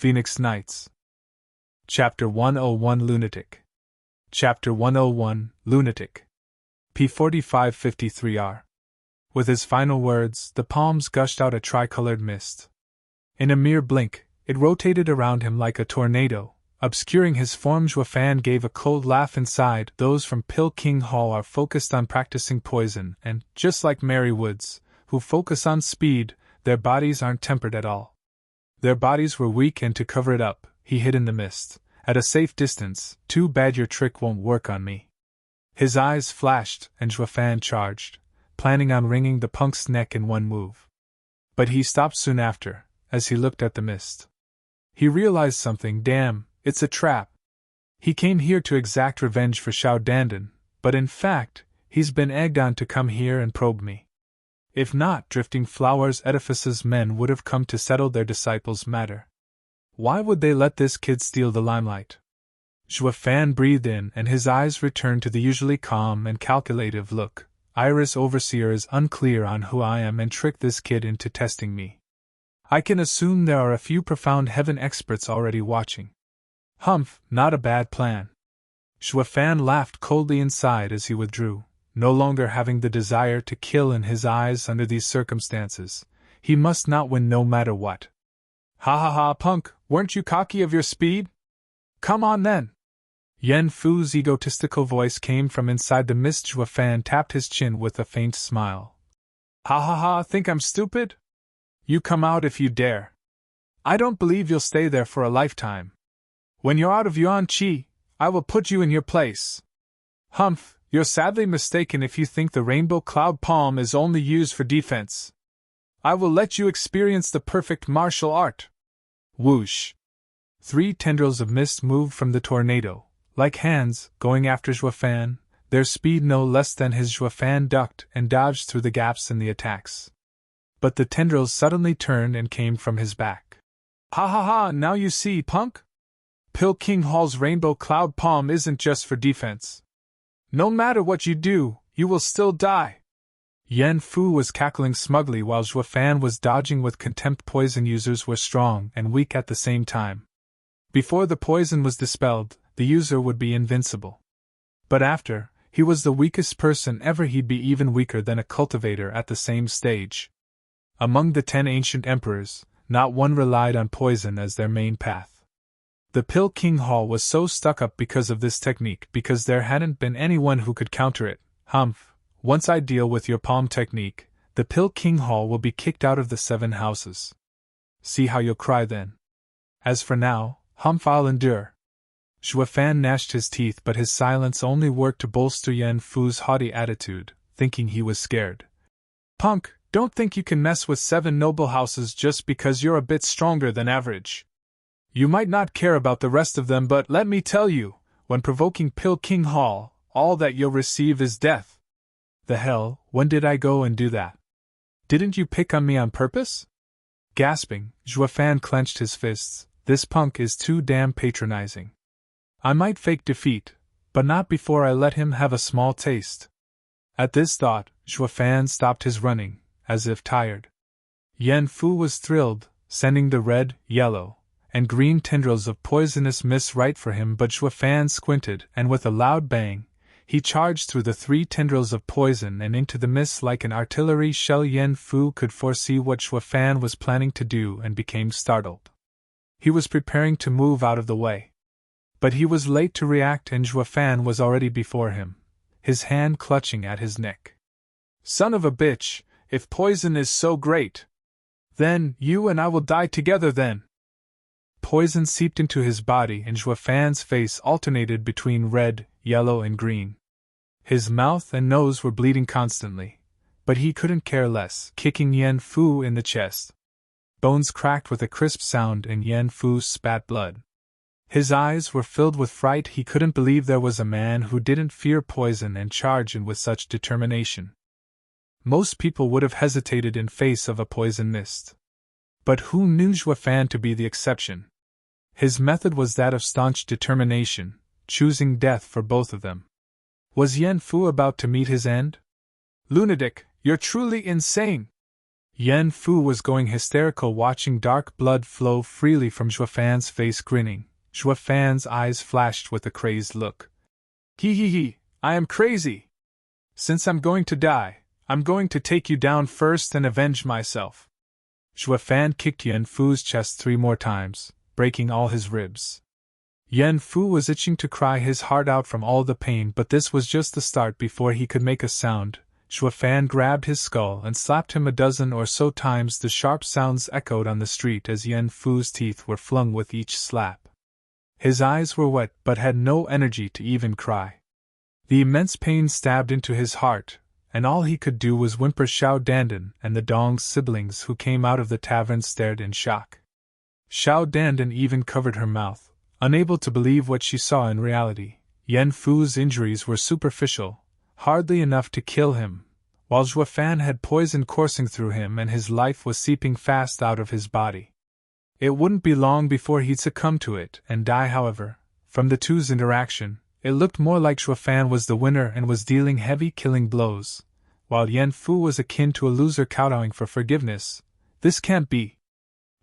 Phoenix Nights. Chapter 101 Lunatic. Chapter 101 Lunatic. P4553R. With his final words, the palms gushed out a tricolored mist. In a mere blink, it rotated around him like a tornado, obscuring his form. Juefan gave a cold laugh inside. Those from Qingcheng Hall are focused on practicing poison, and, just like Mary Woods, who focus on speed, their bodies aren't tempered at all. Their bodies were weak, and to cover it up, he hid in the mist, at a safe distance. Too bad your trick won't work on me. His eyes flashed, and Juefan charged, planning on wringing the punk's neck in one move. But he stopped soon after, as he looked at the mist. He realized something. Damn, it's a trap. He came here to exact revenge for Xiao Dandan, but in fact, he's been egged on to come here and probe me. If not, Drifting Flowers Edifice's men would have come to settle their disciples' matter. Why would they let this kid steal the limelight? Juefan breathed in, and his eyes returned to the usually calm and calculative look. Iris Overseer is unclear on who I am and tricked this kid into testing me. I can assume there are a few profound heaven experts already watching. Humph, not a bad plan. Juefan laughed coldly inside as he withdrew, no longer having the desire to kill in his eyes under these circumstances. He must not win no matter what. Ha ha ha, punk, weren't you cocky of your speed? Come on then. Yen Fu's egotistical voice came from inside the mist. Juefan tapped his chin with a faint smile. Ha ha ha, think I'm stupid? You come out if you dare. I don't believe you'll stay there for a lifetime. When you're out of Yuan Qi, I will put you in your place. Humph, you're sadly mistaken if you think the Rainbow Cloud Palm is only used for defense. I will let you experience the perfect martial art. Whoosh! 3 tendrils of mist moved from the tornado, like hands, going after Juefan, their speed no less than his. Juefan ducked and dodged through the gaps in the attacks. But the tendrils suddenly turned and came from his back. Ha ha ha, now you see, punk? Qingcheng Hall's Rainbow Cloud Palm isn't just for defense. No matter what you do, you will still die. Yen Fu was cackling smugly while Juefan was dodging with contempt. Poison users were strong and weak at the same time. Before the poison was dispelled, the user would be invincible. But after, he was the weakest person ever. He'd be even weaker than a cultivator at the same stage. Among the 10 ancient emperors, not one relied on poison as their main path. The Qingcheng Hall was so stuck up because of this technique, because there hadn't been anyone who could counter it. Humph, once I deal with your palm technique, the Qingcheng Hall will be kicked out of the 7 houses. See how you'll cry then. As for now, humph, I'll endure. Juefan gnashed his teeth, but his silence only worked to bolster Yen Fu's haughty attitude, thinking he was scared. Punk, don't think you can mess with 7 noble houses just because you're a bit stronger than average. You might not care about the rest of them, but let me tell you, when provoking Qingcheng Hall, all that you'll receive is death. The hell, when did I go and do that? Didn't you pick on me on purpose? Gasping, Juefan clenched his fists. This punk is too damn patronizing. I might fake defeat, but not before I let him have a small taste. At this thought, Juefan stopped his running, as if tired. Yen Fu was thrilled, sending the red, yellow, and green tendrils of poisonous mist right for him, but Juefan squinted, and with a loud bang, he charged through the 3 tendrils of poison and into the mist like an artillery shell. Yen Fu could foresee what Juefan was planning to do and became startled. He was preparing to move out of the way. But he was late to react, and Juefan was already before him, his hand clutching at his neck. Son of a bitch, if poison is so great, then you and I will die together then. Poison seeped into his body, and Juefan's face alternated between red, yellow, and green. His mouth and nose were bleeding constantly, but he couldn't care less, kicking Yen Fu in the chest. Bones cracked with a crisp sound, and Yen Fu spat blood. His eyes were filled with fright. He couldn't believe there was a man who didn't fear poison and charge in with such determination. Most people would have hesitated in face of a poison mist. But who knew Juefan to be the exception? His method was that of staunch determination, choosing death for both of them. Was Yen Fu about to meet his end? Lunatic, you're truly insane! Yen Fu was going hysterical watching dark blood flow freely from Zhuofan's face grinning. Zhuofan's eyes flashed with a crazed look. He, I am crazy! Since I'm going to die, I'm going to take you down first and avenge myself. Zhuofan kicked Yen Fu's chest 3 more times, breaking all his ribs. Yen Fu was itching to cry his heart out from all the pain, but this was just the start. Before he could make a sound, Zhuofan grabbed his skull and slapped him a dozen or so times. The sharp sounds echoed on the street as Yen Fu's teeth were flung with each slap. His eyes were wet but had no energy to even cry. The immense pain stabbed into his heart, and all he could do was whimper. Xiao Dandan and the Dong's siblings who came out of the tavern stared in shock. Xiao Dandan even covered her mouth, unable to believe what she saw in reality. Yen Fu's injuries were superficial, hardly enough to kill him, while Zhuofan had poison coursing through him and his life was seeping fast out of his body. It wouldn't be long before he'd succumb to it and die. However, from the two's interaction, it looked more like Zhuofan was the winner and was dealing heavy killing blows, while Yen Fu was akin to a loser kowtowing for forgiveness. This can't be.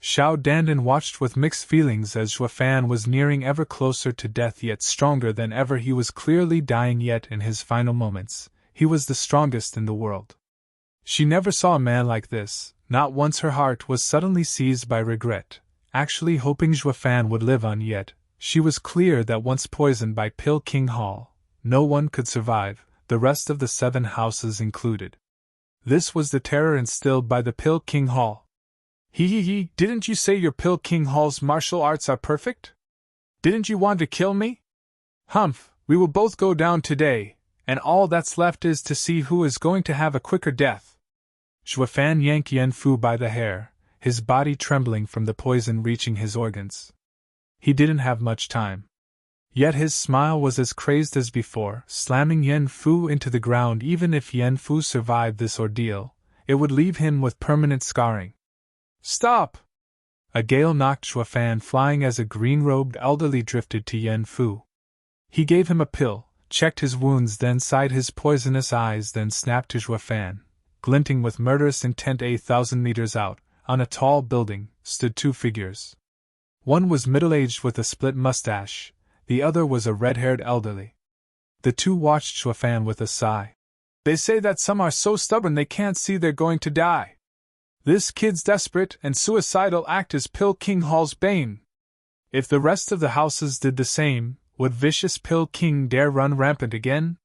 Xiao Dandan watched with mixed feelings as Zhuofan was nearing ever closer to death, yet stronger than ever. He was clearly dying, yet in his final moments, he was the strongest in the world. She never saw a man like this. Not once. Her heart was suddenly seized by regret, actually hoping Zhuofan would live on, yet she was clear that once poisoned by Pill King Hall, no one could survive, the rest of the 7 houses included. This was the terror instilled by the Pill King Hall. Didn't you say your Pill King Hall's martial arts are perfect? Didn't you want to kill me? Humph, we will both go down today, and all that's left is to see who is going to have a quicker death. Zhuofan yanked Yen Fu by the hair, his body trembling from the poison reaching his organs. He didn't have much time. Yet his smile was as crazed as before, slamming Yen Fu into the ground. Even if Yen Fu survived this ordeal, it would leave him with permanent scarring. Stop! A gale knocked Zhuofan flying as a green-robed elderly drifted to Yen Fu. He gave him a pill, checked his wounds, then sighed his poisonous eyes, then snapped to Zhuofan, glinting with murderous intent. 1,000 meters out, on a tall building, stood 2 figures. One was middle-aged with a split mustache, the other was a red-haired elderly. The two watched Zhuofan with a sigh. They say that some are so stubborn they can't see they're going to die. This kid's desperate and suicidal act is Pill King Hall's bane. If the rest of the houses did the same, would vicious Pill King dare run rampant again?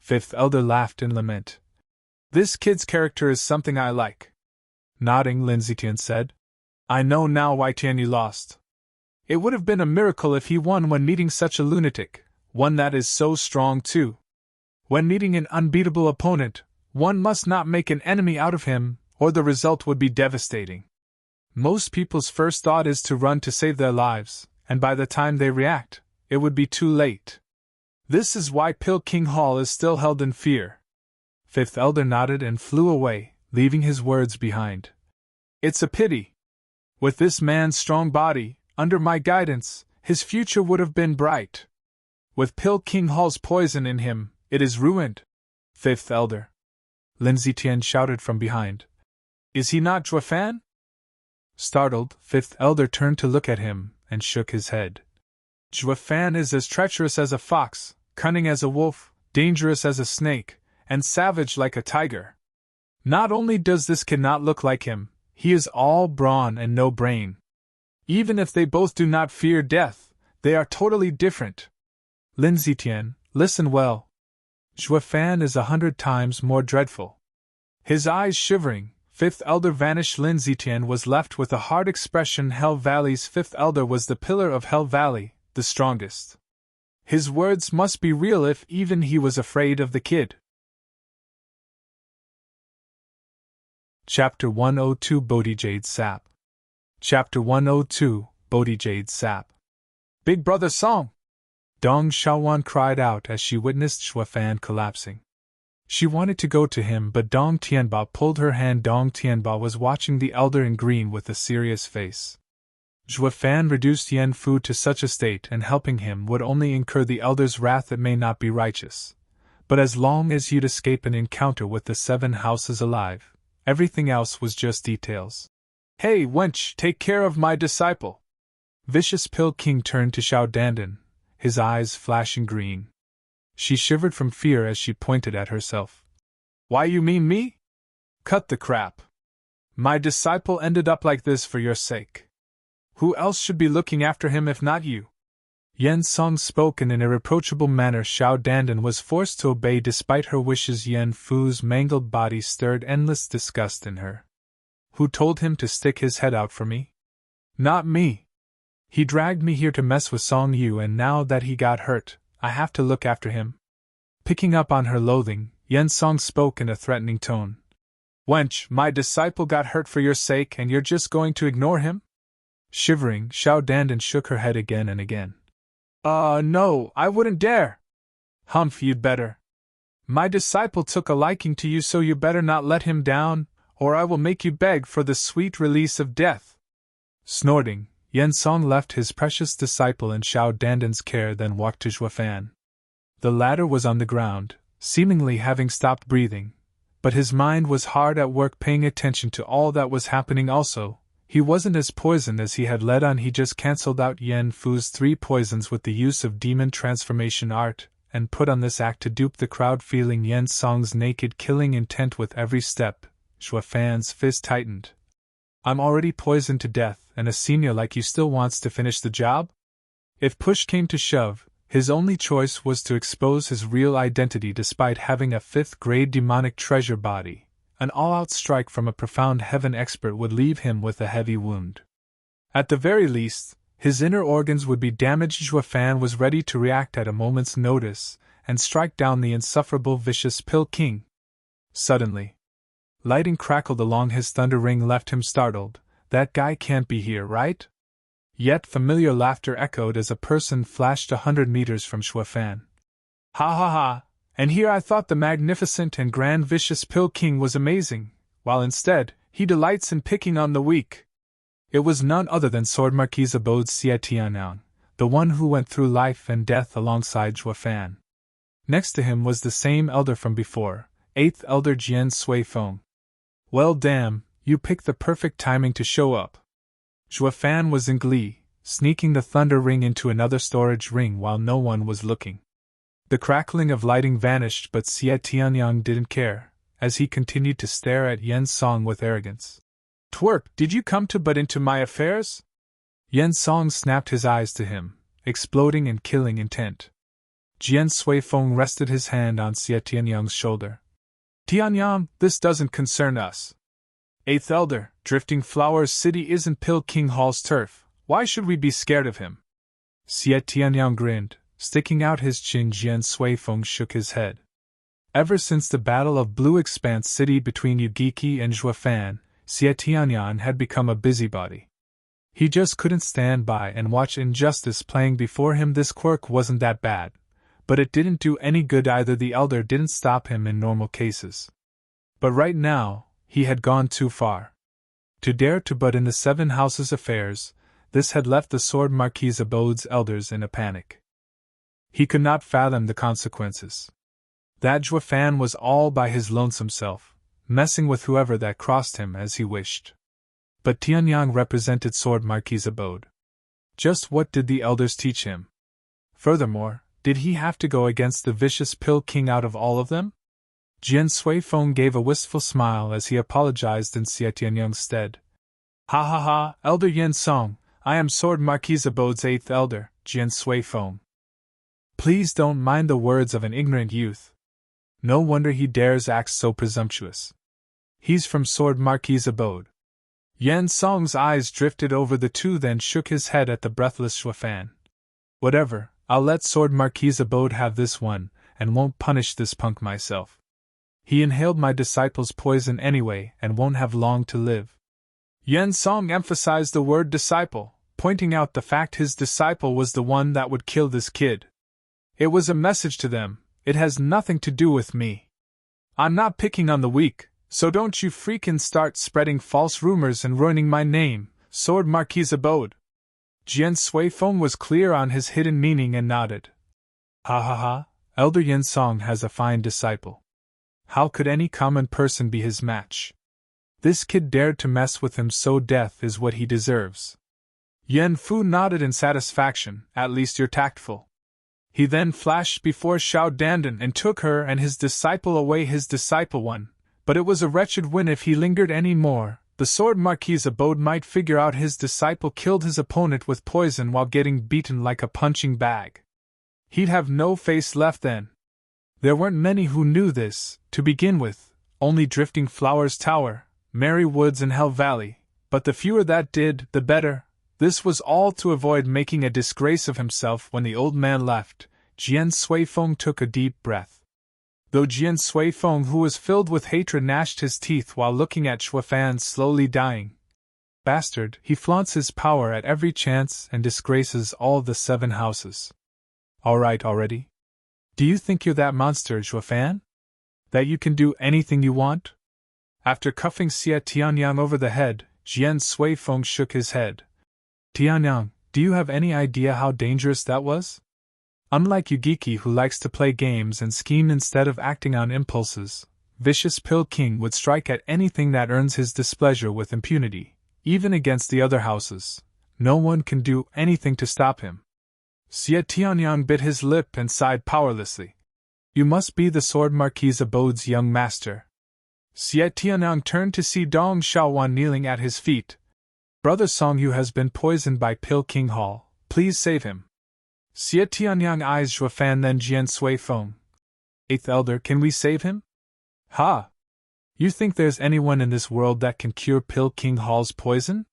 5th elder laughed in lament. This kid's character is something I like. Nodding, Lin Zetian said. I know now why Tianyi lost. It would have been a miracle if he won when meeting such a lunatic, one that is so strong too. When meeting an unbeatable opponent, one must not make an enemy out of him, or the result would be devastating. Most people's first thought is to run to save their lives, and by the time they react, it would be too late. This is why Pill King Hall is still held in fear. 5th elder nodded and flew away, leaving his words behind. It's a pity. With this man's strong body, under my guidance, his future would have been bright. With Pill King Hall's poison in him, it is ruined. 5th elder. Lin Zetian shouted from behind. Is he not Zhuofan? Startled, 5th elder turned to look at him, and shook his head. Zhuofan is as treacherous as a fox, cunning as a wolf, dangerous as a snake, and savage like a tiger. Not only does this kid not look like him, he is all brawn and no brain. Even if they both do not fear death, they are totally different. Lin Zetian, listen well. Zhuofan is 100 times more dreadful. His eyes shivering, 5th elder vanished. Lin Zetian was left with a hard expression. Hell Valley's 5th elder was the pillar of Hell Valley, the strongest. His words must be real if even he was afraid of the kid. Chapter 102 Bodhi Jade's Sap. Chapter 102 Bodhi Jade's Sap. Big Brother Song! Dong Xiaowan cried out as she witnessed Zhuofan collapsing. She wanted to go to him, but Dong Tianba pulled her hand. Dong Tianba was watching the elder in green with a serious face. Zhuofan reduced Yen Fu to such a state, and helping him would only incur the elder's wrath. It may not be righteous, but as long as you'd escape an encounter with the 7 houses alive, Everything else was just details. Hey, wench, take care of my disciple! Vicious Pill King turned to Xiao Dandan, his eyes flashing green. She shivered from fear as she pointed at herself. Why, you mean me? Cut the crap. My disciple ended up like this for your sake. Who else should be looking after him if not you? Yen Song spoke in an irreproachable manner. Xiao Dandan was forced to obey despite her wishes. Yen Fu's mangled body stirred endless disgust in her. Who told him to stick his head out for me? Not me. He dragged me here to mess with Song Yu, and now that he got hurt, I have to look after him. Picking up on her loathing, Yen Song spoke in a threatening tone. Wench, my disciple got hurt for your sake and you're just going to ignore him? Shivering, Xiao Dandan shook her head again and again. No, I wouldn't dare. Humph, you'd better. My disciple took a liking to you, so you better not let him down, or I will make you beg for the sweet release of death. Snorting, Yen Song left his precious disciple in Xiao Dandan's care, then walked to Zhuofan. The latter was on the ground, seemingly having stopped breathing, but his mind was hard at work paying attention to all that was happening. Also, he wasn't as poisoned as he had let on. He just cancelled out Yen Fu's 3 poisons with the use of demon transformation art, and put on this act to dupe the crowd. Feeling Yen Song's naked killing intent with every step, Zhuofan's fist tightened. I'm already poisoned to death, and a senior like you still wants to finish the job? If push came to shove, his only choice was to expose his real identity. Despite having a 5th-grade demonic treasure body, an all-out strike from a profound heaven expert would leave him with a heavy wound. At the very least, his inner organs would be damaged. Zhuofan was ready to react at a moment's notice and strike down the insufferable Vicious Pill King. Suddenly, lightning crackled along his thunder ring, left him startled. That guy can't be here, right? Yet familiar laughter echoed as a person flashed 100 meters from Zhuofan. Ha ha ha! And here I thought the magnificent and grand Vicious Pill King was amazing, while instead, he delights in picking on the weak. It was none other than Sword Marquis Abode's Xie Tianyang, the one who went through life and death alongside Zhuofan. Next to him was the same elder from before, 8th Elder Jian Sui Feng. Well damn, you picked the perfect timing to show up. Zhuofan was in glee, sneaking the thunder ring into another storage ring while no one was looking. The crackling of lighting vanished, but Xie Tianyang didn't care, as he continued to stare at Yen Song with arrogance. Twerp, did you come to butt into my affairs? Yen Song snapped his eyes to him, exploding in killing intent. Jian Sui Feng rested his hand on Xie Tianyang's shoulder. Tianyang, this doesn't concern us. 8th Elder, Drifting Flowers City isn't Pill King Hall's turf. Why should we be scared of him? Xie Tianyang grinned, sticking out his chin. Jian Sui Feng shook his head. Ever since the Battle of Blue Expanse City between Yugiki and Zhuofan, Xie Tianyang had become a busybody. He just couldn't stand by and watch injustice playing before him. This quirk wasn't that bad, but it didn't do any good either. The elder didn't stop him in normal cases. But right now, he had gone too far. To dare to butt in the 7 houses' affairs, this had left the Sword Marquis Abode's elders in a panic. He could not fathom the consequences. That Zhuofan was all by his lonesome self, messing with whoever that crossed him as he wished. But Tianyang represented Sword Marquis Abode. Just what did the elders teach him? Furthermore, did he have to go against the Vicious Pill King out of all of them? Jian Sui Feng gave a wistful smile as he apologized in Xie Tianyang's stead. Ha ha ha, Elder Yen Song, I am Sword Marquis Abode's 8th Elder, Jian Sui Feng. Please don't mind the words of an ignorant youth. No wonder he dares act so presumptuous. He's from Sword Marquis Abode. Yen Song's eyes drifted over the two, then shook his head at the breathless Zhuofan. Whatever, I'll let Sword Marquis Abode have this one, and won't punish this punk myself. He inhaled my disciple's poison anyway and won't have long to live. Yen Song emphasized the word disciple, pointing out the fact his disciple was the one that would kill this kid. It was a message to them, it has nothing to do with me. I'm not picking on the weak, so don't you freaking start spreading false rumors and ruining my name, Sword Marquis Abode. Jian Sui Feng was clear on his hidden meaning and nodded. Ha ha ha, Elder Yen Song has a fine disciple. How could any common person be his match? This kid dared to mess with him, so death is what he deserves. Yen Fu nodded in satisfaction. At least you're tactful. He then flashed before Xiao Dandan and took her and his disciple away. His disciple won, but it was a wretched win. If he lingered any more, the Sword Marquis Abode might figure out his disciple killed his opponent with poison while getting beaten like a punching bag. He'd have no face left then. There weren't many who knew this, to begin with, only Drifting Flowers Tower, Merry Woods and Hell Valley, but the fewer that did, the better. This was all to avoid making a disgrace of himself. When the old man left, Jian Suifeng took a deep breath. Though Jian Suifeng, who was filled with hatred, gnashed his teeth while looking at Shuafan slowly dying. Bastard, he flaunts his power at every chance and disgraces all the 7 houses. All right already? Do you think you're that monster, Shuafan? That you can do anything you want? After cuffing Xie Tianyang over the head, Jian Suifeng shook his head. Tianyang, do you have any idea how dangerous that was? Unlike Yugiki, who likes to play games and scheme instead of acting on impulses, vicious Pill King would strike at anything that earns his displeasure with impunity, even against the other houses. No one can do anything to stop him. Xie Tianyang bit his lip and sighed powerlessly. You must be the Sword Marquis Abode's young master. Xie Tianyang turned to see Dong Xiaowan kneeling at his feet. Brother Songyu has been poisoned by Pill King Hall. Please save him. Xie Tianyang eyes Shuafan, then Jian Suifeng. 8th Elder, can we save him? Ha! You think there's anyone in this world that can cure Pill King Hall's poison?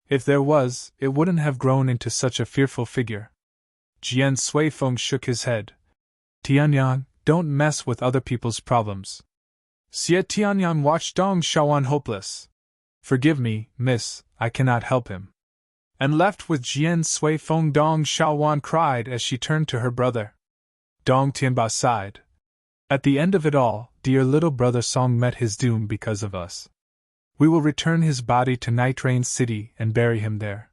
If there was, it wouldn't have grown into such a fearful figure. Jian Suifeng shook his head. Tianyang, don't mess with other people's problems. Xie Tianyang watched Dong Xiaowan hopeless. Forgive me, miss, I cannot help him. And left with Jian Suifeng, Dong Xiaowan cried as she turned to her brother. Dong Tianba sighed. At the end of it all, dear little brother Song met his doom because of us. We will return his body to Night Rain City and bury him there.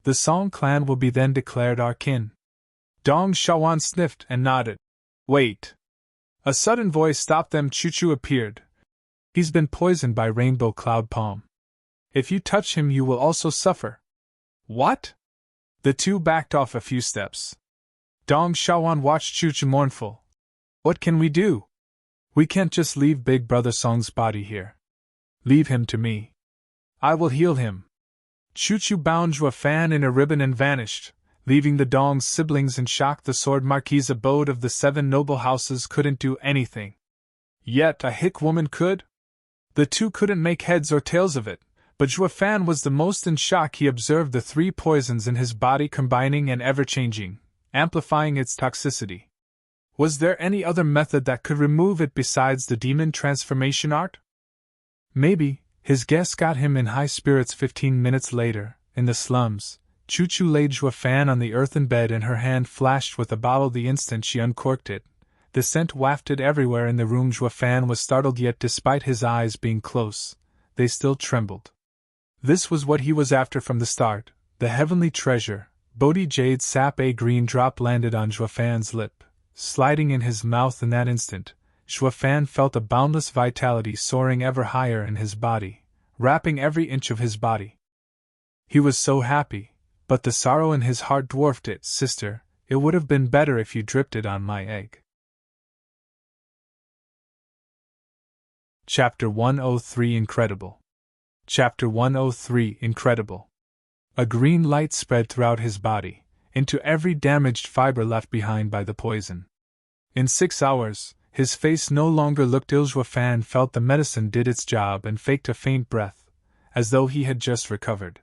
The Song clan will be then declared our kin. Dong Xiaowan sniffed and nodded. Wait. A sudden voice stopped them. Chuchu appeared. He's been poisoned by Rainbow Cloud Palm. If you touch him, you will also suffer. What? The two backed off a few steps. Dong Xiaowan watched Chuchu mournful. What can we do? We can't just leave Big Brother Song's body here. Leave him to me. I will heal him. Chuchu bound Shuafan in a ribbon and vanished, leaving the Dong's siblings in shock. The Sword Marquis Abode of the 7 noble houses couldn't do anything. Yet a hick woman could? The two couldn't make heads or tails of it. But Shuafan was the most in shock. He observed the 3 poisons in his body combining and ever-changing, amplifying its toxicity. Was there any other method that could remove it besides the demon transformation art? Maybe. His guess got him in high spirits. 15 minutes later, in the slums, Chuchu laid Shuafan on the earthen bed and her hand flashed with a bottle the instant she uncorked it. The scent wafted everywhere in the room. Shuafan was startled, yet despite his eyes being close, they still trembled. This was what he was after from the start, the heavenly treasure. Bodhi Jade's sap. A green drop landed on Shuafan's lip, sliding in his mouth. In that instant, Shuafan felt a boundless vitality soaring ever higher in his body, wrapping every inch of his body. He was so happy, but the sorrow in his heart dwarfed it. Sister, it would have been better if you dripped it on my egg. Chapter 103 Incredible. Chapter 103 Incredible. A green light spread throughout his body, into every damaged fiber left behind by the poison. In 6 hours, his face no longer looked ill. Shuafan felt the medicine did its job and faked a faint breath, as though he had just recovered.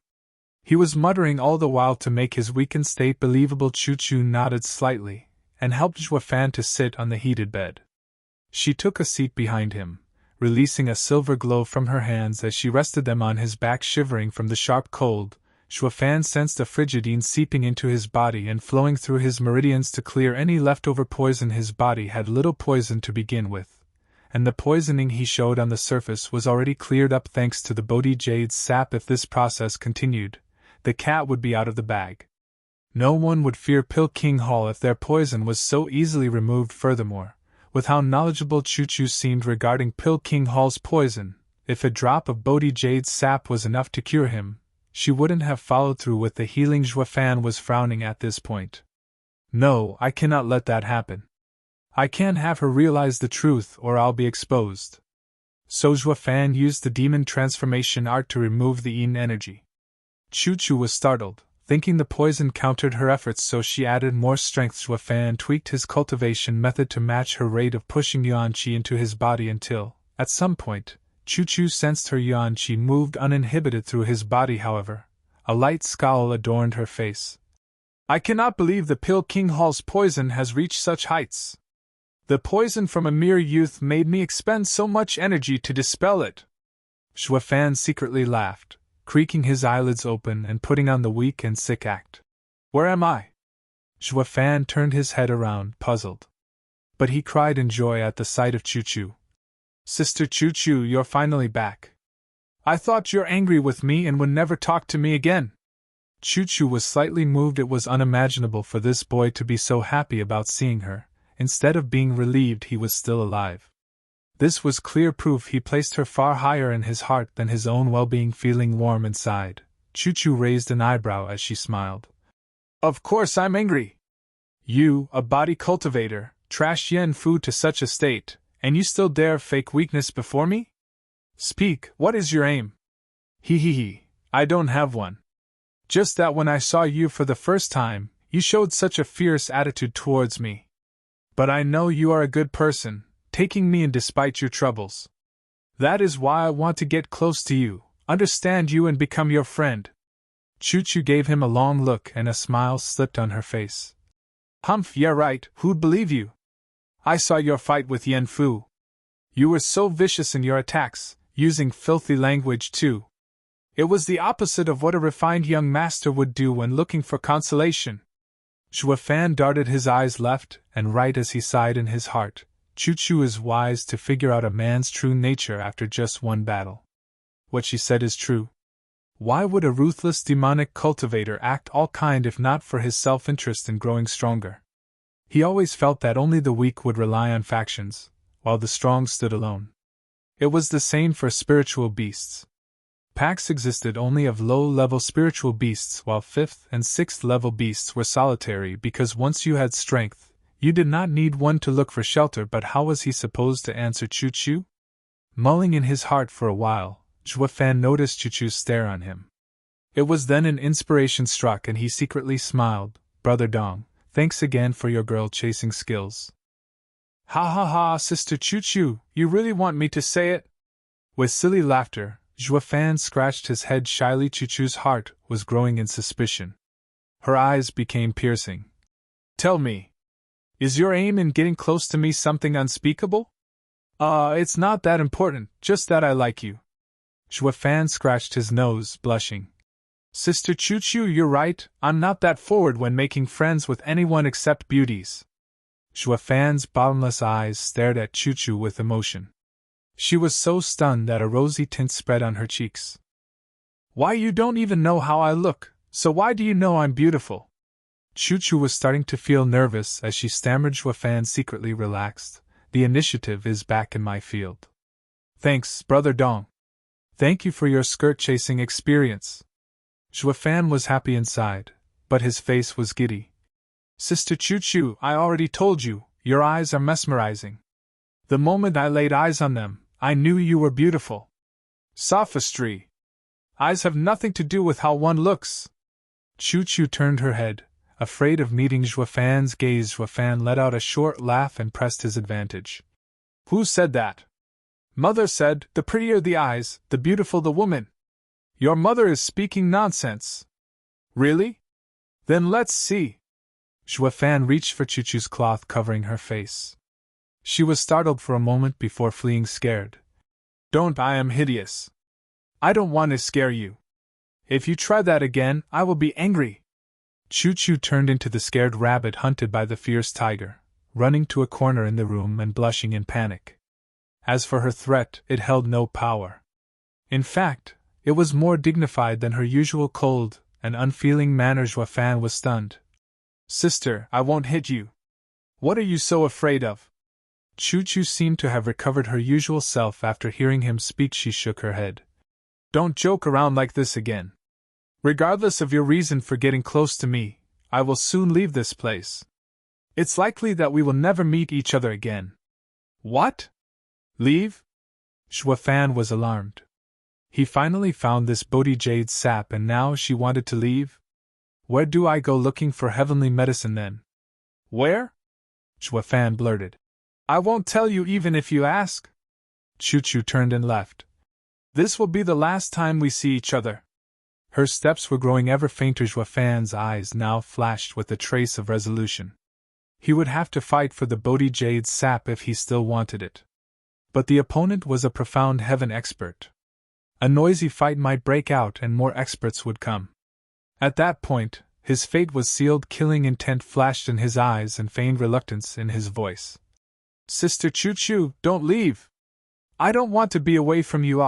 He was muttering all the while to make his weakened state believable. Chuchu nodded slightly, and helped Shuafan to sit on the heated bed. She took a seat behind him, releasing a silver glow from her hands as she rested them on his back. Shivering from the sharp cold, Shuafan sensed a frigidine seeping into his body and flowing through his meridians to clear any leftover poison. His body had little poison to begin with, and the poisoning he showed on the surface was already cleared up thanks to the Bodhi Jade's sap. If this process continued, the cat would be out of the bag. No one would fear Pill King Hall if their poison was so easily removed. Furthermore, with how knowledgeable Chuchu seemed regarding Pill King Hall's poison, If a drop of Bodhi Jade's sap was enough to cure him, she wouldn't have followed through with the healing. Fan was frowning at this point. No, I cannot let that happen. I can't have her realize the truth or I'll be exposed. So Fan used the demon transformation art to remove the Yin energy. Chuchu was startled, thinking the poison countered her efforts, so she added more strength. Fan tweaked his cultivation method to match her rate of pushing Yuan Qi into his body until, at some point, Chuchu sensed her Yuan Qi moved uninhibited through his body. However, a light scowl adorned her face. I cannot believe the pill King Hall's poison has reached such heights. The poison from a mere youth made me expend so much energy to dispel it. Fan secretly laughed, creaking his eyelids open and putting on the weak and sick act. Where am I? Fan turned his head around, puzzled. But he cried in joy at the sight of Chuchu. Sister Chuchu, you're finally back. I thought you're angry with me and would never talk to me again. Chuchu was slightly moved. It was unimaginable for this boy to be so happy about seeing her. Instead of being relieved he was still alive. This was clear proof he placed her far higher in his heart than his own well-being. Feeling warm inside, Chuchu raised an eyebrow as she smiled. Of course I'm angry. You, a body cultivator, trashed Huangpu to such a state, and you still dare fake weakness before me? Speak, what is your aim? He, I don't have one. Just that when I saw you for the first time, you showed such a fierce attitude towards me. But I know you are a good person, taking me in despite your troubles. That is why I want to get close to you, understand you and become your friend. Chuchu gave him a long look and a smile slipped on her face. Humph, yeah right, who'd believe you? I saw your fight with Huangpu. You were so vicious in your attacks, using filthy language too. It was the opposite of what a refined young master would do when looking for consolation. Fan darted his eyes left and right as he sighed in his heart. Chuchu is wise to figure out a man's true nature after just one battle. What she said is true. Why would a ruthless demonic cultivator act all kind if not for his self-interest in growing stronger? He always felt that only the weak would rely on factions, while the strong stood alone. It was the same for spiritual beasts. Packs existed only of low-level spiritual beasts, while 5th and 6th level beasts were solitary because once you had strength, you did not need one to look for shelter. But how was he supposed to answer Chuchu? Mulling in his heart for a while, Fan noticed Chuchu's stare on him. It was then an inspiration struck and he secretly smiled. Brother Dong, thanks again for your girl-chasing skills. Ha ha ha, Sister Chuchu, you really want me to say it? With silly laughter, Fan scratched his head shyly. Chuchu's heart was growing in suspicion. Her eyes became piercing. Tell me, is your aim in getting close to me something unspeakable? It's not that important, just that I like you. Fan scratched his nose, blushing. Sister Chuchu, you're right, I'm not that forward when making friends with anyone except beauties. Fan's bottomless eyes stared at Chuchu with emotion. She was so stunned that a rosy tint spread on her cheeks. Why, you don't even know how I look, so why do you know I'm beautiful? Chuchu was starting to feel nervous as she stammered. Fan secretly relaxed. The initiative is back in my field. Thanks, Brother Dong. Thank you for your skirt-chasing experience. Fan was happy inside, but his face was giddy. Sister Chuchu, I already told you, your eyes are mesmerizing. The moment I laid eyes on them, I knew you were beautiful. Sophistry. Eyes have nothing to do with how one looks. Chuchu turned her head, afraid of meeting Fan's gaze. Fan let out a short laugh and pressed his advantage. Who said that? Mother said, the prettier the eyes, the beautiful the woman. Your mother is speaking nonsense. Really? Then let's see. Fan reached for Chuchu's cloth covering her face. She was startled for a moment before fleeing scared. Don't, I am hideous. I don't want to scare you. If you try that again, I will be angry. Chuchu turned into the scared rabbit hunted by the fierce tiger, running to a corner in the room and blushing in panic. As for her threat, it held no power. In fact, it was more dignified than her usual cold and unfeeling manner. Fan was stunned. Sister, I won't hit you. What are you so afraid of? Chuchu seemed to have recovered her usual self after hearing him speak. She shook her head. Don't joke around like this again. Regardless of your reason for getting close to me, I will soon leave this place. It's likely that we will never meet each other again. What? Leave? Xuefan was alarmed. He finally found this Bodhi Jade sap and now she wanted to leave? Where do I go looking for heavenly medicine then? Where? Xuefan blurted. I won't tell you even if you ask. Chuchu turned and left. This will be the last time we see each other. Her steps were growing ever fainter. Xuefan's eyes now flashed with a trace of resolution. He would have to fight for the Bodhi Jade sap if he still wanted it. But the opponent was a profound heaven expert. A noisy fight might break out and more experts would come. At that point, his fate was sealed. Killing intent flashed in his eyes and feigned reluctance in his voice. Sister Chuchu, don't leave. I don't want to be away from you.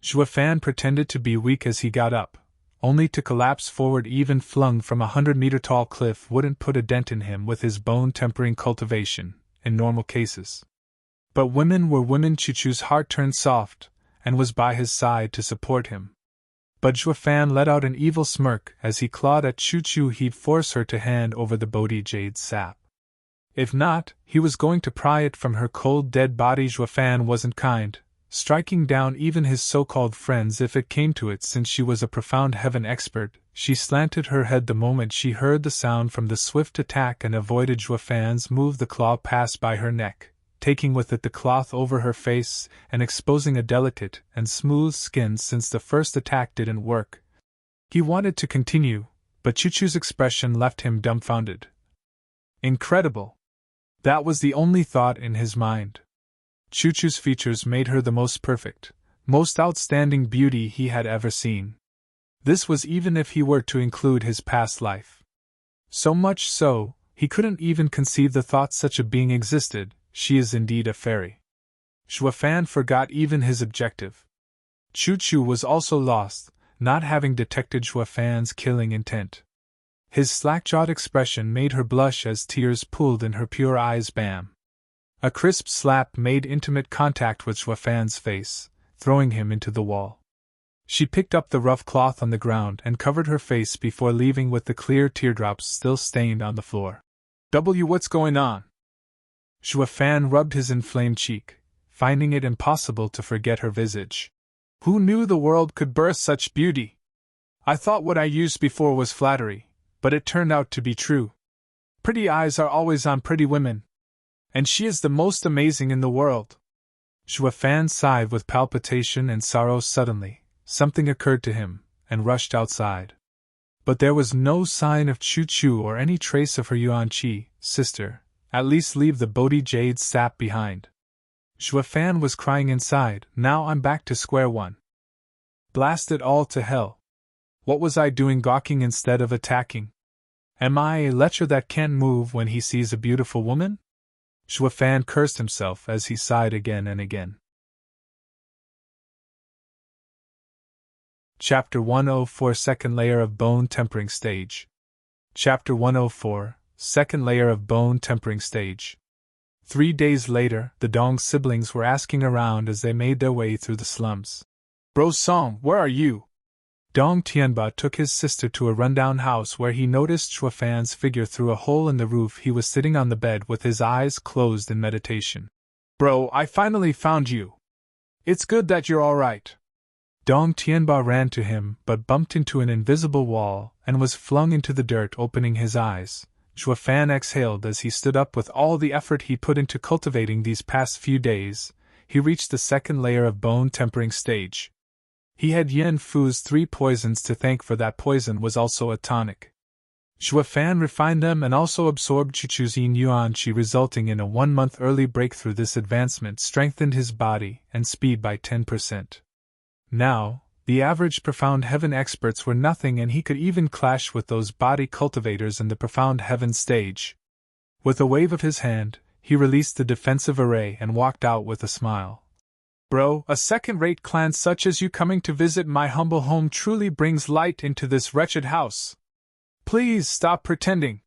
Xuefan pretended to be weak as he got up, only to collapse forward. Even flung from a 100-meter-tall cliff wouldn't put a dent in him with his bone-tempering cultivation, in normal cases. But women were women. Chuchu's heart turned soft, and was by his side to support him. But Xuefan let out an evil smirk as he clawed at Chuchu. He'd force her to hand over the Bodhi Jade sap. If not, he was going to pry it from her cold dead body. Xuefan wasn't kind, striking down even his so-called friends if it came to it. Since she was a profound heaven expert, she slanted her head the moment she heard the sound from the swift attack and avoided Xuefan's move. The claw passed by her neck, taking with it the cloth over her face and exposing a delicate and smooth skin. Since the first attack didn't work, he wanted to continue, but Chuchu's expression left him dumbfounded. Incredible! That was the only thought in his mind. Chuchu's features made her the most perfect, most outstanding beauty he had ever seen. This was even if he were to include his past life. So much so, he couldn't even conceive the thought such a being existed. She is indeed a fairy. Xuefan forgot even his objective. Chuchu was also lost, not having detected Xuefan's killing intent. His slack-jawed expression made her blush as tears pooled in her pure eyes. Bam! A crisp slap made intimate contact with Xuefan's face, throwing him into the wall. She picked up the rough cloth on the ground and covered her face before leaving with the clear teardrops still stained on the floor. What's going on? Xuefan rubbed his inflamed cheek, finding it impossible to forget her visage. Who knew the world could birth such beauty? I thought what I used before was flattery, but it turned out to be true. Pretty eyes are always on pretty women. And she is the most amazing in the world. Xuefan sighed with palpitation and sorrow. Suddenly, something occurred to him, and rushed outside. But there was no sign of Chuchu or any trace of her Yuan-Chi. Sister, at least leave the Bodhi Jade sap behind. Xuefan was crying inside. Now I'm back to square one. Blast it all to hell. What was I doing gawking instead of attacking? Am I a lecher that can't move when he sees a beautiful woman? Xuefan cursed himself as he sighed again and again. Chapter 104 Second Layer of Bone Tempering Stage. Chapter 104 Second Layer of Bone Tempering Stage. 3 days later, the Dong siblings were asking around as they made their way through the slums. Bro Song, where are you? Dong Tianba took his sister to a rundown house where he noticed Xuefan's figure through a hole in the roof. He was sitting on the bed with his eyes closed in meditation. Bro, I finally found you. It's good that you're alright. Dong Tianba ran to him but bumped into an invisible wall and was flung into the dirt. Opening his eyes, Xuefan exhaled as he stood up. With all the effort he put into cultivating these past few days, he reached the second layer of bone tempering stage. He had Yen Fu's 3 poisons to thank, for that poison was also a tonic. Xuefan refined them and also absorbed Chuchu's Yin Yuan-Chi, resulting in a 1-month early breakthrough. This advancement strengthened his body and speed by 10%. Now, the average profound heaven experts were nothing, and he could even clash with those body cultivators in the profound heaven stage. With a wave of his hand, he released the defensive array and walked out with a smile. Bro, a second-rate clan such as you coming to visit my humble home truly brings light into this wretched house. Please stop pretending.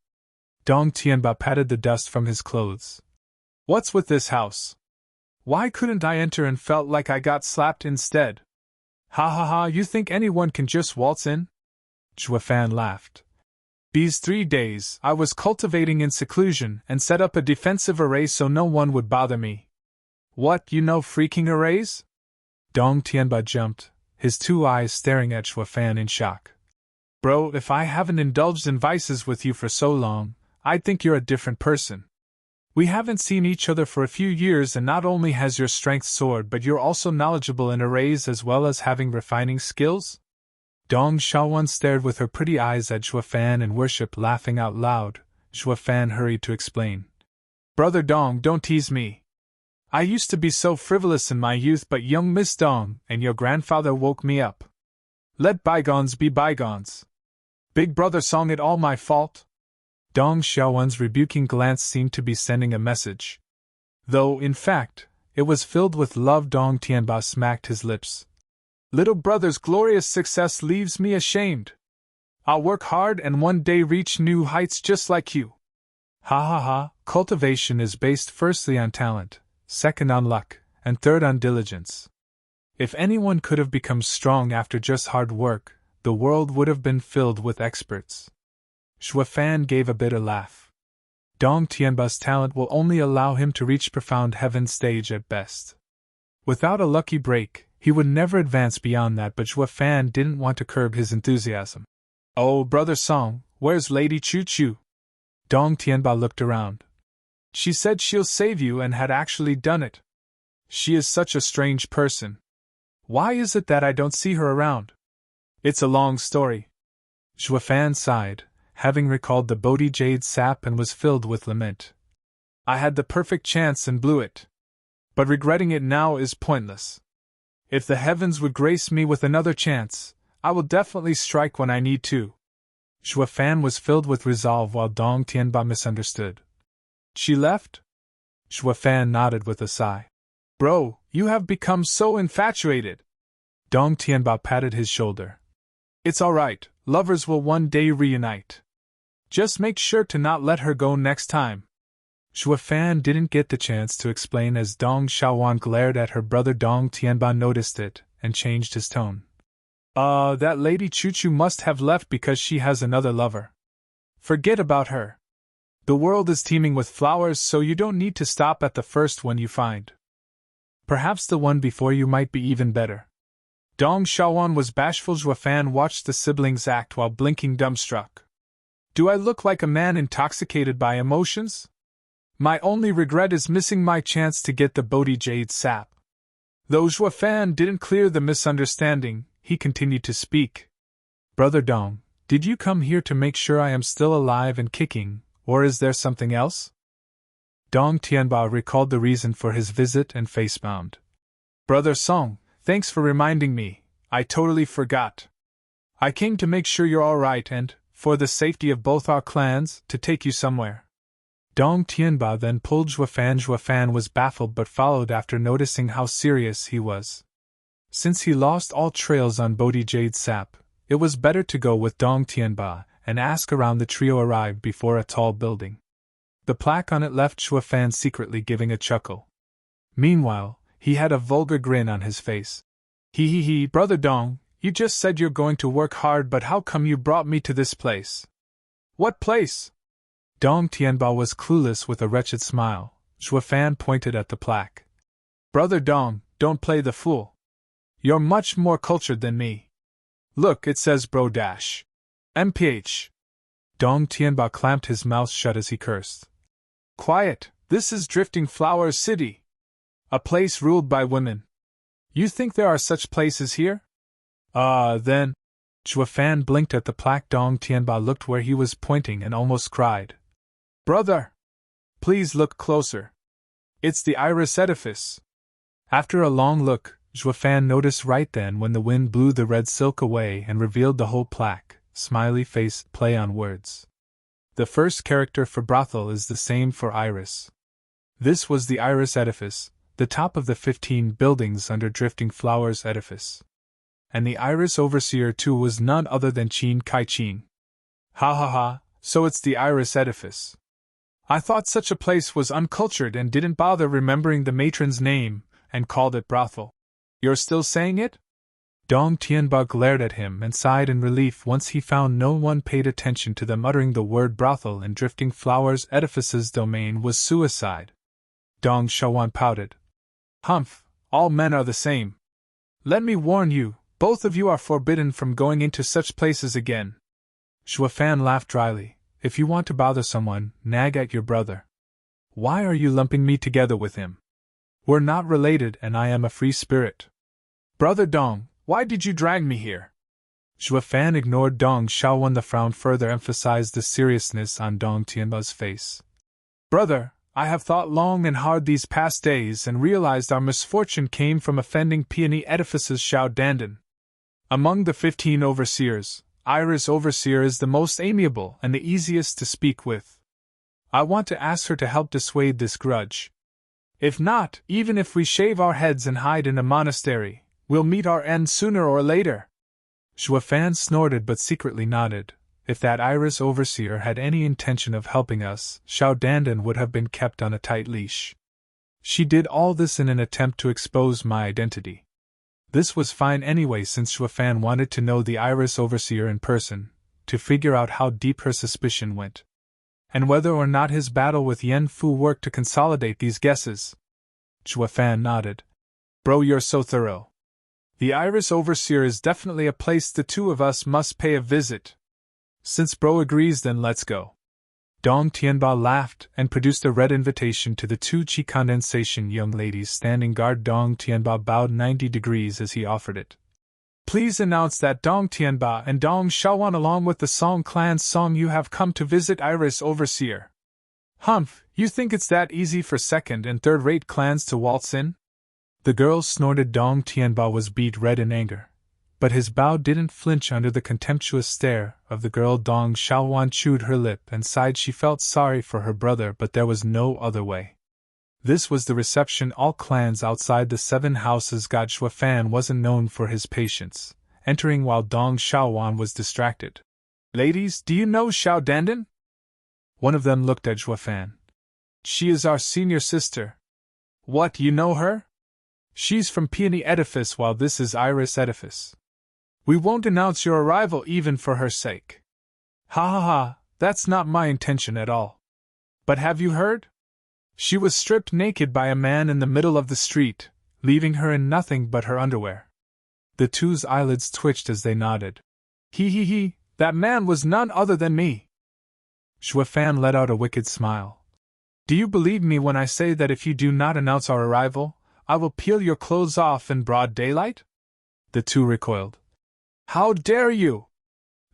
Dong Tianba patted the dust from his clothes. What's with this house? Why couldn't I enter and felt like I got slapped instead? Ha ha ha, you think anyone can just waltz in? Zhuofan laughed. These 3 days, I was cultivating in seclusion and set up a defensive array so no one would bother me. What, you know freaking arrays? Dong Tianba jumped, his 2 eyes staring at Zhuofan in shock. Bro, if I haven't indulged in vices with you for so long, I'd think you're a different person. We haven't seen each other for a few years, and not only has your strength soared, but you're also knowledgeable in arrays as well as having refining skills? Dong Xiaowan stared with her pretty eyes at Zhuofan and worshipped, laughing out loud. Zhuofan hurried to explain. Brother Dong, don't tease me. I used to be so frivolous in my youth, but young Miss Dong and your grandfather woke me up. Let bygones be bygones. Big brother Song, it all my fault? Dong Xiaowan's rebuking glance seemed to be sending a message. Though, in fact, it was filled with love. Dong Tianba smacked his lips. Little brother's glorious success leaves me ashamed. I'll work hard and one day reach new heights just like you. Ha ha ha, cultivation is based firstly on talent, second on luck, and third on diligence. If anyone could have become strong after just hard work, the world would have been filled with experts. Zhuofan gave a bitter laugh. Dong Tianba's talent will only allow him to reach profound heaven stage at best. Without a lucky break, he would never advance beyond that, but Zhuofan didn't want to curb his enthusiasm. Oh, Brother Song, where's Lady Chuchu? Dong Tianba looked around. She said she'll save you and had actually done it. She is such a strange person. Why is it that I don't see her around? It's a long story. Zhuofan sighed, having recalled the Bodhi Jade sap, and was filled with lament. I had the perfect chance and blew it. But regretting it now is pointless. If the heavens would grace me with another chance, I will definitely strike when I need to. Zhuofan was filled with resolve while Dong Tianba misunderstood. She left? Zhuofan nodded with a sigh. Bro, you have become so infatuated. Dong Tianba patted his shoulder. It's alright, lovers will one day reunite. Just make sure to not let her go next time. Zhuofan didn't get the chance to explain as Dong Xiaowan glared at her brother. Dong Tianba noticed it and changed his tone. That Lady Chuchu must have left because she has another lover. Forget about her. The world is teeming with flowers, so you don't need to stop at the first one you find. Perhaps the one before you might be even better. Dong Xiaowan was bashful. Zhuofan watched the siblings act while blinking dumbstruck. Do I look like a man intoxicated by emotions? My only regret is missing my chance to get the Bodhi Jade sap. Though Zhuofan didn't clear the misunderstanding, he continued to speak. Brother Dong, did you come here to make sure I am still alive and kicking, or is there something else? Dong Tianba recalled the reason for his visit and facepalmed. Brother Song, thanks for reminding me, I totally forgot. I came to make sure you're alright and, for the safety of both our clans, to take you somewhere. Dong Tianba then pulled Zhuofan. Zhuofan was baffled but followed after noticing how serious he was. Since he lost all trails on Bodhi Jade sap, it was better to go with Dong Tianba and ask around. The trio arrived before a tall building. The plaque on it left Zhuofan secretly giving a chuckle. Meanwhile, he had a vulgar grin on his face. He, Brother Dong, you just said you're going to work hard, but how come you brought me to this place? What place? Dong Tianba was clueless with a wretched smile. Zhuofan pointed at the plaque. Brother Dong, don't play the fool. You're much more cultured than me. Look, it says Bro Dash. MPH. Dong Tianba clamped his mouth shut as he cursed. Quiet, this is Drifting Flower City. A place ruled by women. You think there are such places here? Then. Zhuofan blinked at the plaque. Dong Tianba looked where he was pointing and almost cried. Brother! Please look closer. It's the Iris Edifice. After a long look, Zhuofan noticed right then when the wind blew the red silk away and revealed the whole plaque, smiley face, play on words. The first character for brothel is the same for Iris. This was the Iris Edifice, the top of the 15 buildings under Drifting Flowers Edifice. And the Iris Overseer too was none other than Qingyun. Ha ha ha, so it's the Iris Edifice. I thought such a place was uncultured and didn't bother remembering the matron's name, and called it brothel. You're still saying it? Dong Tianba glared at him and sighed in relief once he found no one paid attention to them uttering the word brothel in Drifting Flowers Edifice's domain was suicide. Dong Shawan pouted. Humph, all men are the same. Let me warn you, both of you are forbidden from going into such places again. Shuafan laughed dryly. If you want to bother someone, nag at your brother. Why are you lumping me together with him? We're not related and I am a free spirit. Brother Dong, why did you drag me here? Shuafan ignored Dong Shaowan. The frown further emphasized the seriousness on Dong Tianba's face. Brother, I have thought long and hard these past days and realized our misfortune came from offending Peony Edifice's Xiao Dandan. Among the 15 overseers, Iris Overseer is the most amiable and the easiest to speak with. I want to ask her to help dissuade this grudge. If not, even if we shave our heads and hide in a monastery, we'll meet our end sooner or later. Shuafan snorted but secretly nodded. If that Iris Overseer had any intention of helping us, Xiao Dandan would have been kept on a tight leash. She did all this in an attempt to expose my identity. This was fine anyway since Shuafan wanted to know the Iris Overseer in person, to figure out how deep her suspicion went. And whether or not his battle with Yen Fu worked to consolidate these guesses. Shuafan nodded. Bro, you're so thorough. The Iris Overseer is definitely a place the two of us must pay a visit. Since bro agrees, then let's go. Dong Tianba laughed and produced a red invitation to the two Qi condensation young ladies standing guard. Dong Tianba bowed 90 degrees as he offered it. Please announce that Dong Tianba and Dong Shaowan along with the Song clan's Song you have come to visit Iris Overseer. Humph, you think it's that easy for second and third-rate clans to waltz in? The girls snorted. Dong Tianba was beet red in anger, but his bow didn't flinch under the contemptuous stare of the girl. Dong Shaowan chewed her lip and sighed. She felt sorry for her brother, but there was no other way. This was the reception all clans outside the 7 houses got. Shuafan wasn't known for his patience, entering while Dong Shaowan was distracted. Ladies, do you know Xiao Dandan? One of them looked at Shuafan. She is our senior sister. What, you know her? She's from Peony Edifice while this is Iris Edifice. We won't announce your arrival even for her sake. Ha ha ha, that's not my intention at all. But have you heard? She was stripped naked by a man in the middle of the street, leaving her in nothing but her underwear. The two's eyelids twitched as they nodded. He, that man was none other than me. Shuafan let out a wicked smile. Do you believe me when I say that if you do not announce our arrival, I will peel your clothes off in broad daylight? The two recoiled. How dare you?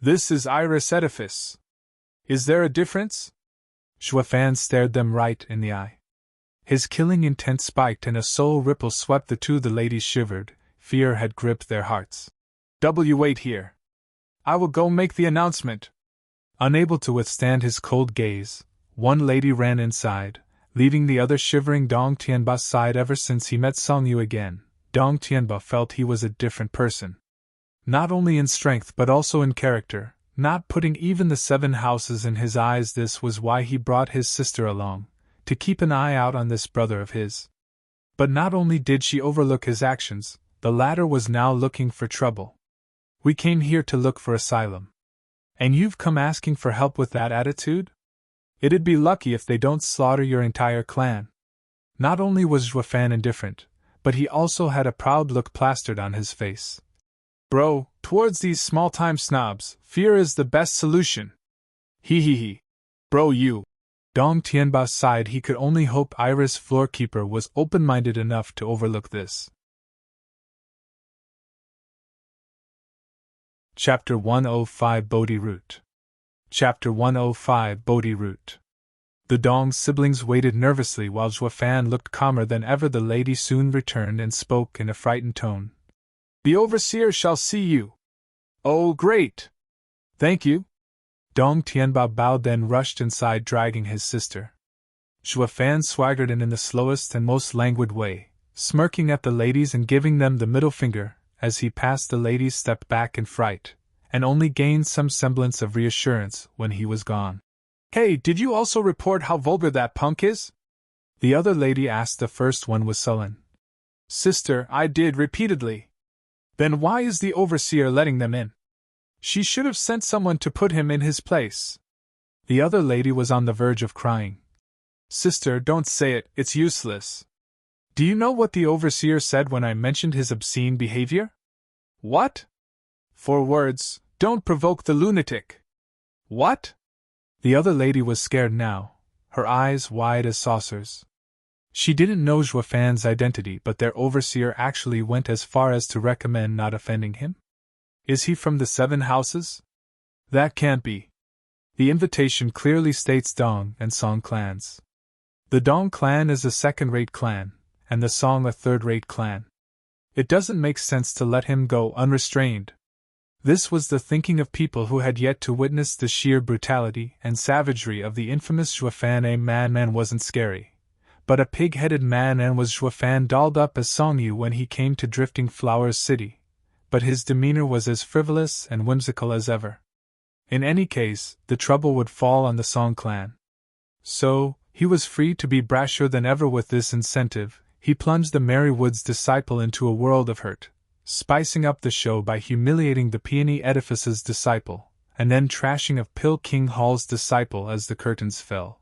This is Iris Edifice. Is there a difference? Shuafan stared them right in the eye. His killing intent spiked and a soul ripple swept the two. The ladies shivered. Fear had gripped their hearts. Wait here. I will go make the announcement. Unable to withstand his cold gaze, one lady ran inside, leaving the other shivering. Dong Tianba's side. Ever since he met Song Yu again, Dong Tianba felt he was a different person. Not only in strength but also in character, not putting even the 7 houses in his eyes. This was why he brought his sister along, to keep an eye out on this brother of his. But not only did she overlook his actions, the latter was now looking for trouble. We came here to look for asylum. And you've come asking for help with that attitude? It'd be lucky if they don't slaughter your entire clan. Not only was Shuafan indifferent, but he also had a proud look plastered on his face. Bro, towards these small-time snobs, fear is the best solution. He. Bro, you. Dong Tianba sighed. He could only hope Iris Floorkeeper was open-minded enough to overlook this. Chapter 105 Bodhi Root. Chapter 105 Bodhi Root. The Dong siblings waited nervously while Shuafan looked calmer than ever. The lady soon returned and spoke in a frightened tone. The overseer shall see you. Oh, great! Thank you. Dong Tianba bowed, then rushed inside, dragging his sister. Shuafan swaggered in the slowest and most languid way, smirking at the ladies and giving them the middle finger. As he passed, the ladies stepped back in fright, and only gained some semblance of reassurance when he was gone. Hey, did you also report how vulgar that punk is? The other lady asked. The first one was sullen. Sister, I did repeatedly. Then why is the overseer letting them in? She should have sent someone to put him in his place. The other lady was on the verge of crying. Sister, don't say it, it's useless. Do you know what the overseer said when I mentioned his obscene behavior? What? 4 words, don't provoke the lunatic. What? The other lady was scared now, her eyes wide as saucers. She didn't know Zhuofan's identity, but their overseer actually went as far as to recommend not offending him? Is he from the 7 houses? That can't be. The invitation clearly states Dong and Song clans. The Dong clan is a second-rate clan, and the Song a third-rate clan. It doesn't make sense to let him go unrestrained. This was the thinking of people who had yet to witness the sheer brutality and savagery of the infamous Zhuofan. A madman wasn't scary, but a pig-headed man, and was Zhuofan dolled up as Songyu when he came to Drifting Flowers City, but his demeanor was as frivolous and whimsical as ever. In any case, the trouble would fall on the Song clan. So, he was free to be brasher than ever. With this incentive, he plunged the Merrywoods disciple into a world of hurt, spicing up the show by humiliating the peony Edifice's disciple, and then trashing of Pill King Hall's disciple as the curtains fell.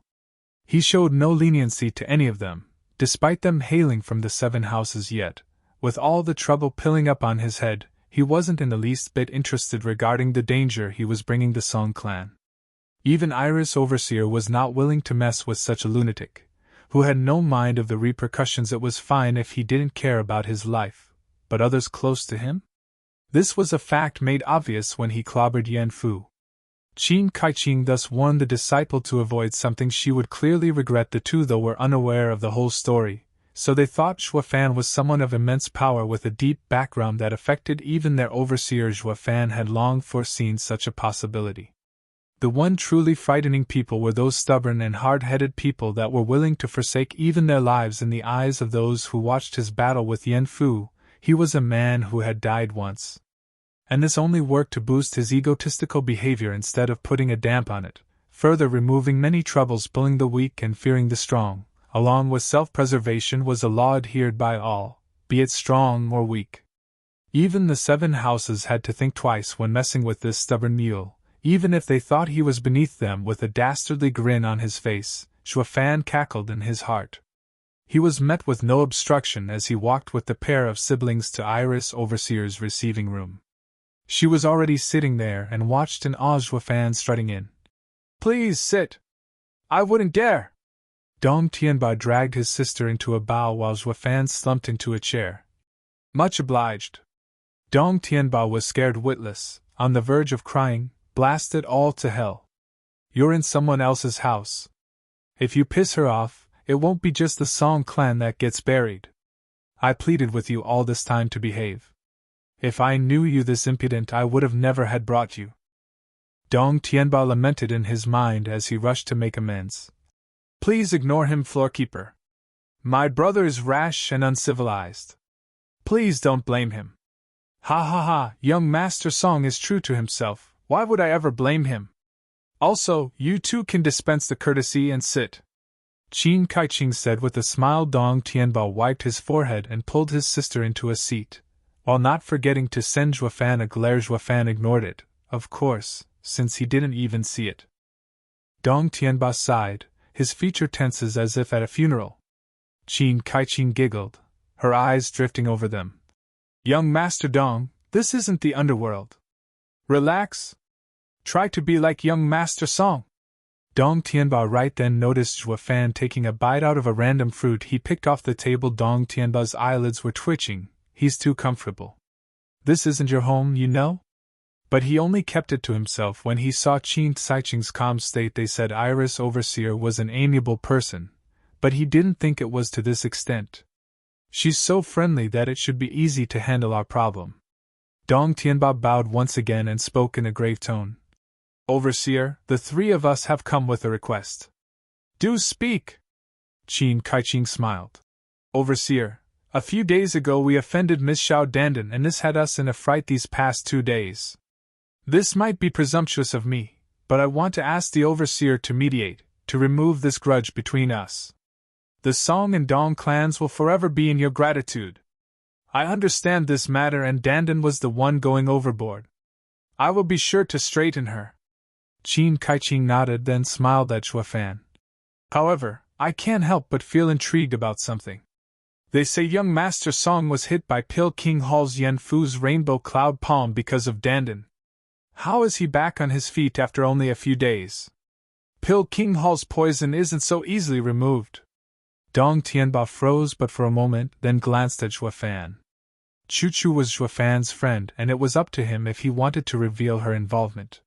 He showed no leniency to any of them, despite them hailing from the 7 houses. Yet, with all the trouble piling up on his head, he wasn't in the least bit interested regarding the danger he was bringing the Song clan. Even Iris Overseer was not willing to mess with such a lunatic, who had no mind of the repercussions. It was fine if he didn't care about his life, but others close to him? This was a fact made obvious when he clobbered Yanfu. Qingcheng thus warned the disciple to avoid something she would clearly regret. The two, though, were unaware of the whole story, so they thought Zhuofan was someone of immense power with a deep background that affected even their overseer. Zhuofan had long foreseen such a possibility. The one truly frightening people were those stubborn and hard-headed people that were willing to forsake even their lives in the eyes of those who watched his battle with Yanfu. He was a man who had died once, and this only worked to boost his egotistical behavior instead of putting a damp on it, further removing many troubles. Bullying the weak and fearing the strong, along with self-preservation, was a law adhered by all, be it strong or weak. Even the 7 houses had to think twice when messing with this stubborn mule, even if they thought he was beneath them. With a dastardly grin on his face, Zhuofan cackled in his heart. He was met with no obstruction as he walked with the pair of siblings to Iris Overseer's receiving room. She was already sitting there and watched in awe Zhuofan strutting in. Please sit. I wouldn't dare. Dong Tianba dragged his sister into a bow while Zhuofan slumped into a chair. Much obliged. Dong Tianba was scared witless, on the verge of crying. Blast it all to hell. You're in someone else's house. If you piss her off, it won't be just the Song clan that gets buried. I pleaded with you all this time to behave. If I knew you this impudent, I would have never had brought you. Dong Tianba lamented in his mind as he rushed to make amends. Please ignore him, floorkeeper. My brother is rash and uncivilized. Please don't blame him. Ha ha ha, young Master Song is true to himself, why would I ever blame him? Also, you two can dispense the courtesy and sit. Qingcheng said with a smile. Dong Tianba wiped his forehead and pulled his sister into a seat, while not forgetting to send Zhuofan a glare. Zhuofan ignored it, of course, since he didn't even see it. Dong Tianba sighed, his feature tenses as if at a funeral. Qingcheng giggled, her eyes drifting over them. Young Master Dong, this isn't the underworld. Relax. Try to be like young Master Song. Dong Tianba right then noticed Zhuofan taking a bite out of a random fruit he picked off the table. Dong Tianba's eyelids were twitching. He's too comfortable. This isn't your home, you know? But he only kept it to himself when he saw Qingcheng's calm state. They said Iris Overseer was an amiable person, but he didn't think it was to this extent. She's so friendly that it should be easy to handle our problem. Dong Tianba bowed once again and spoke in a grave tone. Overseer, the 3 of us have come with a request. Do speak. Qingcheng smiled. Overseer, a few days ago we offended Miss Xiao Dandan, and this had us in a fright these past 2 days. This might be presumptuous of me, but I want to ask the Overseer to mediate, to remove this grudge between us. The Song and Dong clans will forever be in your gratitude. I understand this matter, and Dandan was the one going overboard. I will be sure to straighten her. Qingcheng nodded, then smiled at Xuefan. However, I can't help but feel intrigued about something. They say young Master Song was hit by Pil King Hall's Yanfu's rainbow cloud palm because of Dandan. How is he back on his feet after only a few days? Pil King Hall's poison isn't so easily removed. Dong Tianba froze but for a moment, then glanced at Xuefan. Chuchu was Xuefan's friend, and it was up to him if he wanted to reveal her involvement.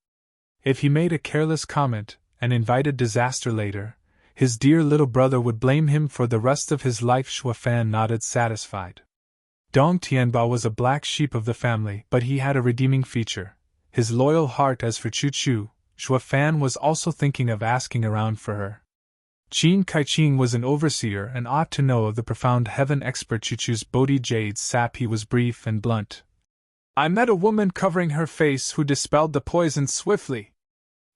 If he made a careless comment and invited disaster later, his dear little brother would blame him for the rest of his life. Xuefan nodded, satisfied. Dong Tianba was a black sheep of the family, but he had a redeeming feature: his loyal heart. As for Chuchu, Xuefan was also thinking of asking around for her. Qingcheng was an overseer and ought to know of the profound heaven expert Chuchu's Bodhi Jade sap. He was brief and blunt. I met a woman covering her face who dispelled the poison swiftly.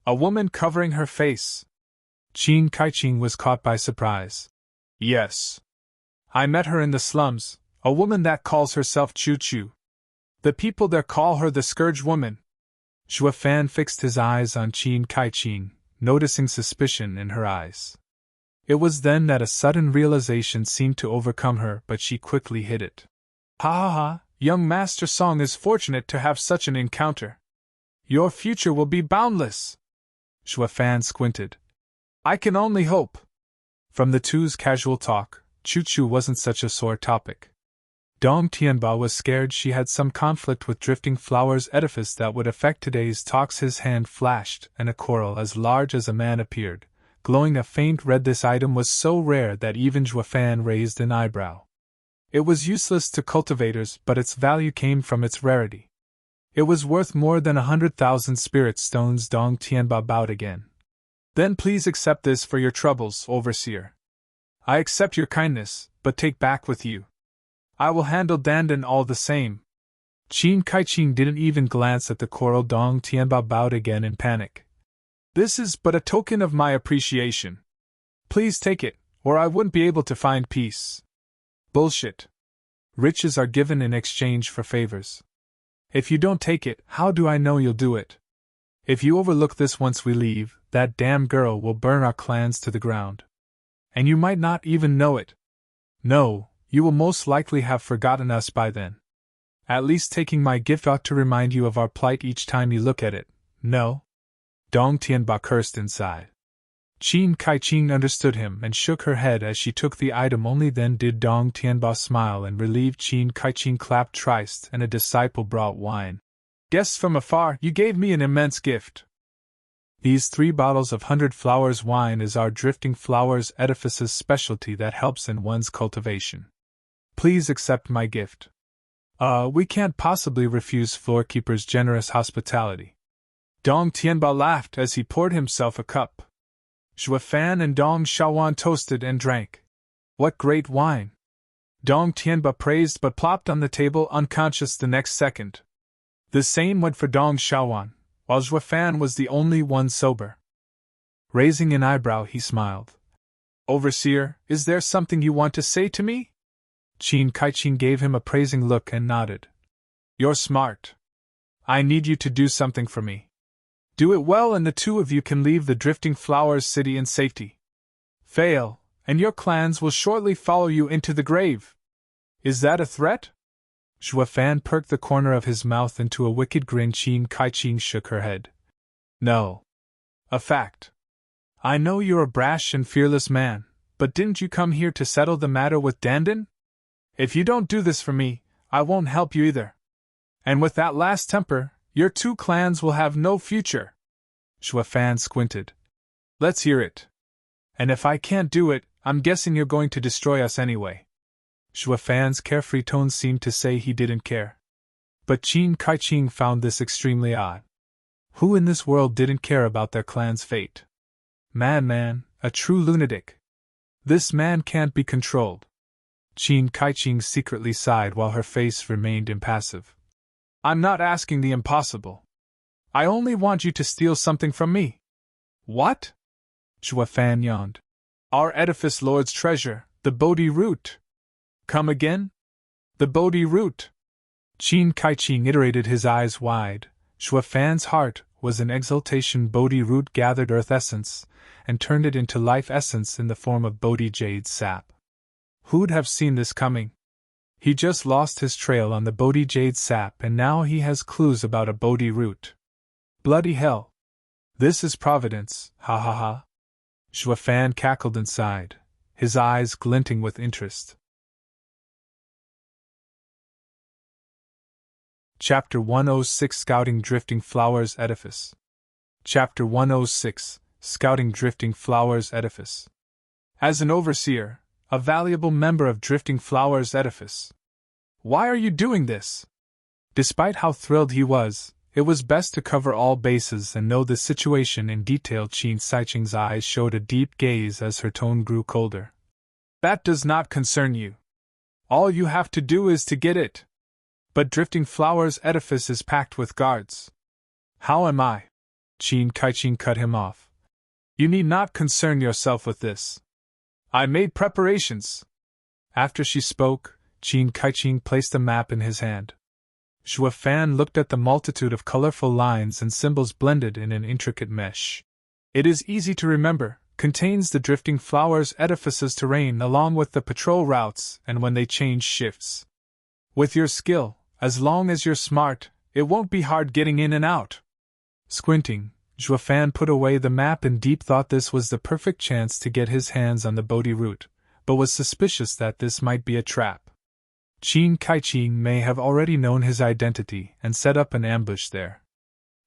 A woman covering her face. Qingcheng was caught by surprise. Yes. I met her in the slums, a woman that calls herself Chuchu. The people there call her the Scourge Woman. Xuefan fixed his eyes on Qingcheng, noticing suspicion in her eyes. It was then that a sudden realization seemed to overcome her, but she quickly hid it. Ha ha ha, young Master Song is fortunate to have such an encounter. Your future will be boundless. Xuefan squinted. I can only hope. From the two's casual talk, Chuchu wasn't such a sore topic. Dong Tianba was scared she had some conflict with Drifting Flower's Edifice that would affect today's talks. His hand flashed, and a coral as large as a man appeared, glowing a faint red. This item was so rare that even Xuefan raised an eyebrow. It was useless to cultivators, but its value came from its rarity. It was worth more than 100,000 spirit stones. Dong Tianba bowed again. Then please accept this for your troubles, Overseer. I accept your kindness, but take back with you. I will handle Dandan all the same. Qingcheng didn't even glance at the coral. Dong Tianba bowed again in panic. This is but a token of my appreciation. Please take it, or I wouldn't be able to find peace. Bullshit. Riches are given in exchange for favors. If you don't take it, how do I know you'll do it? If you overlook this once we leave, that damn girl will burn our clans to the ground. And you might not even know it. No, you will most likely have forgotten us by then. At least taking my gift ought to remind you of our plight each time you look at it, no? Dong Tianba cursed inside. Qingcheng understood him and shook her head as she took the item. Only then did Dong Tianba smile and relieved. Qingcheng clapped twice, and a disciple brought wine. Guests from afar, you gave me an immense gift. These 3 bottles of 100 Flowers wine is our Drifting Flowers Edifice's specialty that helps in one's cultivation. Please accept my gift. We can't possibly refuse Floorkeeper's generous hospitality. Dong Tianba laughed as he poured himself a cup. Xuefan and Dong Xiaowan toasted and drank. What great wine! Dong Tianba praised but plopped on the table unconscious the next second. The same went for Dong Xiaowan, while Xuefan was the only one sober. Raising an eyebrow, he smiled. Overseer, is there something you want to say to me? Qingcheng gave him a praising look and nodded. You're smart. I need you to do something for me. Do it well and the two of you can leave the Drifting Flowers city in safety. Fail, and your clans will shortly follow you into the grave. Is that a threat? Xuefan perked the corner of his mouth into a wicked grin. Qingcheng shook her head. No. A fact. I know you're a brash and fearless man, but didn't you come here to settle the matter with Dandan? If you don't do this for me, I won't help you either. And with that last temper, your 2 clans will have no future. Xuefan squinted. Let's hear it. And if I can't do it, I'm guessing you're going to destroy us anyway. Xuefan's carefree tone seemed to say he didn't care. But Qingcheng found this extremely odd. Who in this world didn't care about their clan's fate? Madman, a true lunatic. This man can't be controlled. Qingcheng secretly sighed while her face remained impassive. I'm not asking the impossible. I only want you to steal something from me. What? Zhuofan yawned. Our Edifice Lord's treasure, the Bodhi root. Come again? The Bodhi root. Qingcheng iterated, his eyes wide. Zhuofan's heart was in exultation. Bodhi root gathered earth essence and turned it into life essence in the form of Bodhi Jade sap. Who'd have seen this coming? He just lost his trail on the Bodhi Jade sap and now he has clues about a Bodhi root. Bloody hell. This is providence, ha ha ha. Zhuofan cackled inside, his eyes glinting with interest. Chapter 106 Scouting Drifting Flowers Edifice. Chapter 106 Scouting Drifting Flowers Edifice. As an overseer, a valuable member of Drifting Flowers Edifice. Why are you doing this? Despite how thrilled he was, it was best to cover all bases and know the situation in detail. Qingcheng's eyes showed a deep gaze as her tone grew colder. That does not concern you. All you have to do is to get it. But Drifting Flowers Edifice is packed with guards. How am I? Qingcheng cut him off. You need not concern yourself with this. I made preparations. After she spoke, Qingcheng placed a map in his hand. Zhuofan looked at the multitude of colorful lines and symbols blended in an intricate mesh. It is easy to remember, contains the Drifting Flowers Edifice's terrain along with the patrol routes and when they change shifts. With your skill, as long as you're smart, it won't be hard getting in and out. Squinting, Zhuofan put away the map in deep thought. This was the perfect chance to get his hands on the Bodhi root, but was suspicious that this might be a trap. Qingcheng may have already known his identity and set up an ambush there.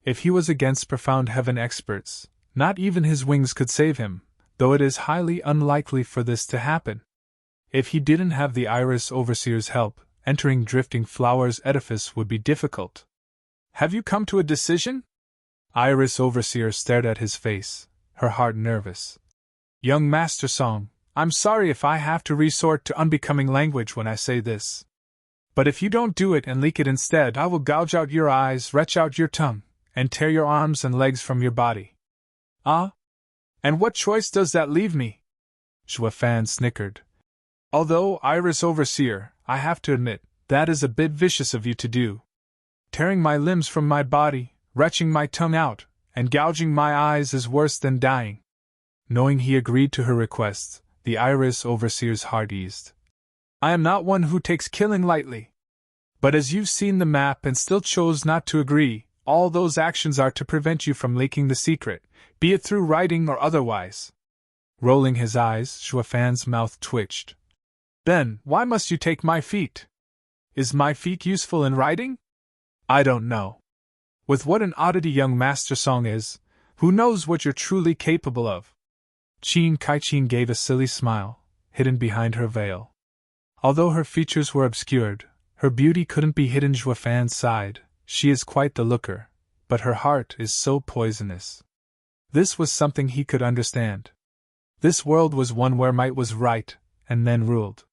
If he was against Profound Heaven experts, not even his wings could save him, though it is highly unlikely for this to happen. If he didn't have the Iris Overseer's help, entering Drifting Flowers Edifice would be difficult. Have you come to a decision? Iris Overseer stared at his face, her heart nervous. Young Master Song, I'm sorry if I have to resort to unbecoming language when I say this. But if you don't do it and leak it instead, I will gouge out your eyes, retch out your tongue, and tear your arms and legs from your body. Ah? And what choice does that leave me? Zhuofan snickered. Although, Iris Overseer, I have to admit, that is a bit vicious of you to do. Tearing my limbs from my body, retching my tongue out, and gouging my eyes is worse than dying. Knowing he agreed to her request, the Iris Overseer's heart eased. I am not one who takes killing lightly. But as you've seen the map and still chose not to agree, all those actions are to prevent you from leaking the secret, be it through writing or otherwise. Rolling his eyes, Zhuofan's mouth twitched. Then, why must you take my feat? Is my feat useful in writing? I don't know. With what an oddity young Master Song is, who knows what you're truly capable of? Qingcheng gave a silly smile, hidden behind her veil. Although her features were obscured, her beauty couldn't be hidden. Zhuofan's sighed. She is quite the looker, but her heart is so poisonous. This was something he could understand. This world was one where might was right, and men ruled.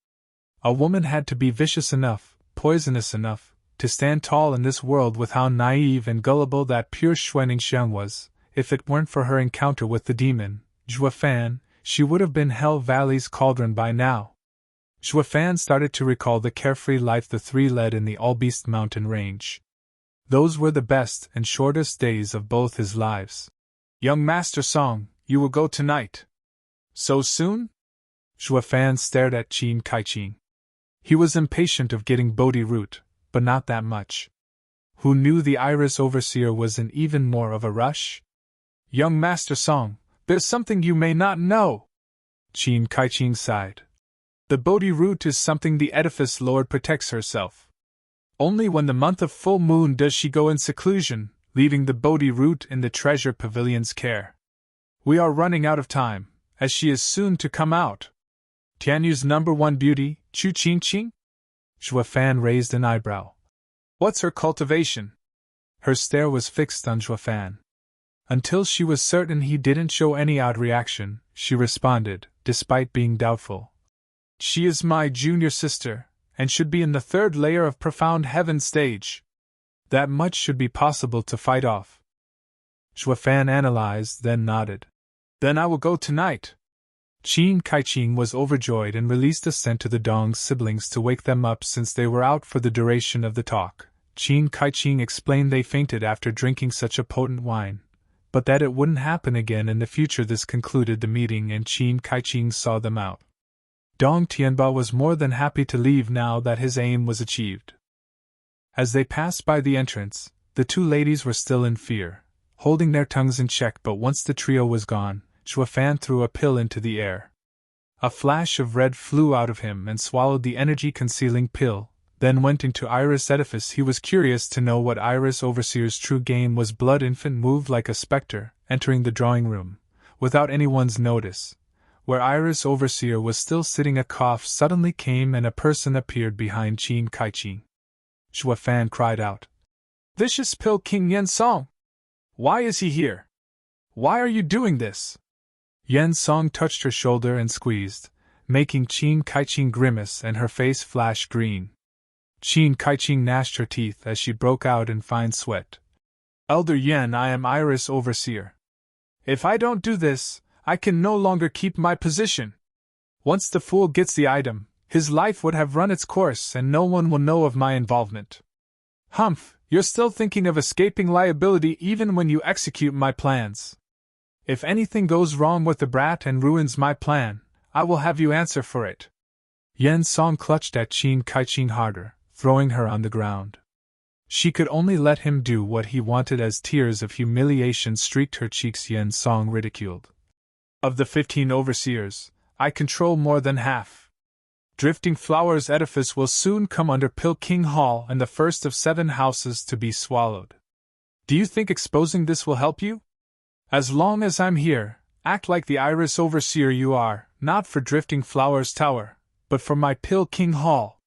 A woman had to be vicious enough, poisonous enough, to stand tall in this world. With how naive and gullible that pure Qingcheng was, if it weren't for her encounter with the demon, Zhuofan, she would have been Hell Valley's cauldron by now. Zhuofan started to recall the carefree life the three led in the Allbeast mountain range. Those were the best and shortest days of both his lives. Young Master Song, you will go tonight. So soon? Zhuofan stared at Qingcheng. He was impatient of getting Bodhi root, but not that much. Who knew the Iris Overseer was in even more of a rush? Young Master Song, there's something you may not know. Qingcheng sighed. The Bodhi root is something the Edifice Lord protects herself. Only when the month of full moon does she go in seclusion, leaving the Bodhi root in the treasure pavilion's care. We are running out of time, as she is soon to come out. Tianyu's #1 beauty, Qingcheng? Zhuofan raised an eyebrow. What's her cultivation? Her stare was fixed on Zhuofan. Until she was certain he didn't show any odd reaction, she responded, despite being doubtful. She is my junior sister, and should be in the 3rd layer of Profound Heaven stage. That much should be possible to fight off. Fan analyzed, then nodded. Then I will go tonight. Qingcheng was overjoyed and released a scent to the Dong's siblings to wake them up since they were out for the duration of the talk. Qingcheng explained they fainted after drinking such a potent wine, but that it wouldn't happen again in the future. This concluded the meeting and Qingcheng saw them out. Dong Tianba was more than happy to leave now that his aim was achieved. As they passed by the entrance, the two ladies were still in fear, holding their tongues in check, but once the trio was gone, Fan threw a pill into the air. A flash of red flew out of him and swallowed the energy-concealing pill, then went into Iris Edifice. He was curious to know what Iris Overseer's true game was. Blood Infant moved like a spectre, entering the drawing room, without anyone's notice. Where Iris Overseer was still sitting, a cough suddenly came and a person appeared behind Qingcheng. Fan cried out. Vicious Pill King Yen Song! Why is he here? Why are you doing this? Yen Song touched her shoulder and squeezed, making Qingcheng grimace and her face flash green. Qingcheng gnashed her teeth as she broke out in fine sweat. Elder Yen, I am Iris Overseer. If I don't do this, I can no longer keep my position. Once the fool gets the item, his life would have run its course and no one will know of my involvement. Humph, you're still thinking of escaping liability even when you execute my plans. If anything goes wrong with the brat and ruins my plan, I will have you answer for it. Yen Song clutched at Qingcheng harder, throwing her on the ground. She could only let him do what he wanted as tears of humiliation streaked her cheeks. Yen Song ridiculed. Of the 15 overseers, I control more than half. Drifting Flowers Edifice will soon come under Pill King Hall and the first of 7 houses to be swallowed. Do you think exposing this will help you? As long as I'm here, act like the Iris Overseer you are, not for Drifting Flowers Tower, but for my Pill King Hall.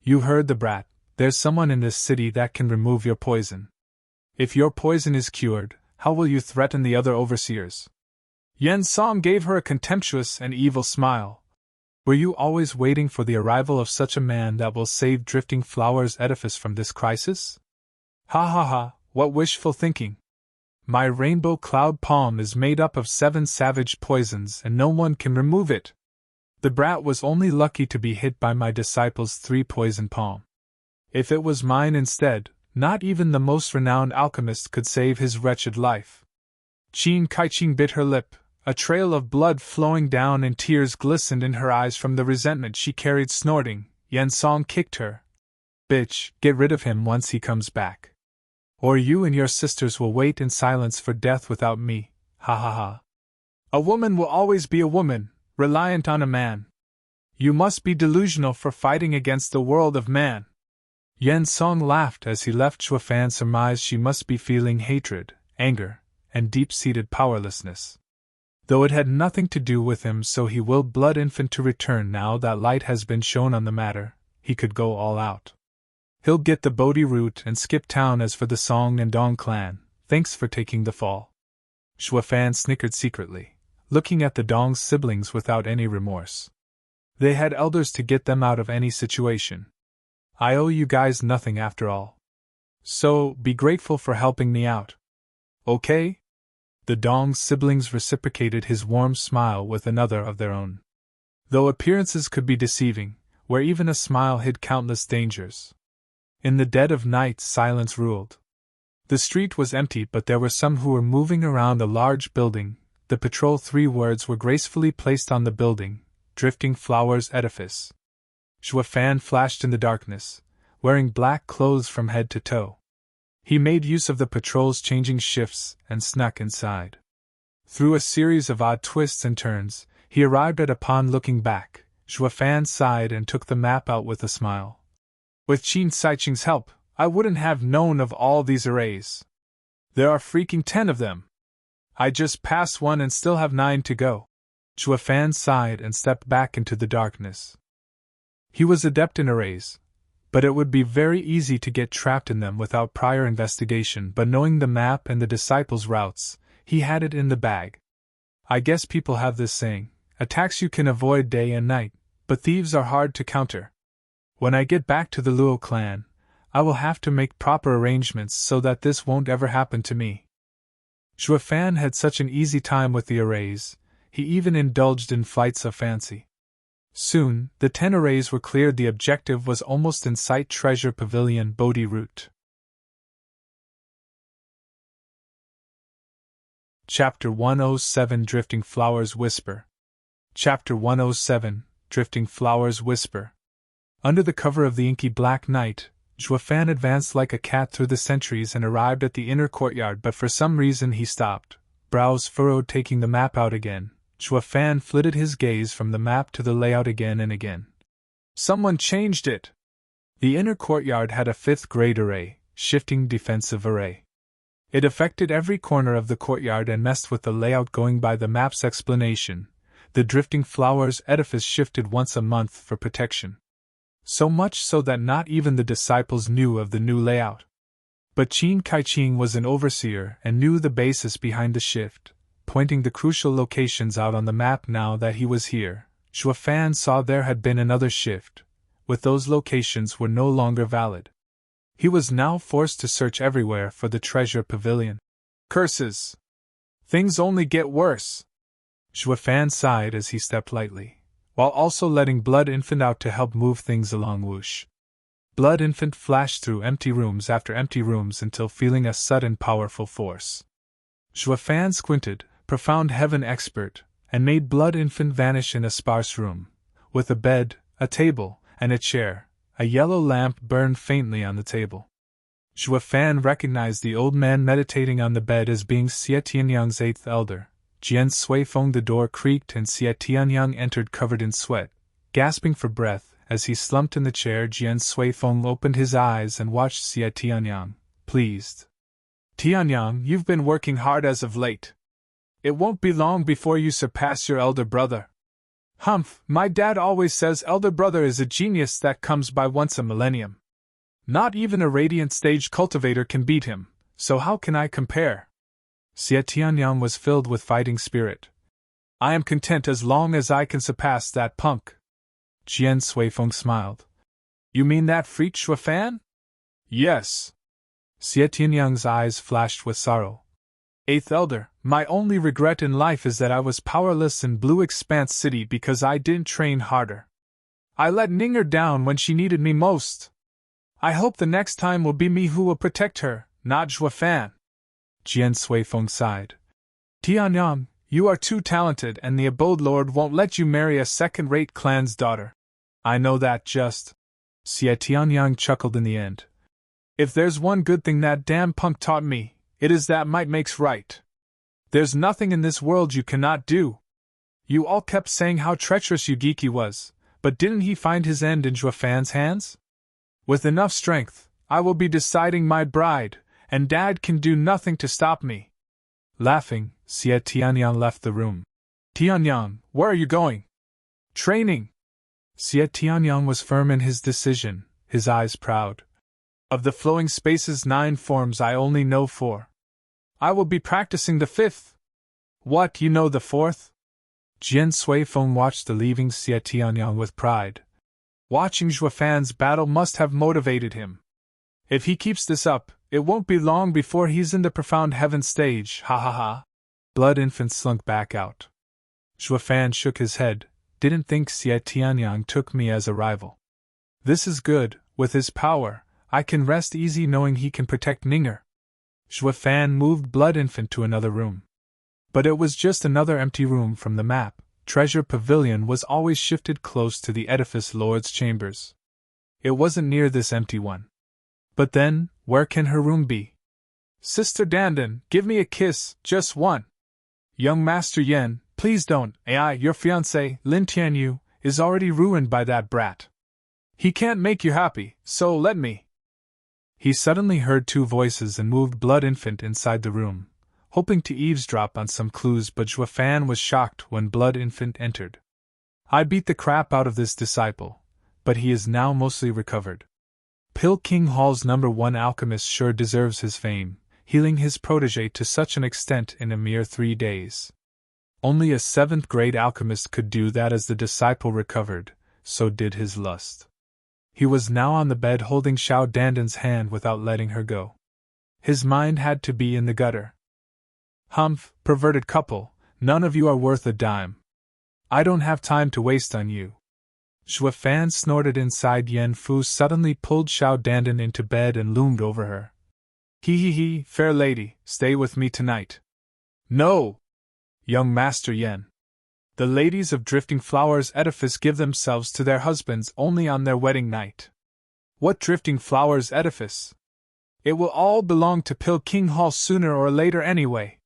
You heard the brat, there's someone in this city that can remove your poison. If your poison is cured, how will you threaten the other overseers? Yen Song gave her a contemptuous and evil smile. Were you always waiting for the arrival of such a man that will save Drifting Flowers Edifice from this crisis? Ha ha ha, what wishful thinking. My rainbow cloud palm is made up of 7 savage poisons and no one can remove it. The brat was only lucky to be hit by my disciple's 3 poison palm. If it was mine instead, not even the most renowned alchemist could save his wretched life. Qingcheng bit her lip, a trail of blood flowing down and tears glistened in her eyes from the resentment she carried. Snorting, Yen Song kicked her. Bitch, get rid of him once he comes back. Or you and your sisters will wait in silence for death without me, ha ha ha. A woman will always be a woman, reliant on a man. You must be delusional for fighting against the world of man. Yen Song laughed as he left. Fan surmised she must be feeling hatred, anger, and deep-seated powerlessness. Though it had nothing to do with him, so he willed Blood Infant to return. Now that light has been shown on the matter, he could go all out. He'll get the Bodhi route and skip town. As for the Song and Dong clan, thanks for taking the fall. Fan snickered secretly, looking at the Dong's siblings without any remorse. They had elders to get them out of any situation. I owe you guys nothing after all. So, be grateful for helping me out. Okay? The Dong's siblings reciprocated his warm smile with another of their own. Though appearances could be deceiving, where even a smile hid countless dangers. In the dead of night, silence ruled. The street was empty, but there were some who were moving around a large building. The patrol 3 words were gracefully placed on the building: Drifting Flowers Edifice. Fan flashed in the darkness, wearing black clothes from head to toe. He made use of the patrol's changing shifts and snuck inside. Through a series of odd twists and turns, he arrived at a pond. Looking back, Fan sighed and took the map out with a smile. With Qingcheng's help, I wouldn't have known of all these arrays. There are freaking 10 of them. I just passed 1 and still have 9 to go. Fan sighed and stepped back into the darkness. He was adept in arrays, but it would be very easy to get trapped in them without prior investigation. But knowing the map and the disciples' routes, he had it in the bag. I guess people have this saying: attacks you can avoid day and night, but thieves are hard to counter. When I get back to the Luo clan, I will have to make proper arrangements so that this won't ever happen to me. Fan had such an easy time with the arrays, he even indulged in flights of fancy. Soon, the 10 arrays were cleared. The objective was almost in sight. Treasure Pavilion, Bodhi route. Chapter 107, Drifting Flowers Whisper. Chapter 107, Drifting Flowers Whisper. Under the cover of the inky black night, Fan advanced like a cat through the centuries and arrived at the inner courtyard, but for some reason he stopped, brows furrowed. Taking the map out again, Fan flitted his gaze from the map to the layout again and again. Someone changed it! The inner courtyard had a 5th grade array, shifting defensive array. It affected every corner of the courtyard and messed with the layout. Going by the map's explanation, the Drifting Flowers Edifice shifted once a month for protection. So much so that not even the disciples knew of the new layout. But Qingcheng was an overseer and knew the basis behind the shift, pointing the crucial locations out on the map. Now that he was here, Fan saw there had been another shift, with those locations were no longer valid. He was now forced to search everywhere for the treasure pavilion. Curses! Things only get worse! Fan sighed as he stepped lightly, while also letting Blood Infant out to help move things along. Whoosh! Blood Infant flashed through empty rooms after empty rooms until feeling a sudden powerful force. Fan squinted, profound heaven expert, and made Blood Infant vanish in a sparse room, with a bed, a table, and a chair. A yellow lamp burned faintly on the table. Fan recognized the old man meditating on the bed as being Xie Tianyang's 8th elder, Jian Suifeng. The door creaked and Xie Tianyang entered covered in sweat, gasping for breath. As he slumped in the chair, Jian Suifeng opened his eyes and watched Xie Tianyang, pleased. Tianyang, you've been working hard as of late. It won't be long before you surpass your elder brother. Humph, my dad always says elder brother is a genius that comes by once a millennium. Not even a radiant stage cultivator can beat him, so how can I compare? Xie Tianyang was filled with fighting spirit. I am content as long as I can surpass that punk. Jian Suifeng smiled. You mean that freak Fan? Yes. Xie Tianyang's eyes flashed with sorrow. 8th elder, my only regret in life is that I was powerless in Blue Expanse City because I didn't train harder. I let Ninger down when she needed me most. I hope the next time will be me who will protect her, not Fan. Jian Suifeng sighed. Tianyang, you are too talented and the Abode Lord won't let you marry a second-rate clan's daughter. I know that just. Xie Tianyang chuckled in the end. If there's one good thing that damn punk taught me, it is that might makes right. There's nothing in this world you cannot do. You all kept saying how treacherous Yugiki was, but didn't he find his end in Fan's hands? With enough strength, I will be deciding my bride, and Dad can do nothing to stop me. Laughing, Xie Tianyang left the room. Tianyang, where are you going? Training. Xie Tianyang was firm in his decision, his eyes proud. Of the flowing space's 9 forms I only know 4. I will be practicing the 5th. What, you know the 4th? Jian Suifeng watched the leaving Xie Tianyang with pride. Watching Fan's battle must have motivated him. If he keeps this up, it won't be long before he's in the profound heaven stage, ha ha ha. Blood Infant slunk back out. Fan shook his head, didn't think Xie Tianyang took me as a rival. This is good, with his power, I can rest easy knowing he can protect Ninger. Fan moved Blood Infant to another room. But it was just another empty room from the map. Treasure Pavilion was always shifted close to the Edifice Lord's chambers. It wasn't near this empty one. But then, where can her room be? Sister Dandan, give me a kiss, just one. Young Master Yen, please don't. Your fiancé, Lin Tianyu, is already ruined by that brat. He can't make you happy, so let me. He suddenly heard 2 voices and moved Blood Infant inside the room, hoping to eavesdrop on some clues, but Fan was shocked when Blood Infant entered. I beat the crap out of this disciple, but he is now mostly recovered. Pill King Hall's #1 alchemist sure deserves his fame, healing his protege to such an extent in a mere 3 days. Only a 7th grade alchemist could do that. As the disciple recovered, so did his lust. He was now on the bed holding Xiao Dandan's hand without letting her go. His mind had to be in the gutter. Humph, perverted couple, none of you are worth a dime. I don't have time to waste on you. Zhua Fan snorted inside. Yen Fu suddenly pulled Xiao Dandan into bed and loomed over her. He, fair lady, stay with me tonight. No! Young Master Yen. The ladies of Drifting Flowers Edifice give themselves to their husbands only on their wedding night. What Drifting Flowers Edifice? It will all belong to Qingcheng Hall sooner or later anyway.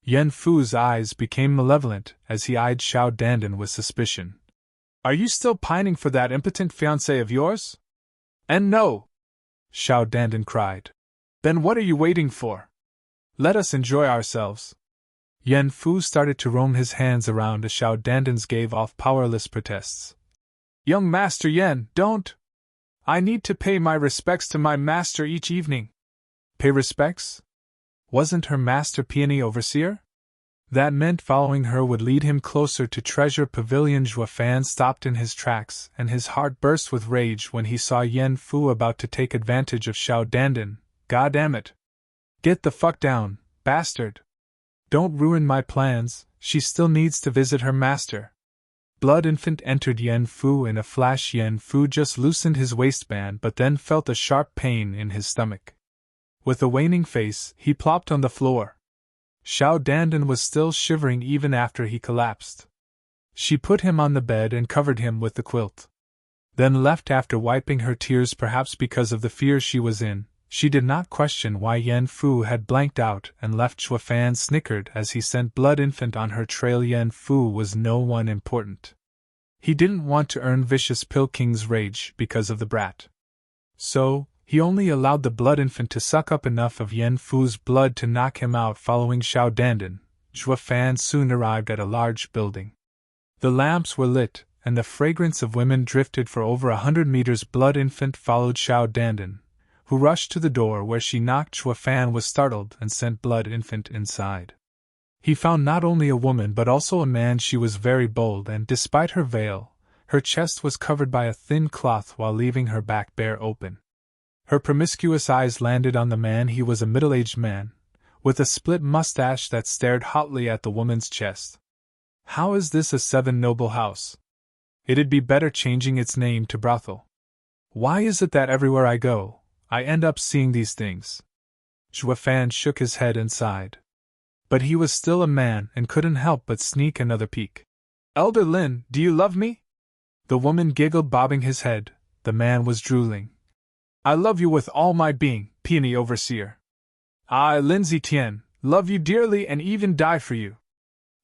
Yen Fu's eyes became malevolent as he eyed Xiao Dandan with suspicion. Are you still pining for that impotent fiancé of yours? And no! Xiao Dandan cried. Then what are you waiting for? Let us enjoy ourselves. Yen Fu started to roam his hands around as Xiao Dandan's gave off powerless protests. Young Master Yen, don't! I need to pay my respects to my master each evening. Pay respects? Wasn't her master Peony Overseer? That meant following her would lead him closer to Treasure Pavilion. Zhua Fan stopped in his tracks, and his heart burst with rage when he saw Yen Fu about to take advantage of Xiao Dandan. God damn it! Get the fuck down, bastard! Don't ruin my plans, she still needs to visit her master. Blood Infant entered Yen Fu in a flash. Yen Fu just loosened his waistband but then felt a sharp pain in his stomach. With a waning face, he plopped on the floor. Xiao Dandan was still shivering even after he collapsed. She put him on the bed and covered him with the quilt. Then left after wiping her tears, perhaps because of the fear she was in. She did not question why Yen Fu had blanked out and left. Zhua Fan snickered as he sent Blood Infant on her trail. Yen Fu was no one important. He didn't want to earn Vicious Qingcheng's rage because of the brat. So, he only allowed the Blood Infant to suck up enough of Yen Fu's blood to knock him out. Following Xiao Dandan, Zhua Fan soon arrived at a large building. The lamps were lit, and the fragrance of women drifted for over 100 meters. Blood Infant followed Xiao Dandan, who rushed to the door where she knocked. Zhua Fan was startled and sent Blood Infant inside. He found not only a woman but also a man. She was very bold, and despite her veil, her chest was covered by a thin cloth while leaving her back bare open. Her promiscuous eyes landed on the man. He was a middle-aged man, with a split mustache that stared hotly at the woman's chest. How is this a Seven Noble house? It'd be better changing its name to brothel. Why is it that everywhere I go, I end up seeing these things? Zhua Fan shook his head and sighed. But he was still a man and couldn't help but sneak another peek. Elder Lin, do you love me? The woman giggled, bobbing his head. The man was drooling. I love you with all my being, Peony Overseer. I, Lindsay Tian, love you dearly and even die for you.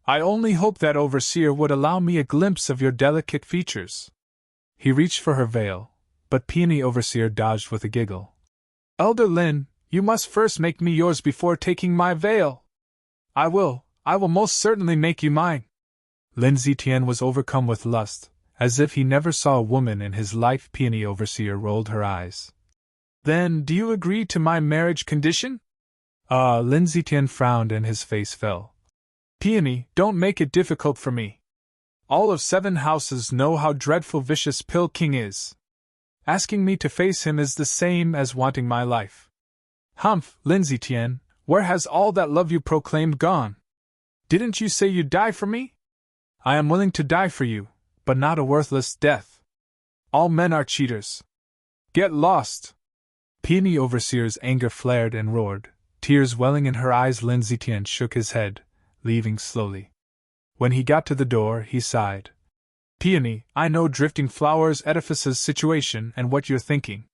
I only hope that Overseer would allow me a glimpse of your delicate features. He reached for her veil, but Peony Overseer dodged with a giggle. Elder Lin, you must first make me yours before taking my veil. I will most certainly make you mine. Lindsay Tian was overcome with lust, as if he never saw a woman in his life. Peony Overseer rolled her eyes. Then, do you agree to my marriage condition? Lindsay Tian frowned and his face fell. Peony, don't make it difficult for me. All of 7 houses know how dreadful Vicious Qingcheng is. Asking me to face him is the same as wanting my life. Humph, Lindsay Tian, where has all that love you proclaimed gone? Didn't you say you'd die for me? I am willing to die for you, but not a worthless death. All men are cheaters. Get lost. Peony Overseer's anger flared and roared, tears welling in her eyes. Lindsay Tian shook his head, leaving slowly. When he got to the door, he sighed. Peony, I know Drifting Flowers Edifice's situation and what you're thinking.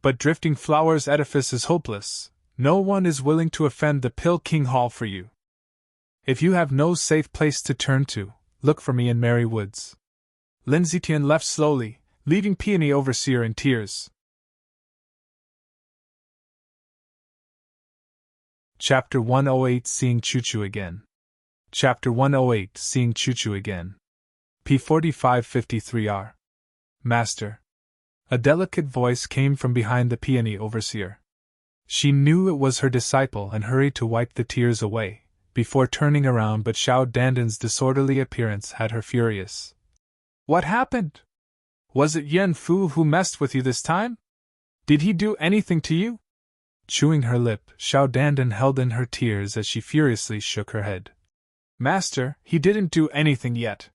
But Drifting Flowers Edifice is hopeless. No one is willing to offend the Qingcheng Hall for you. If you have no safe place to turn to, look for me in Merry Woods. Lindsay Tian left slowly, leaving Peony Overseer in tears. Chapter 108 Seeing Chuchu Again. Chapter 108 Seeing Chuchu Again. P4553R. Master. A delicate voice came from behind the Peony Overseer. She knew it was her disciple and hurried to wipe the tears away, before turning around, but Xiao Dandan's disorderly appearance had her furious. What happened? Was it Yen Fu who messed with you this time? Did he do anything to you? Chewing her lip, Xiao Dandan held in her tears as she furiously shook her head. Master, he didn't do anything yet.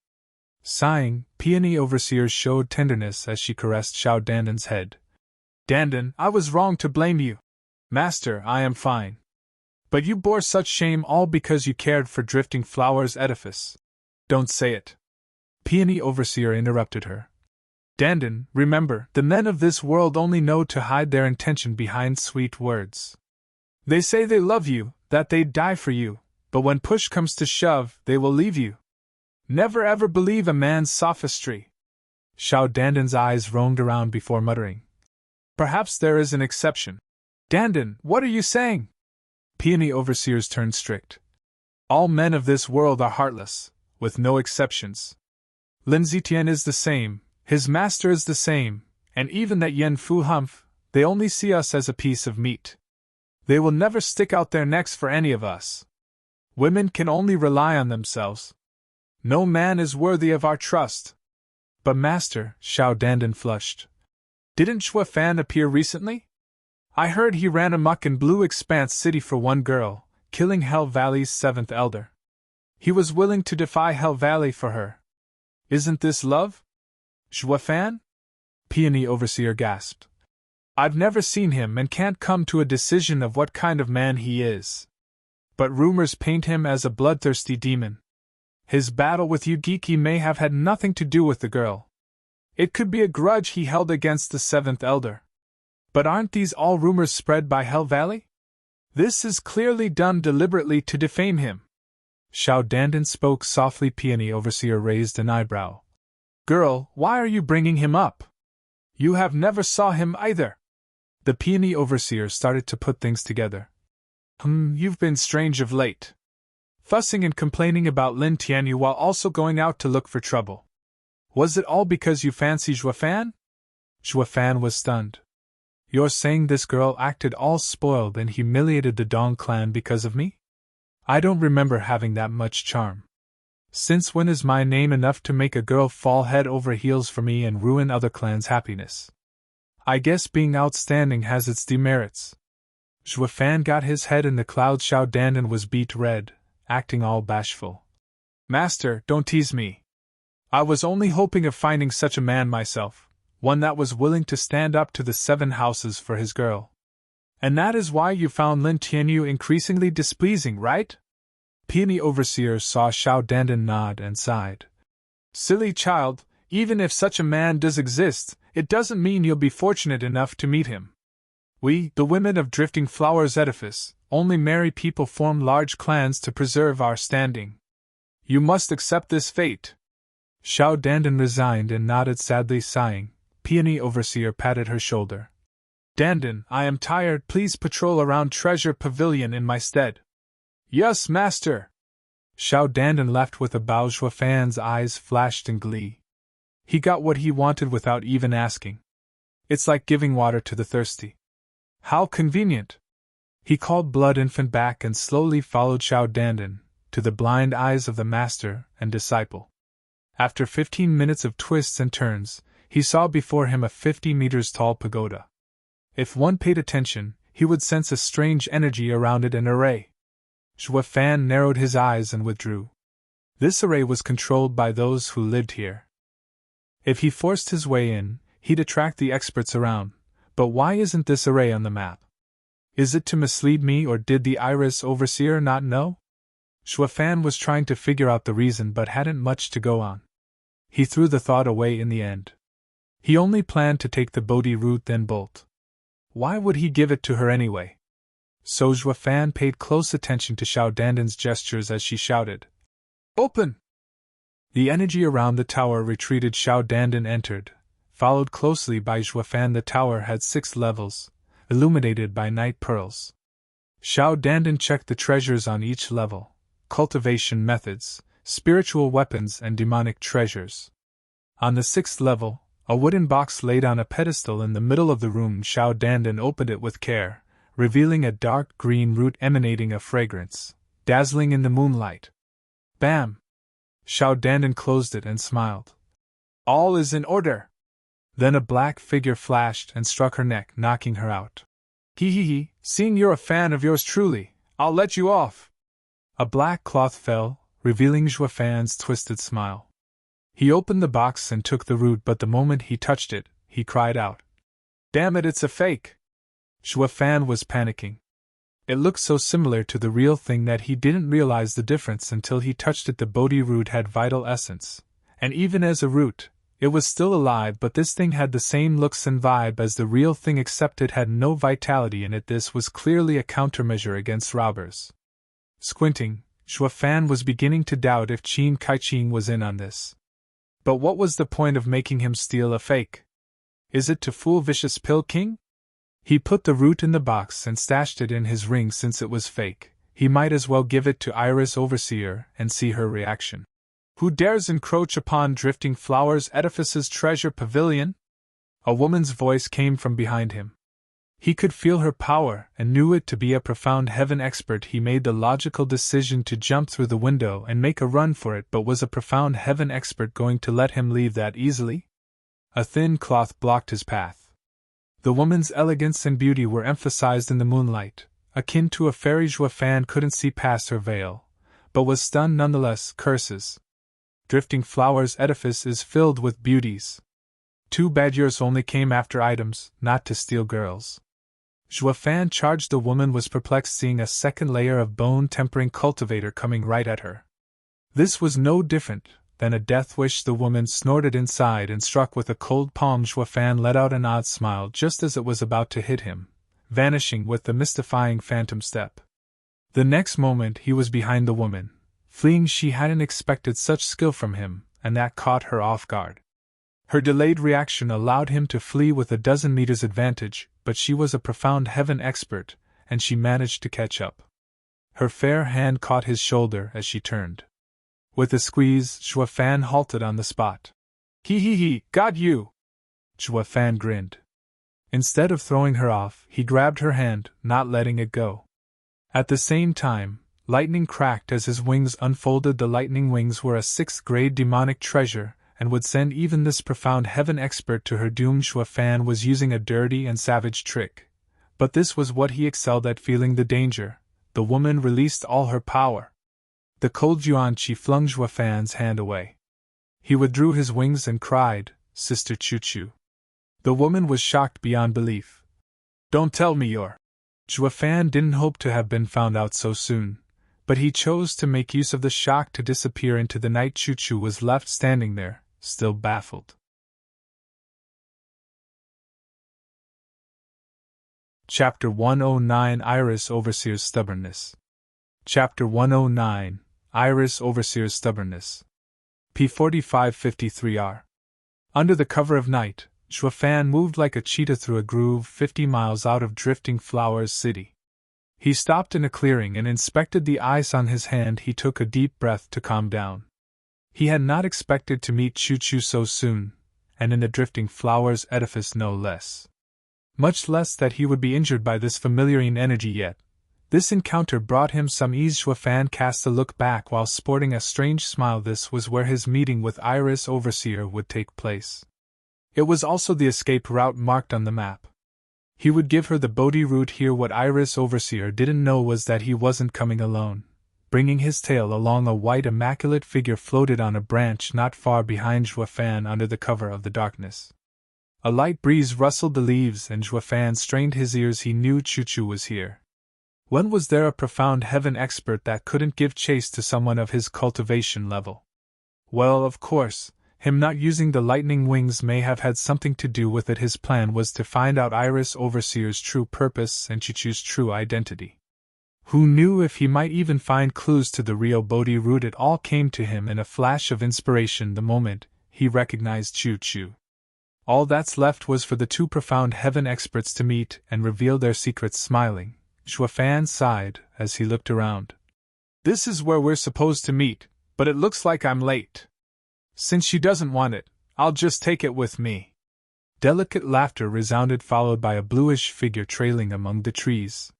Sighing, Peony Overseer showed tenderness as she caressed Xiao Dandan's head. Dandan, I was wrong to blame you. Master, I am fine. But you bore such shame all because you cared for Drifting Flower's Edifice. Don't say it. Peony Overseer interrupted her. Dandan, remember, the men of this world only know to hide their intention behind sweet words. They say they love you, that they'd die for you, but when push comes to shove, they will leave you. Never ever believe a man's sophistry. Xiao Dandan's eyes roamed around before muttering. Perhaps there is an exception. Dandan, what are you saying? Peony Overseers turned strict. All men of this world are heartless, with no exceptions. Lin Zetian is the same, his master is the same, and even that Yen Fu Humph, they only see us as a piece of meat. They will never stick out their necks for any of us. Women can only rely on themselves. No man is worthy of our trust. But Master, Xiao Dandan flushed. Didn't Xue Fan appear recently? I heard he ran amok in Blue Expanse City for one girl, killing Hell Valley's 7th elder. He was willing to defy Hell Valley for her. Isn't this love? Xue Fan? Peony Overseer gasped. I've never seen him and can't come to a decision of what kind of man he is. But rumors paint him as a bloodthirsty demon. His battle with Yugiki may have had nothing to do with the girl. It could be a grudge he held against the 7th elder. But aren't these all rumors spread by Hell Valley? This is clearly done deliberately to defame him. Xiao Dandan spoke softly. Peony Overseer raised an eyebrow. Girl, why are you bringing him up? You have never saw him either. The Peony Overseer started to put things together. You've been strange of late. Fussing and complaining about Lin Tianyu while also going out to look for trouble. Was it all because you fancy Xue Fan? Xue Fan was stunned. You're saying this girl acted all spoiled and humiliated the Dong clan because of me? I don't remember having that much charm. Since when is my name enough to make a girl fall head over heels for me and ruin other clans' happiness? I guess being outstanding has its demerits. Xue Fan got his head in the clouds. Xiao Dandan was beet red, acting all bashful. Master, don't tease me. I was only hoping of finding such a man myself, one that was willing to stand up to the 7 houses for his girl. And that is why you found Lin Tianyu increasingly displeasing, right? Peony Overseer saw Xiao Dandan nod and sighed. Silly child, even if such a man does exist, it doesn't mean you'll be fortunate enough to meet him. We, the women of Drifting Flower's Edifice, only marry people form large clans to preserve our standing. You must accept this fate. Xiao Dandan resigned and nodded sadly, sighing. Peony Overseer patted her shoulder. Dandan, I am tired. Please patrol around Treasure Pavilion in my stead. Yes, master. Xiao Dandan left with a bow. Xue Fan's eyes flashed in glee. He got what he wanted without even asking. It's like giving water to the thirsty. How convenient. He called Blood Infant back and slowly followed Xiao Dandan, to the blind eyes of the master and disciple. After 15 minutes of twists and turns, he saw before him a 50 meters tall pagoda. If one paid attention, he would sense a strange energy around it, an array. Xue Fan narrowed his eyes and withdrew. This array was controlled by those who lived here. If he forced his way in, he'd attract the experts around. But why isn't this array on the map? Is it to mislead me, or did the Iris Overseer not know? Xue Fan was trying to figure out the reason but hadn't much to go on. He threw the thought away in the end. He only planned to take the Bodhi route, then bolt. Why would he give it to her anyway? So Xue Fan paid close attention to Xiao Dandan's gestures as she shouted, "Open!" The energy around the tower retreated. Xiao Dandan entered, followed closely by Xue Fan. The tower had 6 levels, illuminated by night pearls. Xiao Dandan checked the treasures on each level: cultivation methods, spiritual weapons, and demonic treasures. On the 6th level, a wooden box laid on a pedestal in the middle of the room. Xiao Dandan opened it with care, revealing a dark green root emanating a fragrance, dazzling in the moonlight. Bam! Xiao Dandan closed it and smiled. All is in order. Then a black figure flashed and struck her neck, knocking her out. Hee, seeing you're a fan of yours truly, I'll let you off. A black cloth fell, revealing Xuefan's twisted smile. He opened the box and took the root, but the moment he touched it, he cried out. Damn it, it's a fake! Xuefan was panicking. It looked so similar to the real thing that he didn't realize the difference until he touched it. The Bodhi root had vital essence, and even as a root, it was still alive, but this thing had the same looks and vibe as the real thing except it had no vitality in it. This was clearly a countermeasure against robbers. Squinting, Xuefan was beginning to doubt if Qingcheng was in on this. But what was the point of making him steal a fake? Is it to fool Vicious Pill King? He put the root in the box and stashed it in his ring. Since it was fake, he might as well give it to Iris Overseer and see her reaction. Who dares encroach upon Drifting Flowers Edifice's treasure pavilion? A woman's voice came from behind him. He could feel her power and knew it to be a profound heaven expert. He made the logical decision to jump through the window and make a run for it, but was a profound heaven expert going to let him leave that easily? A thin cloth blocked his path. The woman's elegance and beauty were emphasized in the moonlight, akin to a fairy. Xuefan couldn't see past her veil, but was stunned nonetheless. Curses. Drifting Flowers Edifice is filled with beauties. Too bad yours only came after items, not to steal girls. Xuefan charged. The woman was perplexed, seeing a second layer of bone-tempering cultivator coming right at her. This was no different than a death wish. The woman snorted inside and struck with a cold palm. Xuefan let out an odd smile just as it was about to hit him, vanishing with the mystifying phantom step. The next moment he was behind the woman, fleeing. She hadn't expected such skill from him, and that caught her off guard. Her delayed reaction allowed him to flee with a dozen meters advantage, but she was a profound heaven expert, and she managed to catch up. Her fair hand caught his shoulder as she turned. With a squeeze, Xuefan halted on the spot. He, got you! Xuefan grinned. Instead of throwing her off, he grabbed her hand, not letting it go. At the same time, lightning cracked as his wings unfolded. The lightning wings were a 6th-grade demonic treasure, and would send even this profound heaven expert to her doom. Xuefan was using a dirty and savage trick, but this was what he excelled at. Feeling the danger, the woman released all her power. The cold yuan chi flung Xuefan's hand away. He withdrew his wings and cried, Sister Chuchu. The woman was shocked beyond belief. Don't tell me you're... Xuefan didn't hope to have been found out so soon, but he chose to make use of the shock to disappear into the night. Chuchu was left standing there, still baffled. Chapter 109 Iris Overseer's Stubbornness. Chapter 109 Iris Overseer's Stubbornness. P4553R. Under the cover of night, Xuefan moved like a cheetah through a groove 50 miles out of Drifting Flowers City. He stopped in a clearing and inspected the ice on his hand. He took a deep breath to calm down. He had not expected to meet Chuchu so soon, and in the Drifting Flowers Edifice no less. Much less that he would be injured by this familiar energy yet. This encounter brought him some ease. Xuefan cast a look back while sporting a strange smile. This was where his meeting with Iris Overseer would take place. It was also the escape route marked on the map. He would give her the Bodhi route here. What Iris Overseer didn't know was that he wasn't coming alone. Bringing his tail along, a white immaculate figure floated on a branch not far behind Xuefan under the cover of the darkness. A light breeze rustled the leaves and Xuefan strained his ears. He knew Chuchu was here. When was there a profound heaven expert that couldn't give chase to someone of his cultivation level? Well, of course, him not using the lightning wings may have had something to do with it. His plan was to find out Iris Overseer's true purpose and Chuchu's true identity. Who knew if he might even find clues to the real Bodhi root? It all came to him in a flash of inspiration the moment he recognized Chuchu. All that's left was for the two profound heaven experts to meet and reveal their secrets. Smiling, Xuefan sighed as he looked around. This is where we're supposed to meet, but it looks like I'm late. Since she doesn't want it, I'll just take it with me. Delicate laughter resounded, followed by a bluish figure trailing among the trees.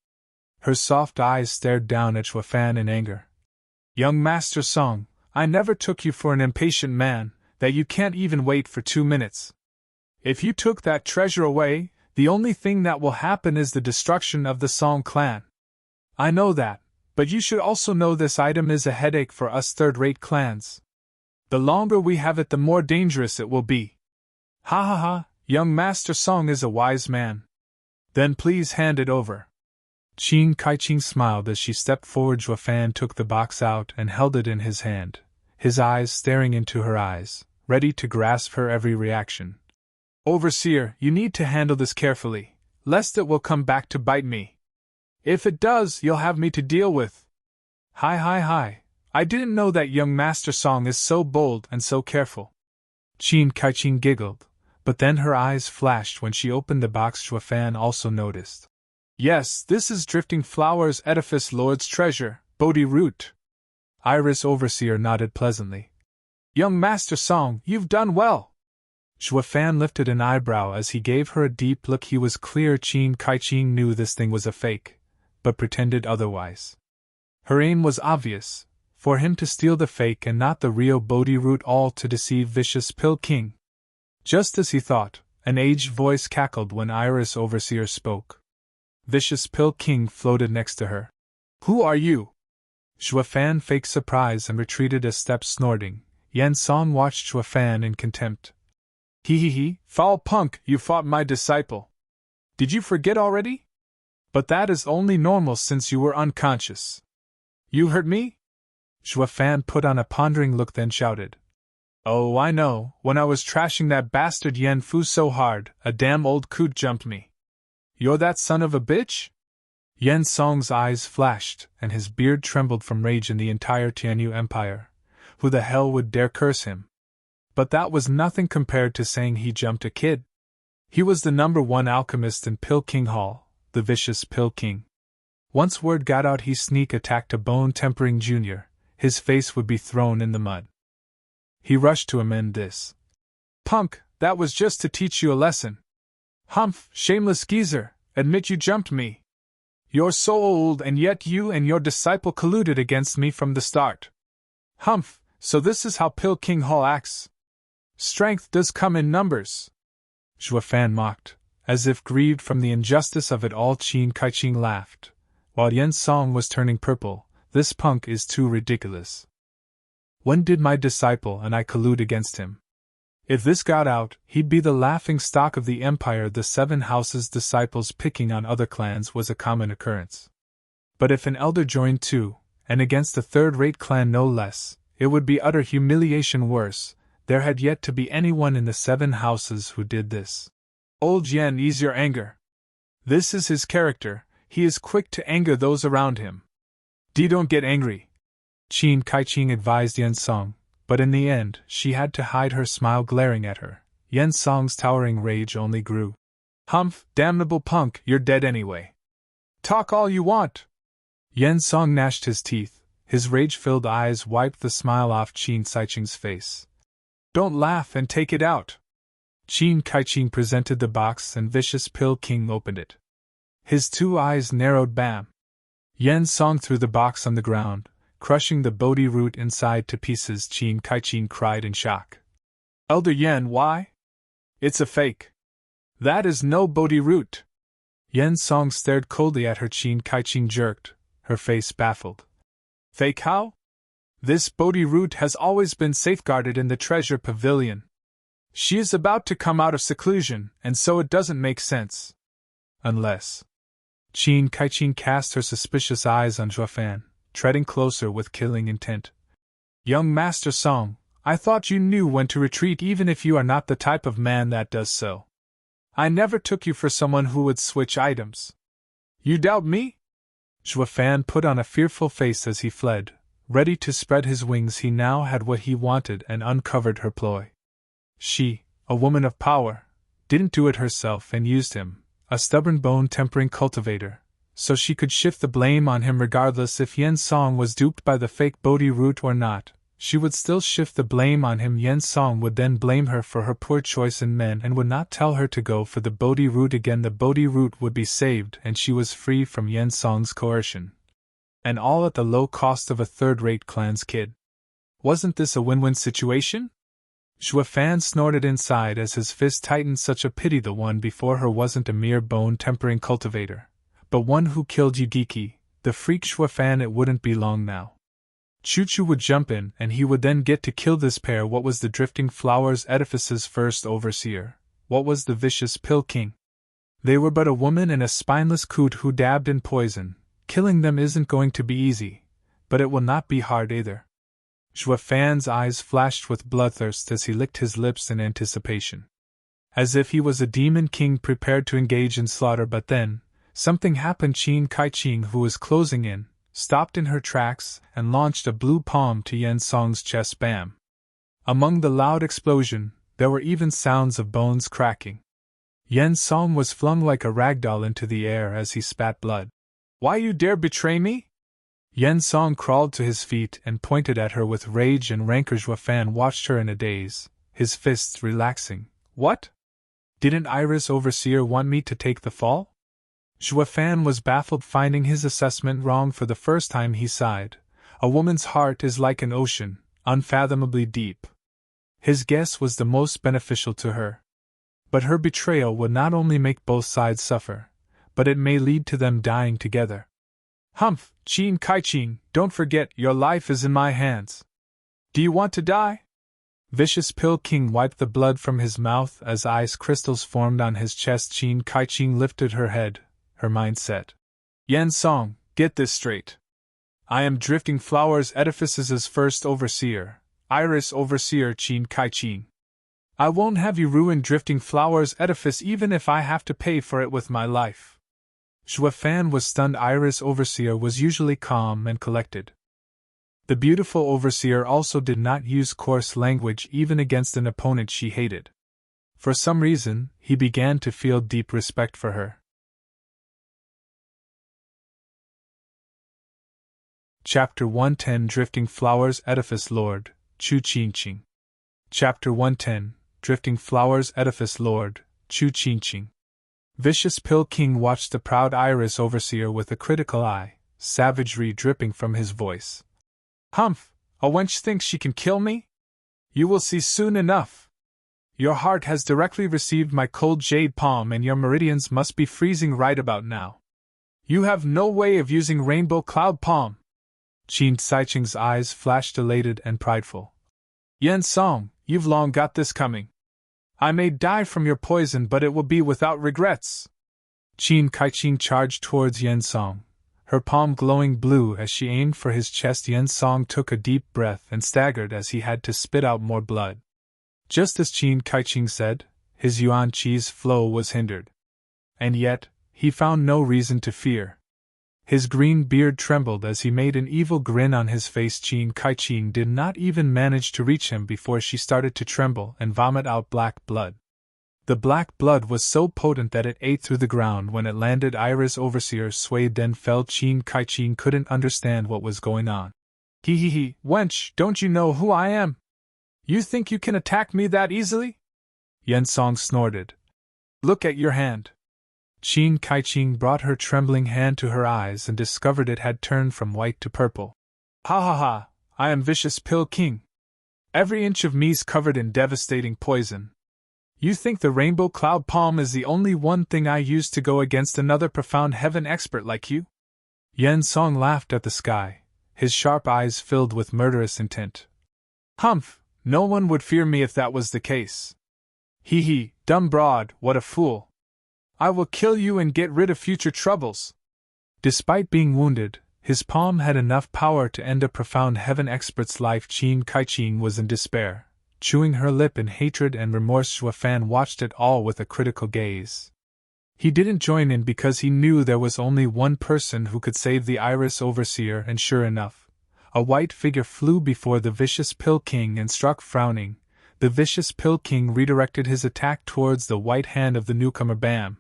Her soft eyes stared down at Xuefan in anger. Young Master Song, I never took you for an impatient man, that you can't even wait for 2 minutes. If you took that treasure away, The only thing that will happen is the destruction of the Song clan. I know that, but you should also know this item is a headache for us third-rate clans. The longer we have it, the more dangerous it will be. Ha ha ha, young Master Song is a wise man. Then please hand it over. Qingcheng smiled as she stepped forward. Zhuofan took the box out and held it in his hand, his eyes staring into her eyes, ready to grasp her every reaction. Overseer, you need to handle this carefully, lest it will come back to bite me. If it does, you'll have me to deal with. Hi. I didn't know that young Master Song is so bold and so careful. Qingcheng giggled, but then her eyes flashed when she opened the box. Zhuofan also noticed. Yes, this is Drifting Flowers Edifice Lord's treasure, Bodhi root. Iris Overseer nodded pleasantly. Young Master Song, you've done well. Zhuofan lifted an eyebrow as he gave her a deep look. He was clear Qingcheng knew this thing was a fake, but pretended otherwise. Her aim was obvious, for him to steal the fake and not the real Bodhi root, all to deceive vicious Pill King. Just as he thought, an aged voice cackled when Iris Overseer spoke. Vicious Pill King floated next to her. Who are you? Zhuofan faked surprise and retreated a step, snorting. Yan Song watched Zhuofan in contempt. He, foul punk, you fought my disciple. Did you forget already? But that is only normal since you were unconscious. You hurt me? Zhuofan put on a pondering look, then shouted. Oh, I know, when I was trashing that bastard Yan Fu so hard, a damn old coot jumped me. You're that son of a bitch? Yan Song's eyes flashed, and his beard trembled from rage. In the entire Tianyu Empire, who the hell would dare curse him? But that was nothing compared to saying he jumped a kid. He was the #1 alchemist in Pill King Hall, the vicious Pill King. Once word got out he sneak attacked a bone-tempering junior, his face would be thrown in the mud. He rushed to amend this. Punk, that was just to teach you a lesson. Humph, shameless geezer, admit you jumped me. You're so old, and yet you and your disciple colluded against me from the start. Humph, so this is how Pill King Hall acts. Strength does come in numbers. Zhuofan mocked, as if grieved from the injustice of it all. Qingcheng laughed, while Yan Song was turning purple. This punk is too ridiculous. When did my disciple and I collude against him? If this got out, he'd be the laughing stock of the empire. The 7 houses' disciples picking on other clans was a common occurrence. But if an elder joined too, and against a third-rate clan no less, it would be utter humiliation. Worse, there had yet to be anyone in the 7 houses who did this. Old Yan, ease your anger. This is his character, he is quick to anger those around him. Don't get angry, Qingcheng advised Yan Song, but in the end she had to hide her smile glaring at her. Yan Song's towering rage only grew. Humph, damnable punk, you're dead anyway. Talk all you want. Yan Song gnashed his teeth, his rage-filled eyes wiped the smile off Qingcheng's face. Don't laugh and take it out. Qingcheng presented the box and vicious Pill King opened it. His 2 eyes narrowed. Bam! Yan Song threw the box on the ground, crushing the Bodhi root inside to pieces. Qingcheng cried in shock. Elder Yan, why? It's a fake. That is no Bodhi root. Yan Song stared coldly at her. Qingcheng jerked, her face baffled. Fake how? This Bodhi root has always been safeguarded in the treasure pavilion. She is about to come out of seclusion, and so it doesn't make sense. Unless. Qingcheng cast her suspicious eyes on Zhuofan, treading closer with killing intent. Young Master Song, I thought you knew when to retreat even if you are not the type of man that does so. I never took you for someone who would switch items. You doubt me? Zhuofan put on a fearful face as he fled, ready to spread his wings. He now had what he wanted and uncovered her ploy. She, a woman of power, didn't do it herself and used him, a stubborn bone-tempering cultivator, so she could shift the blame on him regardless if Yan Song was duped by the fake Bodhi root or not. She would still shift the blame on him. Yan Song would then blame her for her poor choice in men and would not tell her to go for the Bodhi root again. The Bodhi root would be saved and she was free from Yan Song's coercion. And all at the low cost of a third-rate clan's kid. Wasn't this a win-win situation? Fan snorted inside as his fist tightened. Such a pity the one before her wasn't a mere bone-tempering cultivator, but one who killed Yugiki, the freak Fan. It wouldn't be long now. Chuchu would jump in, and he would then get to kill this pair. What was the Drifting Flowers Edifice's first overseer? What was the vicious Pill King? They were but a woman and a spineless coot who dabbed in poison. Killing them isn't going to be easy, but it will not be hard either. Fan's eyes flashed with bloodthirst as he licked his lips in anticipation, as if he was a demon king prepared to engage in slaughter. But then, something happened. Qingcheng, who was closing in, stopped in her tracks and launched a blue palm to Yen Song's chest. Bam! Among the loud explosion, there were even sounds of bones cracking. Yen Song was flung like a ragdoll into the air as he spat blood. Why you dare betray me? Yen Song crawled to his feet and pointed at her with rage and rancor. Fan watched her in a daze, his fists relaxing. What? Didn't Iris Overseer want me to take the fall? Fan was baffled, finding his assessment wrong for the first time. He sighed. A woman's heart is like an ocean, unfathomably deep. His guess was the most beneficial to her. But her betrayal would not only make both sides suffer, but it may lead to them dying together. Humph, Qingcheng, don't forget, your life is in my hands. Do you want to die? Vicious Pill King wiped the blood from his mouth as ice crystals formed on his chest. Qingcheng lifted her head, her mind set. Yen Song, get this straight. I am Drifting Flowers Edifice's first overseer, Iris Overseer Qingcheng. I won't have you ruin Drifting Flowers Edifice even if I have to pay for it with my life. Fan was stunned. Iris Overseer was usually calm and collected. The beautiful Overseer also did not use coarse language even against an opponent she hated. For some reason, he began to feel deep respect for her. Chapter 110 Drifting Flowers Edifice Lord, Qingcheng. Chapter 110 Drifting Flowers Edifice Lord, Qingcheng. Vicious Pill King watched the proud Iris Overseer with a critical eye, savagery dripping from his voice. Humph, a wench thinks she can kill me? You will see soon enough. Your heart has directly received my cold jade palm and your meridians must be freezing right about now. You have no way of using rainbow cloud palm. Qingcheng's eyes flashed elated and prideful. Yen Song, you've long got this coming. I may die from your poison, but it will be without regrets. Qingcheng charged towards Yen Song, her palm glowing blue as she aimed for his chest. Yen Song took a deep breath and staggered as he had to spit out more blood. Just as Qingcheng said, his yuan chi's flow was hindered. And yet, he found no reason to fear. His green beard trembled as he made an evil grin on his face. Qingcheng did not even manage to reach him before she started to tremble and vomit out black blood. The black blood was so potent that it ate through the ground when it landed. Iris Overseer swayed then fell. Qingcheng couldn't understand what was going on. He, wench, don't you know who I am? You think you can attack me that easily? Yen Song snorted. Look at your hand. Qingcheng brought her trembling hand to her eyes and discovered it had turned from white to purple. Ha ha ha, I am Vicious Pill King. Every inch of me's covered in devastating poison. You think the rainbow cloud palm is the only one thing I use to go against another profound heaven expert like you? Yen Song laughed at the sky, his sharp eyes filled with murderous intent. Humph, no one would fear me if that was the case. He, dumb broad, what a fool. I will kill you and get rid of future troubles. Despite being wounded, his palm had enough power to end a profound heaven expert's life. Qingcheng was in despair, chewing her lip in hatred and remorse. Fan watched it all with a critical gaze. He didn't join in because he knew there was only one person who could save the Iris Overseer, and sure enough, a white figure flew before the Vicious Pill King and struck. Frowning, the Vicious Pill King redirected his attack towards the white hand of the newcomer. Bam!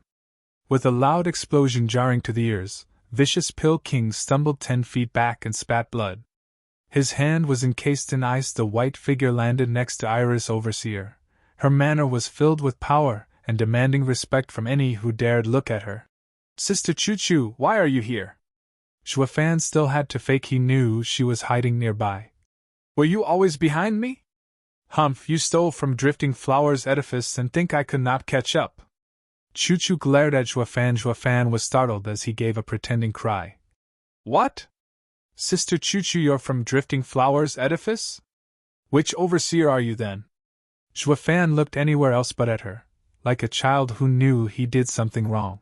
With a loud explosion jarring to the ears, Vicious Pill King stumbled 10 feet back and spat blood. His hand was encased in ice. The white figure landed next to Iris Overseer. Her manner was filled with power and demanding respect from any who dared look at her. Sister Chuchu, why are you here? Fan still had to fake he knew she was hiding nearby. Were you always behind me? Humph, you stole from Drifting Flowers' edifice and think I could not catch up. Chuchu glared at Zhuafan. Zhuafan was startled as he gave a pretending cry. What? Sister Chuchu, you're from Drifting Flowers' edifice? Which overseer are you then? Zhuafan looked anywhere else but at her, like a child who knew he did something wrong.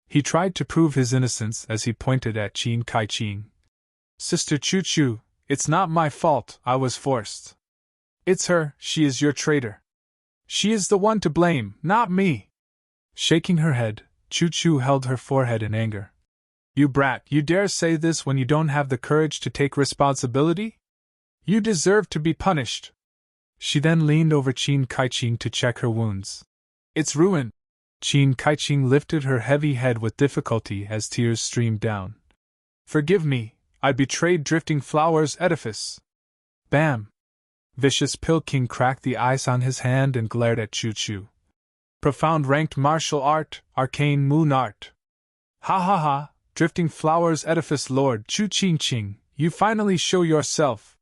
He tried to prove his innocence as he pointed at Qincheng. Sister Chuchu, it's not my fault, I was forced. It's her, she is your traitor. She is the one to blame, not me. Shaking her head, Chuchu held her forehead in anger. You brat, you dare say this when you don't have the courage to take responsibility? You deserve to be punished. She then leaned over Qincheng to check her wounds. It's ruined. Qincheng lifted her heavy head with difficulty as tears streamed down. Forgive me, I betrayed Drifting Flowers' edifice. Bam! Vicious Pill King cracked the ice on his hand and glared at Chuchu. Profound ranked martial art, arcane moon art. Ha ha ha, Drifting Flowers' edifice Lord Qingcheng, you finally show yourself.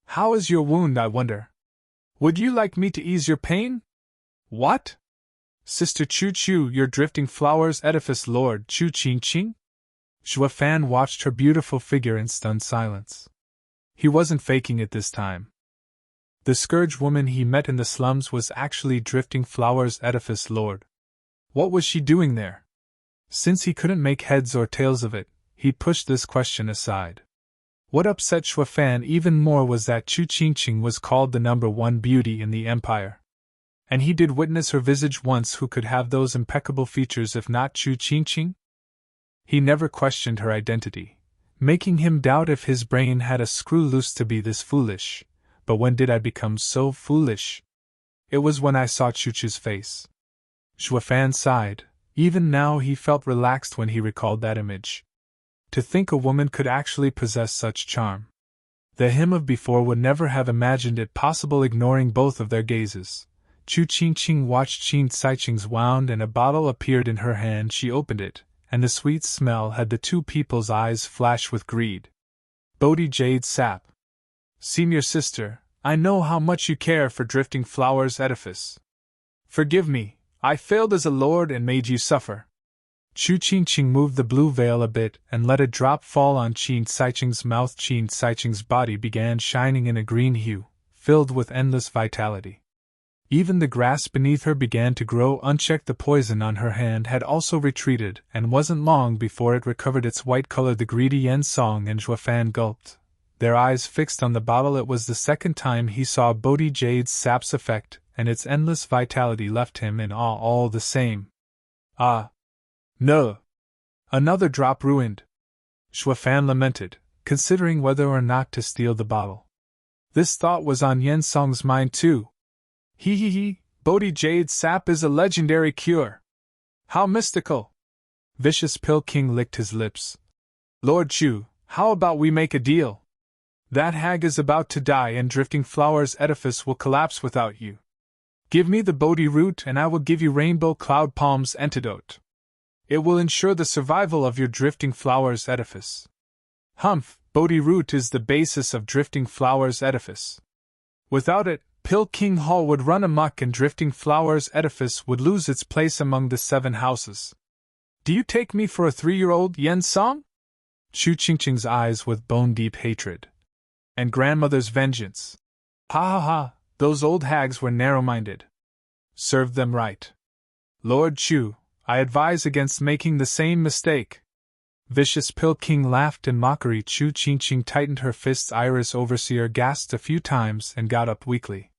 How is your wound, I wonder? Would you like me to ease your pain? What? Sister Chuchu, your Drifting Flowers' edifice Lord Qingcheng? Zhuafan watched her beautiful figure in stunned silence. He wasn't faking it this time. The scourge woman he met in the slums was actually Drifting Flowers' edifice Lord. What was she doing there? Since he couldn't make heads or tails of it, he pushed this question aside. What upset Zhuafan even more was that Qingcheng was called the #1 beauty in the empire. And he did witness her visage once. Who could have those impeccable features if not Qingcheng? He never questioned her identity, making him doubt if his brain had a screw loose to be this foolish. But when did I become so foolish? It was when I saw Chuchu's face. Zhuafan sighed. Even now he felt relaxed when he recalled that image. To think a woman could actually possess such charm. The him of before would never have imagined it possible. Ignoring both of their gazes, Qingcheng watched Qincheng's wound and a bottle appeared in her hand. She opened it, and the sweet smell had the two people's eyes flash with greed. Bodhi Jade sap. Senior sister, I know how much you care for Drifting Flowers' edifice. Forgive me, I failed as a lord and made you suffer. Qingcheng moved the blue veil a bit and let a drop fall on Qincheng's mouth. Qincheng's body began shining in a green hue, filled with endless vitality. Even the grass beneath her began to grow unchecked. The poison on her hand had also retreated and wasn't long before it recovered its white color. The greedy Yensong and Zhuafan gulped, their eyes fixed on the bottle. It was the second time he saw Bodhi Jade's sap's effect, and its endless vitality left him in awe all the same. Ah! No! Another drop ruined! Zhuafan lamented, considering whether or not to steal the bottle. This thought was on Yensong's mind too. Hee, Bodhi Jade's sap is a legendary cure. How mystical! Vicious Pill King licked his lips. Lord Chu, how about we make a deal? That hag is about to die and Drifting Flowers' edifice will collapse without you. Give me the Bodhi root and I will give you Rainbow Cloud Palm's antidote. It will ensure the survival of your Drifting Flowers' edifice. Humph, Bodhi root is the basis of Drifting Flowers' edifice. Without it, Pill King Hall would run amok and Drifting Flowers' edifice would lose its place among the 7 houses. Do you take me for a 3-year-old, Yensong? Qingcheng's eyes with bone-deep hatred. And grandmother's vengeance. Ha ha ha, those old hags were narrow-minded. Served them right. Lord Chu, I advise against making the same mistake. Vicious Pill King laughed in mockery. Qingcheng tightened her fists. Iris Overseer gasped a few times and got up weakly,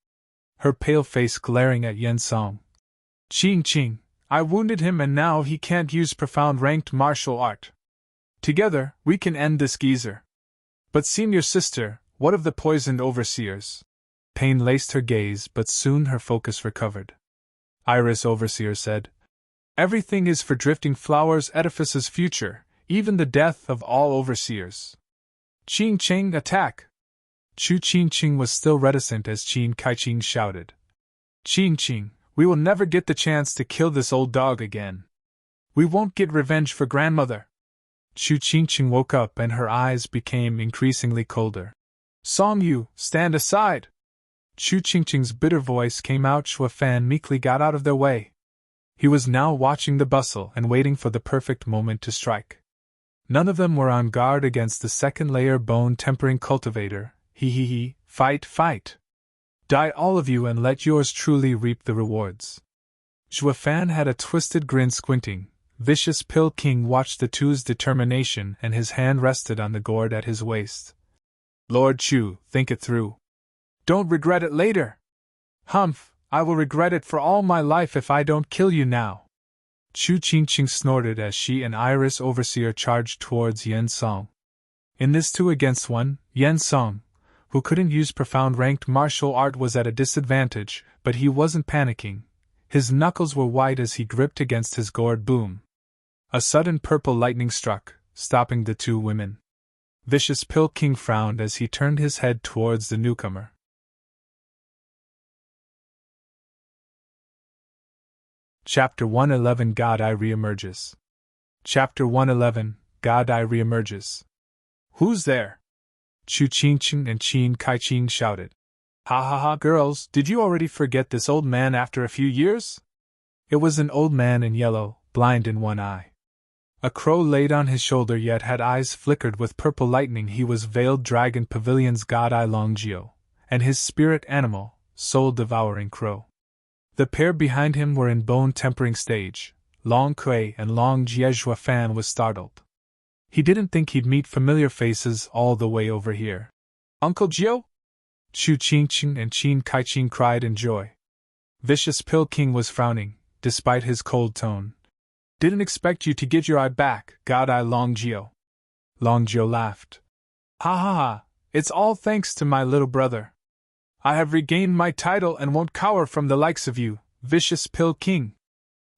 her pale face glaring at Yensong. Qingcheng, I wounded him and now he can't use profound ranked martial art. Together, we can end this geezer. But senior sister, what of the poisoned overseers? Pain laced her gaze, but soon her focus recovered. Iris Overseer said, Everything is for Drifting Flowers' edifice's future, even the death of all overseers. Qingcheng, attack! Qingcheng was still reticent as Qincheng shouted. Qingcheng, we will never get the chance to kill this old dog again. We won't get revenge for grandmother. Qingcheng woke up and her eyes became increasingly colder. Song Yu, stand aside! Qingcheng's bitter voice came out. Shui Fan meekly got out of their way. He was now watching the bustle and waiting for the perfect moment to strike. None of them were on guard against the second-layer bone-tempering cultivator. He, fight, fight! Die all of you and let yours truly reap the rewards. Shui Fan had a twisted grin squinting. Vicious Pill King watched the two's determination and his hand rested on the gourd at his waist. Lord Chu, think it through. Don't regret it later. Humph, I will regret it for all my life if I don't kill you now. Qingcheng snorted as she and Iris Overseer charged towards Yen Song. In this 2-against-1, Yen Song, who couldn't use profound ranked martial art, was at a disadvantage, but he wasn't panicking. His knuckles were white as he gripped against his gourd boom. A sudden purple lightning struck, stopping the two women. Vicious Pill King frowned as he turned his head towards the newcomer. Chapter 111 Godeye Reemerges. Chapter 111 Godeye Reemerges. Who's there? Qingcheng and Qingyun shouted. Ha ha ha, girls, did you already forget this old man after a few years? It was an old man in yellow, blind in one eye. A crow laid on his shoulder yet had eyes flickered with purple lightning. He was Veiled Dragon Pavilion's Godeye Longjio, and his spirit animal, soul-devouring crow. The pair behind him were in bone-tempering stage. Long Kui and Long Jie. Fan was startled. He didn't think he'd meet familiar faces all the way over here. Uncle Jio? Qingcheng and Qingyun cried in joy. Vicious Pill King was frowning, despite his cold tone. Didn't expect you to get your eye back, Godeye Longjio. Longjio laughed. Ha ha ha, it's all thanks to my little brother. I have regained my title and won't cower from the likes of you, Vicious Pill King.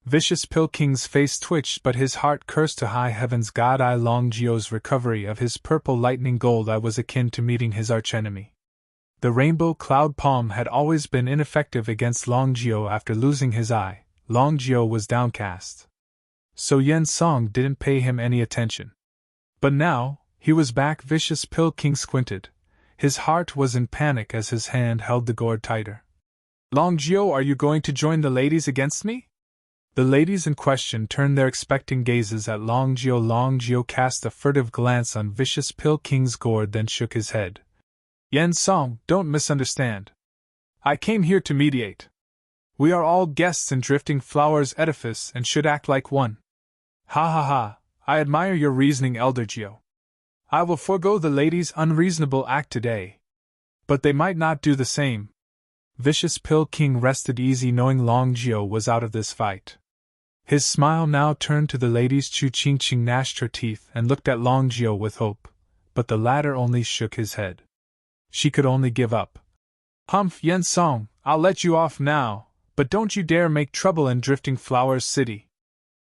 Vicious Pill King's face twitched, but his heart cursed to high heavens. Godeye Longjio's recovery of his purple lightning gold eye was akin to meeting his archenemy. The rainbow cloud palm had always been ineffective against Longjio. After losing his eye, Longjio was downcast. So Yen Song didn't pay him any attention. But now, he was back. Vicious Pill King squinted. His heart was in panic as his hand held the gourd tighter. Longjio, are you going to join the ladies against me? The ladies in question turned their expecting gazes at Longjio. Longjio cast a furtive glance on Vicious Pill King's gourd, then shook his head. Yen Song, don't misunderstand. I came here to mediate. We are all guests in Drifting Flower's edifice and should act like one. Ha ha ha, I admire your reasoning, Elder Jio. I will forego the ladies' unreasonable act today. But they might not do the same. Vicious Pill King rested easy knowing Longjio was out of this fight. His smile now turned to the ladies. Qingcheng gnashed her teeth and looked at Longjio with hope, but the latter only shook his head. She could only give up. Humph, Yen Song, I'll let you off now, but don't you dare make trouble in Drifting Flowers City.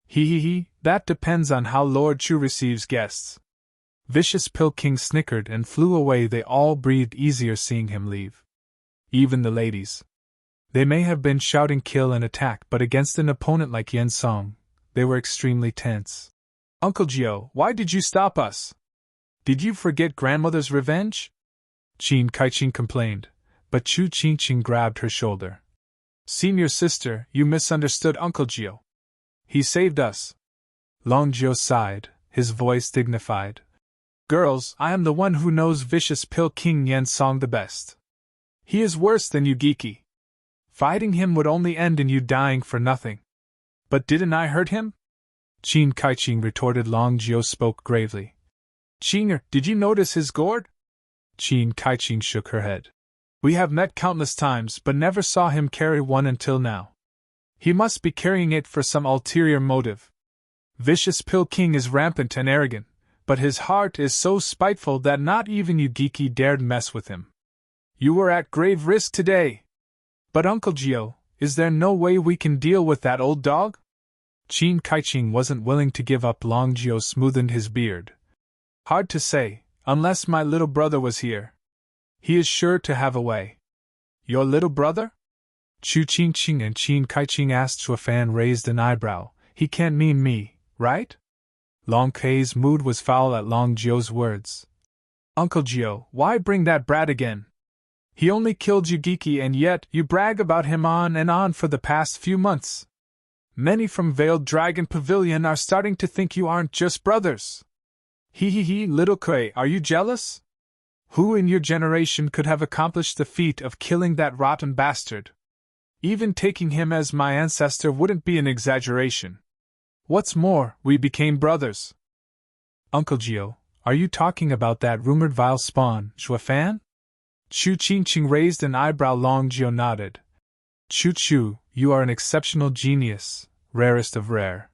He, that depends on how Lord Chu receives guests. Vicious Pill King snickered and flew away. They all breathed easier seeing him leave. Even the ladies. They may have been shouting kill and attack, but against an opponent like Yen Song, they were extremely tense. Uncle Jio, why did you stop us? Did you forget grandmother's revenge? Qingyun complained, but Qingcheng grabbed her shoulder. Senior sister, you misunderstood Uncle Jio. He saved us. Longjio sighed, his voice dignified. Girls, I am the one who knows Vicious Pill King Yen Song the best. He is worse than you, geeky. Fighting him would only end in you dying for nothing. But didn't I hurt him? Qingyun retorted. Longjio spoke gravely. Qinger, did you notice his gourd? Qingyun shook her head. We have met countless times but never saw him carry one until now. He must be carrying it for some ulterior motive. Vicious Pill King is rampant and arrogant, but his heart is so spiteful that not even you geeky dared mess with him. You were at grave risk today. But Uncle Jio, is there no way we can deal with that old dog? Qingyun wasn't willing to give up. Longjio smoothed his beard. Hard to say, unless my little brother was here. He is sure to have a way. Your little brother? Qingcheng and Qingyun asked. Shui Fan raised an eyebrow. He can't mean me, right? Long Kui's mood was foul at Longjio's words. Uncle Jio, why bring that brat again? He only killed Yugiki and yet you brag about him on and on for the past few months. Many from Veiled Dragon Pavilion are starting to think you aren't just brothers. Hee, little Kuei, are you jealous? Who in your generation could have accomplished the feat of killing that rotten bastard? Even taking him as my ancestor wouldn't be an exaggeration. What's more, we became brothers. Uncle Gio, are you talking about that rumored vile spawn, Zhuofan? Qingcheng raised an eyebrow. Long Gio nodded. Chuchu, you are an exceptional genius, rarest of rare.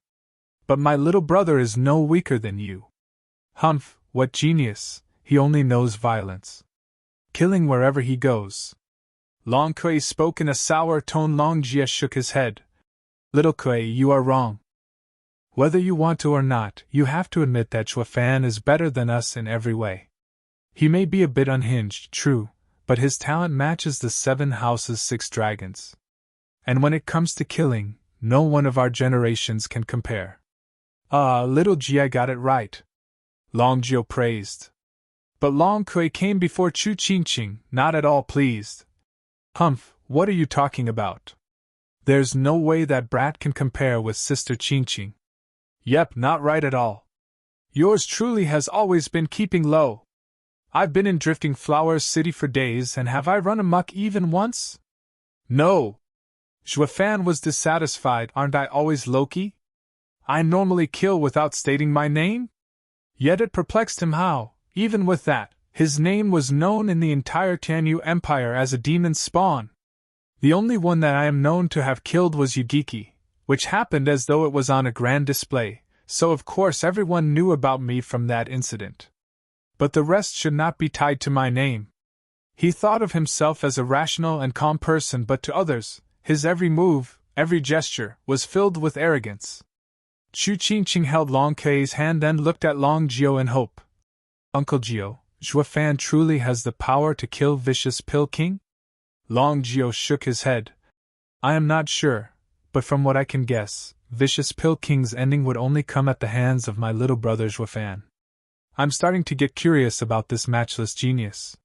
But my little brother is no weaker than you. Humph, what genius, he only knows violence. Killing wherever he goes. Long Kuei spoke in a sour tone. Long Jia shook his head. Little Kuei, you are wrong. Whether you want to or not, you have to admit that Zhuofan is better than us in every way. He may be a bit unhinged, true, but his talent matches the 7 houses' 6 dragons. And when it comes to killing, no one of our generations can compare. Little Jia got it right. Long Jio praised. But Long Kuei came before Qingcheng, not at all pleased. Humph, what are you talking about? There's no way that brat can compare with Sister Qingcheng. Yep, not right at all. Yours truly has always been keeping low. I've been in Drifting Flowers City for days, and have I run amok even once? No. Zhuofan was dissatisfied. Aren't I always Loki? I normally kill without stating my name? Yet it perplexed him how, even with that, his name was known in the entire Tianyu Empire as a demon spawn. The only one that I am known to have killed was Yugiki, which happened as though it was on a grand display, so of course everyone knew about me from that incident. But the rest should not be tied to my name. He thought of himself as a rational and calm person, but to others, his every move, every gesture, was filled with arrogance. Qingcheng held Long Kuei's hand and looked at Long Jio in hope. Uncle Jio, Zhuofan truly has the power to kill Vicious Pill King? Long Jio shook his head. I am not sure, but from what I can guess, Vicious Pill King's ending would only come at the hands of my little brother Zhuofan. I'm starting to get curious about this matchless genius.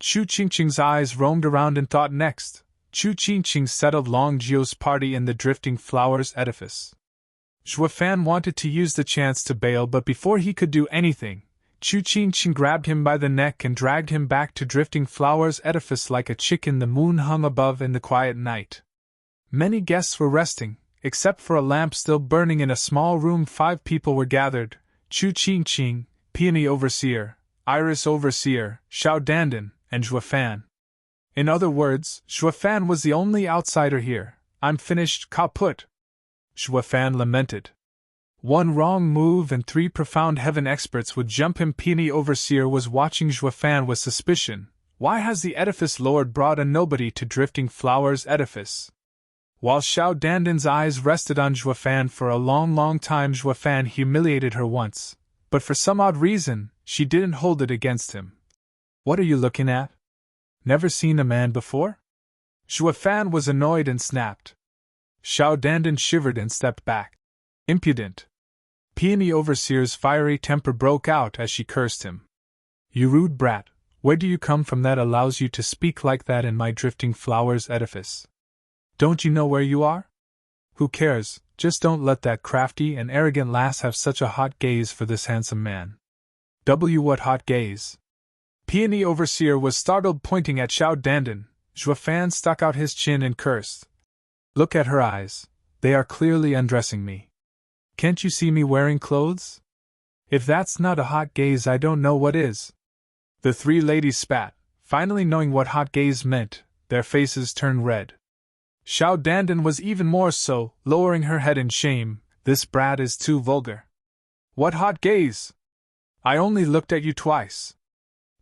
Qingcheng's eyes roamed around in thought. Next, Qingcheng settled Long Jio's party in the Drifting Flowers Edifice. Zhuofan wanted to use the chance to bail, but before he could do anything, Qingcheng grabbed him by the neck and dragged him back to Drifting Flowers Edifice like a chicken. The moon hung above in the quiet night. Many guests were resting, except for a lamp still burning in a small room. 5 people were gathered: Qingcheng, Peony Overseer, Iris Overseer, Xiao Dandan, and Zhuofan. In other words, Zhuofan was the only outsider here. I'm finished, kaput. Zhuofan lamented. 1 wrong move and 3 profound heaven experts would jump him. Peony Overseer was watching Zhuofan with suspicion. Why has the Edifice Lord brought a nobody to Drifting Flowers Edifice? While Xiao Dandan's eyes rested on Zhuofan for a long time. Zhuofan humiliated her once, but for some odd reason, she didn't hold it against him. What are you looking at? Never seen a man before? Zhuofan was annoyed and snapped. Xiao Dandan shivered and stepped back. Impudent. Peony Overseer's fiery temper broke out as she cursed him. You rude brat, where do you come from that allows you to speak like that in my Drifting Flowers Edifice? Don't you know where you are? Who cares, just don't let that crafty and arrogant lass have such a hot gaze for this handsome man. What hot gaze? Peony Overseer was startled, pointing at Xiao Dandan. Zhuofan stuck out his chin and cursed. Look at her eyes, they are clearly undressing me. Can't you see me wearing clothes? If that's not a hot gaze, I don't know what is. The 3 ladies spat, finally knowing what hot gaze meant. Their faces turned red. Xiao Dandan was even more so, lowering her head in shame. This brat is too vulgar. What hot gaze? I only looked at you twice.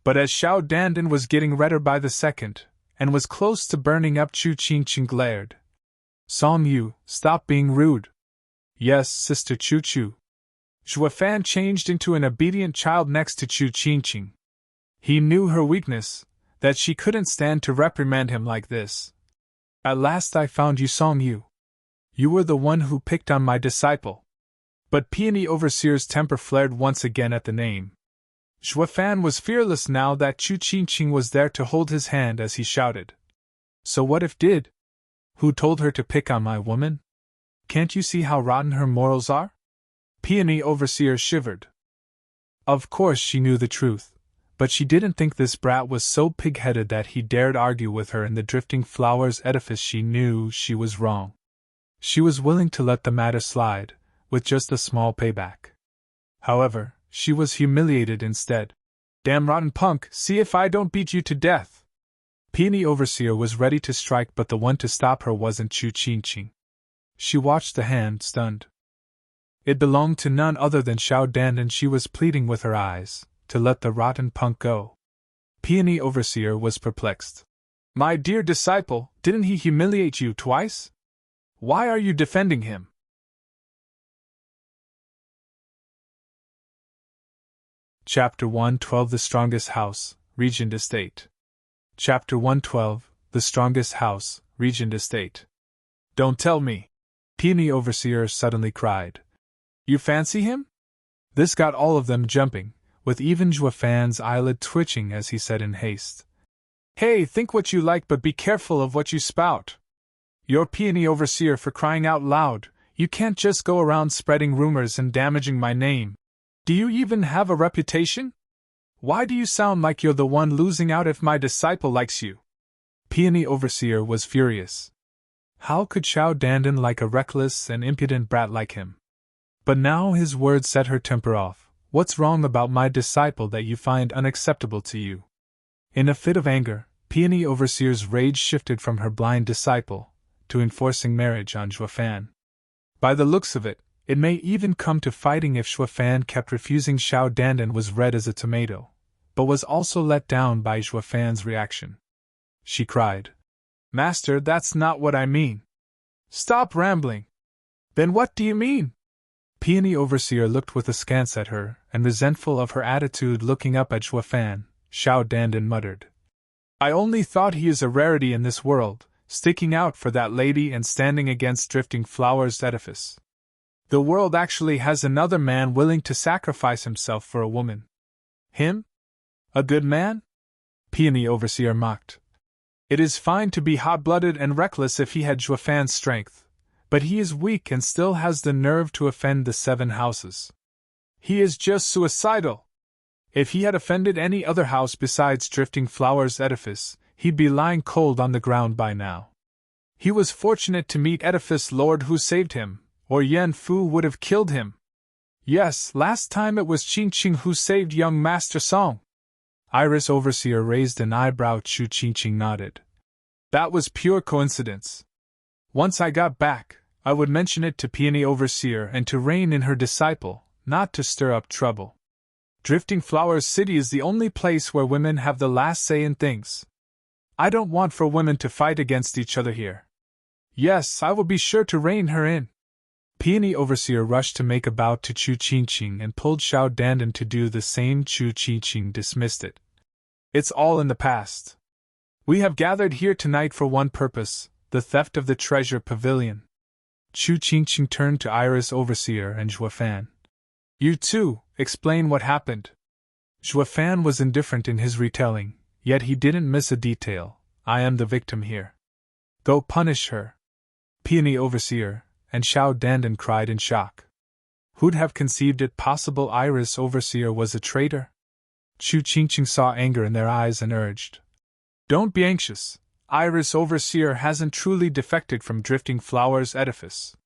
But as Xiao Dandan was getting redder by the second, and was close to burning up, Qingcheng glared. Song Yu, stop being rude. Yes, Sister Chuchu. Zhuofan changed into an obedient child next to Qingcheng. He knew her weakness, that she couldn't stand to reprimand him like this. At last I found you, Song Yu. You were the one who picked on my disciple. But Peony Overseer's temper flared once again at the name. Fan was fearless now that Qingcheng was there to hold his hand as he shouted. So what if did? Who told her to pick on my woman? Can't you see how rotten her morals are? Peony Overseer shivered. Of course she knew the truth, but she didn't think this brat was so pig-headed that he dared argue with her in the Drifting Flowers edifice. She knew she was wrong. She was willing to let the matter slide, with just a small payback. However, she was humiliated instead. Damn rotten punk, see if I don't beat you to death! Peony Overseer was ready to strike, but the one to stop her wasn't Qingcheng. She watched the hand, stunned. It belonged to none other than Dan, and she was pleading with her eyes to let the rotten punk go. Peony Overseer was perplexed. My dear disciple, didn't he humiliate you twice? Why are you defending him? Chapter 112 The Strongest House, Regent Estate. Chapter 112 The Strongest House, Regent Estate. Don't tell me! Peony Overseer suddenly cried. You fancy him? This got all of them jumping, with even Fan's eyelid twitching as he said in haste. Hey, think what you like, but be careful of what you spout. You're Peony Overseer, for crying out loud. You can't just go around spreading rumors and damaging my name. Do you even have a reputation? Why do you sound like you're the one losing out if my disciple likes you? Peony Overseer was furious. How could Dan like a reckless and impudent brat like him? But now his words set her temper off. What's wrong about my disciple that you find unacceptable to you? In a fit of anger, Peony Overseer's rage shifted from her blind disciple to enforcing marriage on Fan. By the looks of it, it may even come to fighting if Fan kept refusing. Dan was red as a tomato, but was also let down by Fan's reaction. She cried, Master, that's not what I mean. Stop rambling. Then what do you mean? Peony Overseer looked with askance at her, and resentful of her attitude looking up at Fan, Dan muttered. I only thought he is a rarity in this world, sticking out for that lady and standing against Drifting Flowers Edifice. The world actually has another man willing to sacrifice himself for a woman. Him? A good man? Peony Overseer mocked. It is fine to be hot-blooded and reckless if he had Fan's strength, but he is weak and still has the nerve to offend the 7 houses. He is just suicidal. If he had offended any other house besides Drifting Flowers Edifice, he'd be lying cold on the ground by now. He was fortunate to meet Edifice Lord who saved him, or Yen Fu would have killed him. Yes, last time it was Qingcheng who saved young Master Song. Iris Overseer raised an eyebrow. Qingcheng nodded. That was pure coincidence. Once I got back, I would mention it to Peony Overseer and to rein in her disciple, not to stir up trouble. Drifting Flowers City is the only place where women have the last say in things. I don't want for women to fight against each other here. Yes, I will be sure to rein her in. Peony Overseer rushed to make a bow to Qingcheng and pulled Dan to do the same. Qingcheng dismissed it. It's all in the past. We have gathered here tonight for one purpose, the theft of the treasure pavilion. Qingcheng turned to Iris Overseer and Fan. You too, explain what happened. Fan was indifferent in his retelling, yet he didn't miss a detail. I am the victim here. Go punish her. Peony Overseer and Dan cried in shock. Who'd have conceived it possible Iris Overseer was a traitor? Qingcheng saw anger in their eyes and urged. Don't be anxious. Iris Overseer hasn't truly defected from Drifting Flowers Edifice.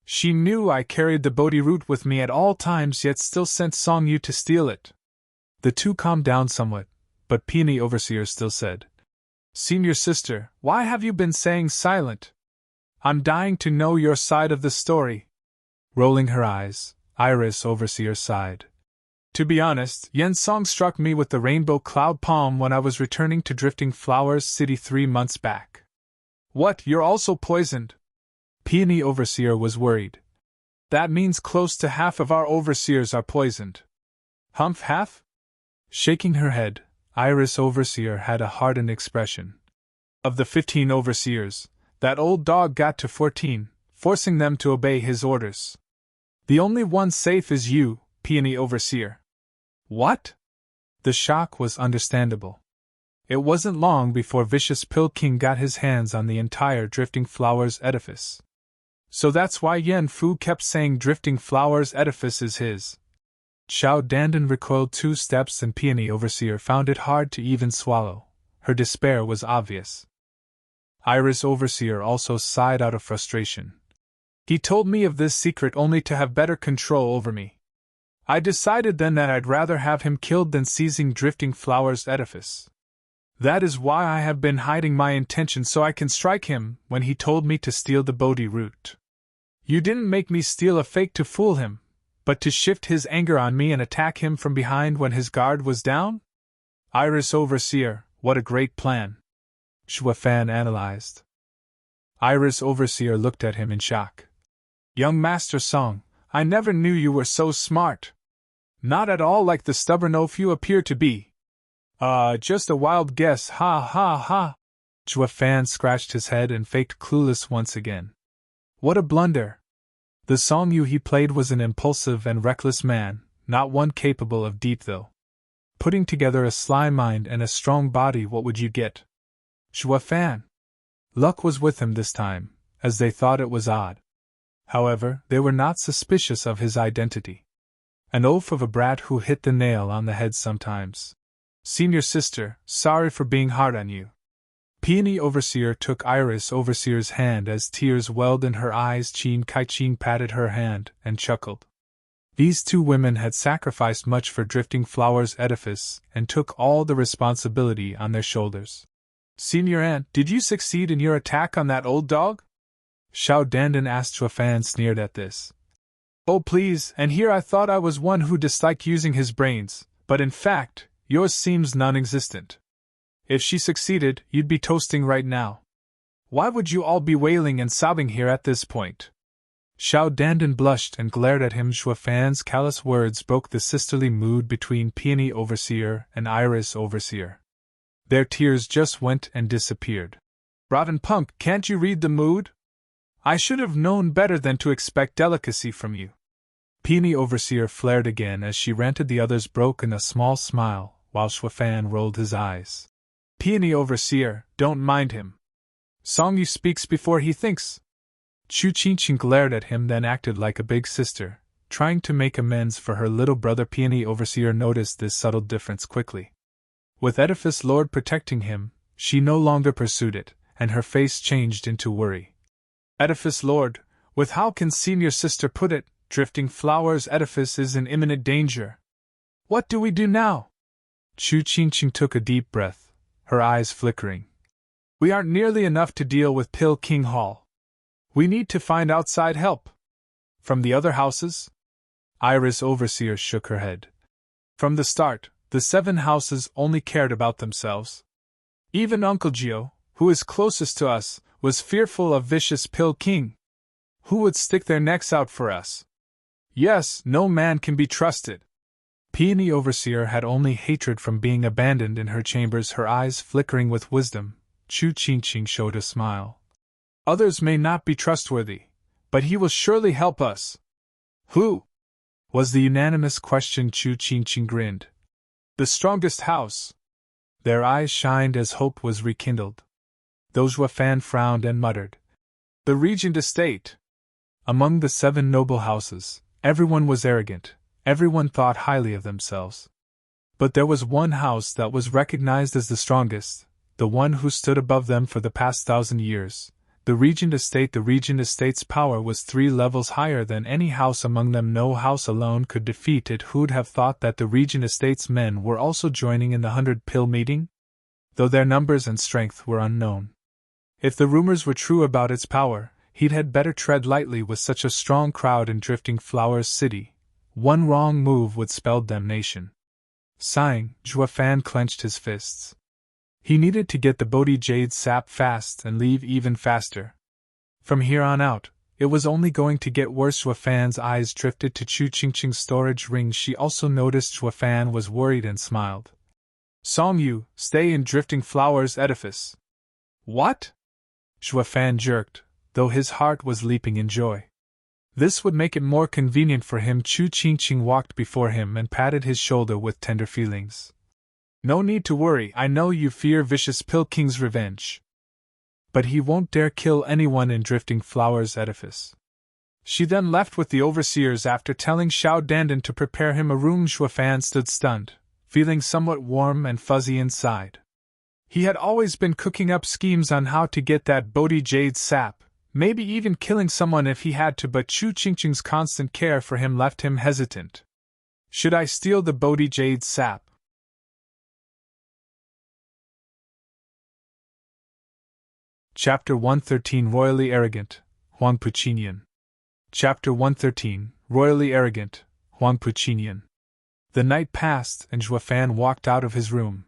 She knew I carried the Bodhi root with me at all times, yet still sent Song Yu to steal it. The two calmed down somewhat, but Peony Overseer still said, Senior sister, why have you been staying silent? I'm dying to know your side of the story. Rolling her eyes, Iris Overseer sighed. To be honest, Yen Song struck me with the rainbow cloud palm when I was returning to Drifting Flowers City 3 months back. What, you're also poisoned? Peony Overseer was worried. That means close to half of our overseers are poisoned. Humph, half? Shaking her head, Iris Overseer had a hardened expression. Of the 15 overseers, that old dog got to 14, forcing them to obey his orders. The only one safe is you, Peony Overseer. What? The shock was understandable. It wasn't long before vicious Qingcheng got his hands on the entire Drifting Flowers edifice. So that's why Yen Fu kept saying Drifting Flowers edifice is his. Xiao Dandan recoiled 2 steps and Peony Overseer found it hard to even swallow. Her despair was obvious. Iris Overseer also sighed out of frustration. He told me of this secret only to have better control over me. I decided then that I'd rather have him killed than seizing Drifting Flowers edifice. That is why I have been hiding my intention so I can strike him when he told me to steal the Bodhi root. You didn't make me steal a fake to fool him, but to shift his anger on me and attack him from behind when his guard was down? Iris Overseer, what a great plan, Shuafan analyzed. Iris Overseer looked at him in shock. Young Master Song, I never knew you were so smart. Not at all like the stubborn oaf you appear to be. Just a wild guess, ha ha ha. Shuafan scratched his head and faked clueless once again. What a blunder. The Song Yu he played was an impulsive and reckless man, not one capable of deep thought. Putting together a sly mind and a strong body, what would you get? Shuafan. Luck was with him this time, as they thought it was odd. However, they were not suspicious of his identity. An oaf of a brat who hit the nail on the head sometimes. Senior sister, sorry for being hard on you. Peony Overseer took Iris Overseer's hand as tears welled in her eyes. Qingcheng patted her hand and chuckled. These 2 women had sacrificed much for Drifting Flowers edifice and took all the responsibility on their shoulders. Senior Aunt, did you succeed in your attack on that old dog? Xiao Dandan asked. Shuafan sneered at this. Oh please, and here I thought I was one who disliked using his brains, but in fact, yours seems non-existent. If she succeeded, you'd be toasting right now. Why would you all be wailing and sobbing here at this point? Xiao Dandan blushed and glared at him. Shuafan's callous words broke the sisterly mood between Peony Overseer and Iris Overseer. Their tears just went and disappeared. Rotten punk, can't you read the mood? I should have known better than to expect delicacy from you. Peony Overseer flared again as she ranted. The others broke in a small smile, while Shuafan rolled his eyes. Peony Overseer, don't mind him. Song Yu speaks before he thinks. Qingcheng glared at him, then acted like a big sister, trying to make amends for her little brother. Peony Overseer noticed this subtle difference quickly. With Edifice Lord protecting him, she no longer pursued it, and her face changed into worry. Edifice Lord, with how can senior sister put it, Drifting Flowers edifice is in imminent danger. What do we do now? Qingcheng took a deep breath, her eyes flickering. We aren't nearly enough to deal with Qingcheng Hall. We need to find outside help. From the other houses? Iris Overseer shook her head. From the start, the 7 houses only cared about themselves. Even Uncle Gio, who is closest to us, was fearful of vicious Qingcheng. Who would stick their necks out for us? Yes, no man can be trusted. Peony Overseer had only hatred from being abandoned in her chambers, her eyes flickering with wisdom. Qingcheng showed a smile. Others may not be trustworthy, but he will surely help us. Who? Was the unanimous question. Qingcheng grinned. The strongest house. Their eyes shined as hope was rekindled. Those Shuafan frowned and muttered. The Regent estate. Among the 7 noble houses, everyone was arrogant, everyone thought highly of themselves. But there was one house that was recognized as the strongest, the one who stood above them for the past 1,000 years. The Regent estate. The Regent estate's power was 3 levels higher than any house among them. No house alone could defeat it. Who'd have thought that the Regent estate's men were also joining in the 100-pill meeting? Though their numbers and strength were unknown. If the rumors were true about its power, he'd had better tread lightly with such a strong crowd in Drifting Flowers City. One wrong move would spell damnation. Sighing, Shuafan clenched his fists. He needed to get the Bodhi Jade sap fast and leave even faster. From here on out, it was only going to get worse. Shuafan's eyes drifted to Qingcheng's storage ring. She also noticed Shuafan was worried and smiled. Song Yu, stay in Drifting Flowers edifice. What? Shuafan jerked, though his heart was leaping in joy. This would make it more convenient for him. Qingcheng walked before him and patted his shoulder with tender feelings. No need to worry, I know you fear vicious Pill King's revenge. But he won't dare kill anyone in Drifting Flowers Edifice. She then left with the overseers after telling Xiao Dandan to prepare him a room. Xuefan stood stunned, feeling somewhat warm and fuzzy inside. He had always been cooking up schemes on how to get that Bodhi Jade sap, maybe even killing someone if he had to, but Qingcheng's constant care for him left him hesitant. Should I steal the Bodhi Jade sap? Chapter 113 Royally Arrogant, Huangpu Qingyun. Chapter 113 Royally Arrogant, Huangpu Qingyun. The night passed and Xuefan walked out of his room.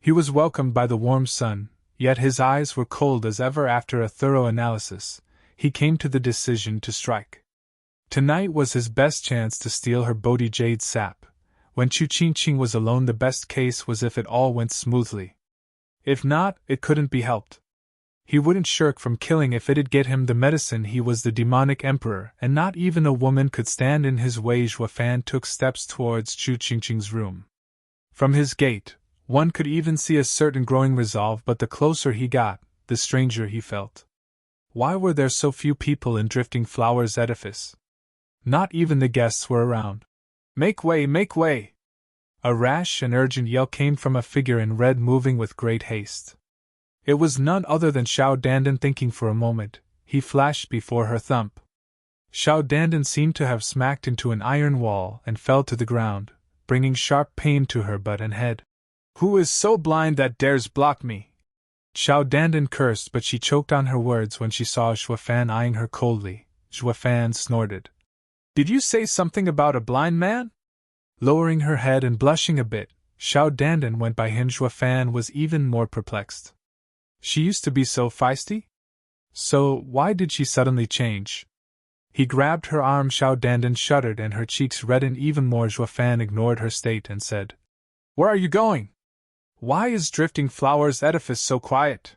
He was welcomed by the warm sun, yet his eyes were cold as ever. After a thorough analysis, he came to the decision to strike. Tonight was his best chance to steal her Bodhi Jade sap. When Qingcheng was alone, the best case was if it all went smoothly. If not, it couldn't be helped. He wouldn't shirk from killing if it'd get him the medicine. He was the demonic emperor, and not even a woman could stand in his way. Xuefan took steps towards Qingcheng's room. From his gait, one could even see a certain growing resolve, but the closer he got, the stranger he felt. Why were there so few people in Drifting Flowers Edifice? Not even the guests were around. Make way, make way! A rash and urgent yell came from a figure in red moving with great haste. It was none other than Xiao Dandan. Thinking for a moment, he flashed before her thump. Xiao Dandan seemed to have smacked into an iron wall and fell to the ground, bringing sharp pain to her butt and head. Who is so blind that dares block me? Xiao Dandan cursed, but she choked on her words when she saw Xuefan eyeing her coldly. Xuefan snorted. Did you say something about a blind man? Lowering her head and blushing a bit, Xiao Dandan went by him. Xuefan was even more perplexed. She used to be so feisty? So, why did she suddenly change? He grabbed her arm. Xiao Dandan shuddered and her cheeks reddened even more. Xuefan ignored her state and said, Where are you going? Why is Drifting Flowers Edifice so quiet?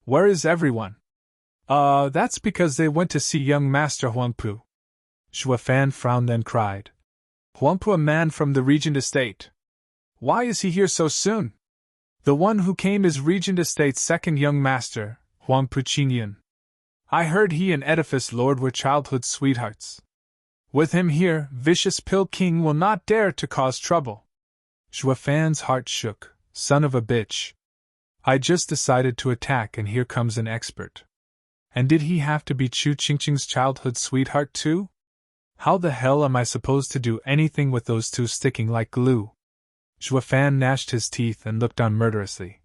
Where is everyone? That's because they went to see young Master Huangpu. Xuefan frowned then cried. Huangpu, a man from the Regent estate. Why is he here so soon? The one who came is Regent Estate's second young master, Huangpu Qingyun. I heard he and Edifice Lord were childhood sweethearts. With him here, vicious Pill King will not dare to cause trouble. Xuefan's heart shook. Son of a bitch. I just decided to attack and here comes an expert. And did he have to be Qingcheng's childhood sweetheart too? How the hell am I supposed to do anything with those two sticking like glue? Xuefan gnashed his teeth and looked on murderously.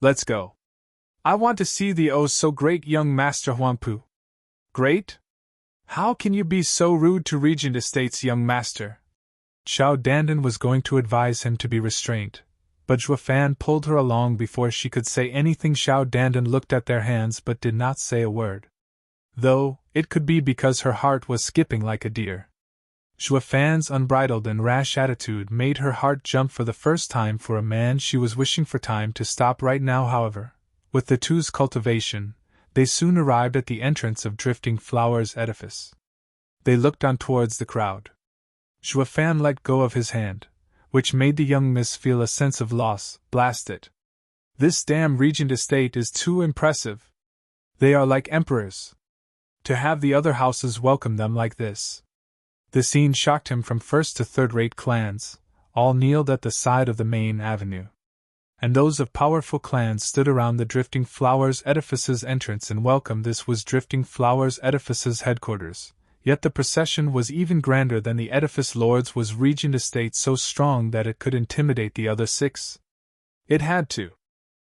Let's go. I want to see the so great young Master Huangpu. Great? How can you be so rude to Regent Estate's young master? Xiao Dandan was going to advise him to be restrained, but Xuefan pulled her along before she could say anything. Xiao Dandan looked at their hands but did not say a word. Though, it could be because her heart was skipping like a deer. Xuefan's unbridled and rash attitude made her heart jump for the first time for a man she was wishing for time to stop right now. However, with the two's cultivation, they soon arrived at the entrance of Drifting Flowers Edifice. They looked on towards the crowd. Xuefan let go of his hand, which made the young miss feel a sense of loss. Blast it. This damn Regent estate is too impressive. They are like emperors. To have the other houses welcome them like this. The scene shocked him. From first to third-rate clans, all kneeled at the side of the main avenue. And those of powerful clans stood around the Drifting Flowers Edifice's entrance in welcome. This was Drifting Flowers Edifice's headquarters, yet the procession was even grander than the Edifice Lords. Was Regent Estate so strong that it could intimidate the other six? It had to.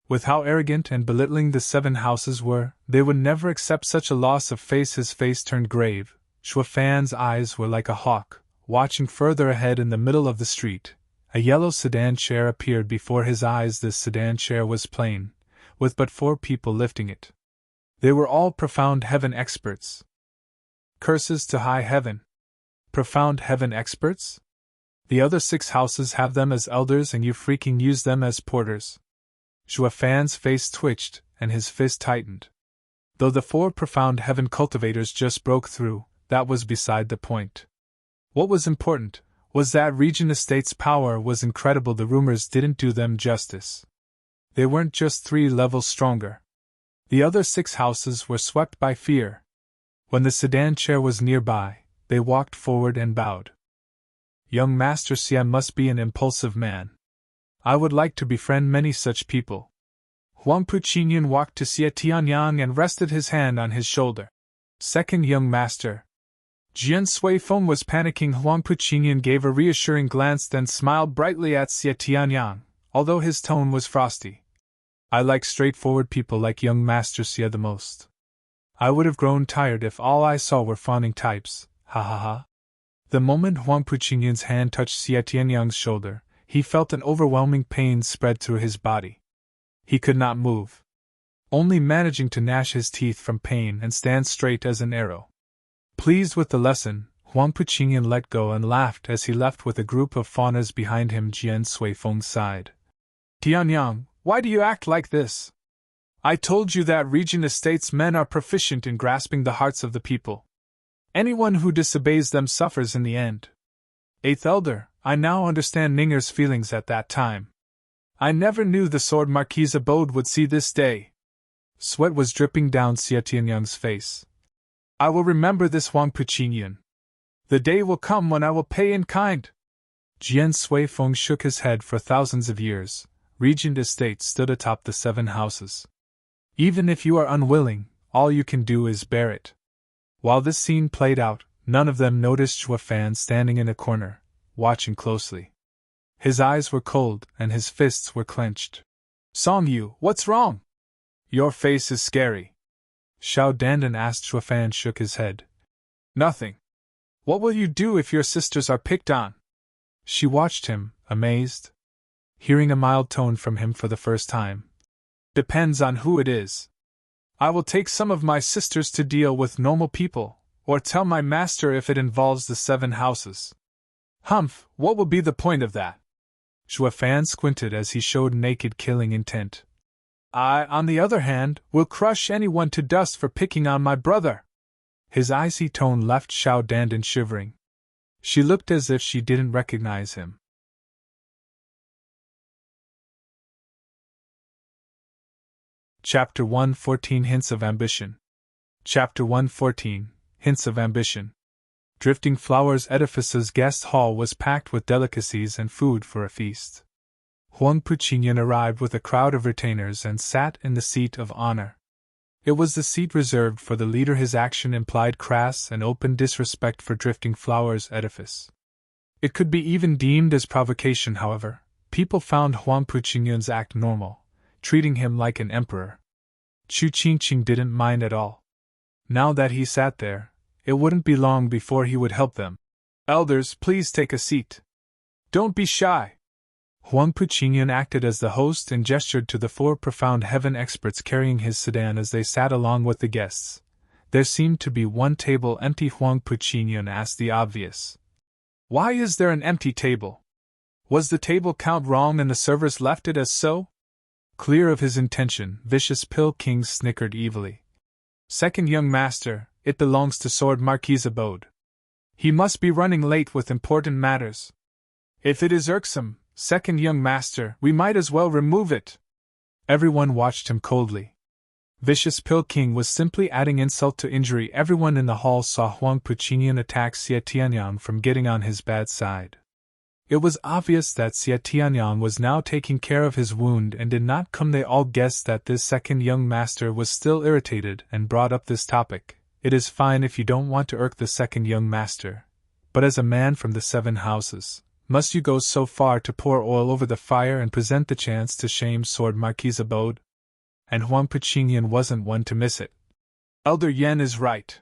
With how arrogant and belittling the seven houses were, they would never accept such a loss of face. His face turned grave. Xuefan's eyes were like a hawk, watching further ahead. In the middle of the street, a yellow sedan chair appeared before his eyes. This sedan chair was plain, with but 4 people lifting it. They were all Profound Heaven experts. Curses to high heaven. Profound Heaven experts? The other 6 houses have them as elders and you freaking use them as porters. Xuefan's face twitched, and his fist tightened. Though the 4 Profound Heaven cultivators just broke through, that was beside the point. What was important was that Regent Estate's power was incredible. The rumors didn't do them justice. They weren't just 3 levels stronger. The other 6 houses were swept by fear. When the sedan chair was nearby, they walked forward and bowed. Young Master Xia must be an impulsive man. I would like to befriend many such people. Huangpu Qingyun walked to Xia Tianyang and rested his hand on his shoulder. Second young master. Jian Suifeng was panicking. Huangpu Qingyun gave a reassuring glance, then smiled brightly at Xia Tianyang, although his tone was frosty. I like straightforward people like young Master Xia the most. I would have grown tired if all I saw were fawning types, ha ha ha. The moment Huangpu Qingyun's hand touched Xia Tianyang's shoulder, he felt an overwhelming pain spread through his body. He could not move, only managing to gnash his teeth from pain and stand straight as an arrow. Pleased with the lesson, Huangpu Qingyun let go and laughed as he left with a group of faunas behind him. Jian Suifeng sighed. Tianyang, why do you act like this? I told you that Regent Estate's men are proficient in grasping the hearts of the people. Anyone who disobeys them suffers in the end. 8th Elder, I now understand Ninger's feelings at that time. I never knew the Sword Marquis' abode would see this day. Sweat was dripping down Xia Tianyang's face. I will remember this, Huangpu Qingyun. The day will come when I will pay in kind. Jian Suifeng shook his head. For thousands of years, Regent Estate stood atop the 7 houses. Even if you are unwilling, all you can do is bear it. While this scene played out, none of them noticed Zhuo Fan standing in a corner, watching closely. His eyes were cold and his fists were clenched. Song Yu, what's wrong? Your face is scary. Xiao Dandan asked. Zhuo Fan shook his head. Nothing. What will you do if your sisters are picked on? She watched him, amazed, hearing a mild tone from him for the first time. Depends on who it is. I will take some of my sisters to deal with normal people, or tell my master if it involves the 7 houses. Humph, what will be the point of that? Zhuo Fan squinted as he showed naked killing intent. I, on the other hand, will crush anyone to dust for picking on my brother. His icy tone left Xiao Dandan shivering. She looked as if she didn't recognize him. Chapter 114 Hints of Ambition. Chapter 114 Hints of Ambition. Drifting Flowers Edifice's guest hall was packed with delicacies and food for a feast. Huangpu Qingyun arrived with a crowd of retainers and sat in the seat of honor. It was the seat reserved for the leader. His action implied crass and open disrespect for Drifting Flowers Edifice. It could be even deemed as provocation. However, people found Huangpu Qingyun's act normal, treating him like an emperor. Qingcheng didn't mind at all. Now that he sat there, it wouldn't be long before he would help them. Elders, please take a seat. Don't be shy. Huangpu Qingyun acted as the host and gestured to the 4 profound heaven experts carrying his sedan as they sat along with the guests. There seemed to be one table empty. Huangpu Qingyun asked the obvious. Why is there an empty table? Was the table count wrong and the servers left it as so? Clear of his intention, Vicious Pill King snickered evilly. Second young master, it belongs to Sword Marquis' abode. He must be running late with important matters. If it is irksome, second young master, we might as well remove it. Everyone watched him coldly. Vicious Pill King was simply adding insult to injury. Everyone in the hall saw Huangpu Qingyun attack Xia Tianyang from getting on his bad side. It was obvious that Xia Tianyang was now taking care of his wound and did not come. They all guessed that this second young master was still irritated and brought up this topic. It is fine if you don't want to irk the second young master, but as a man from the 7 houses, must you go so far to pour oil over the fire and present the chance to shame Sword Marquis' abode? And Huangpu Qingyun wasn't one to miss it. Elder Yan is right.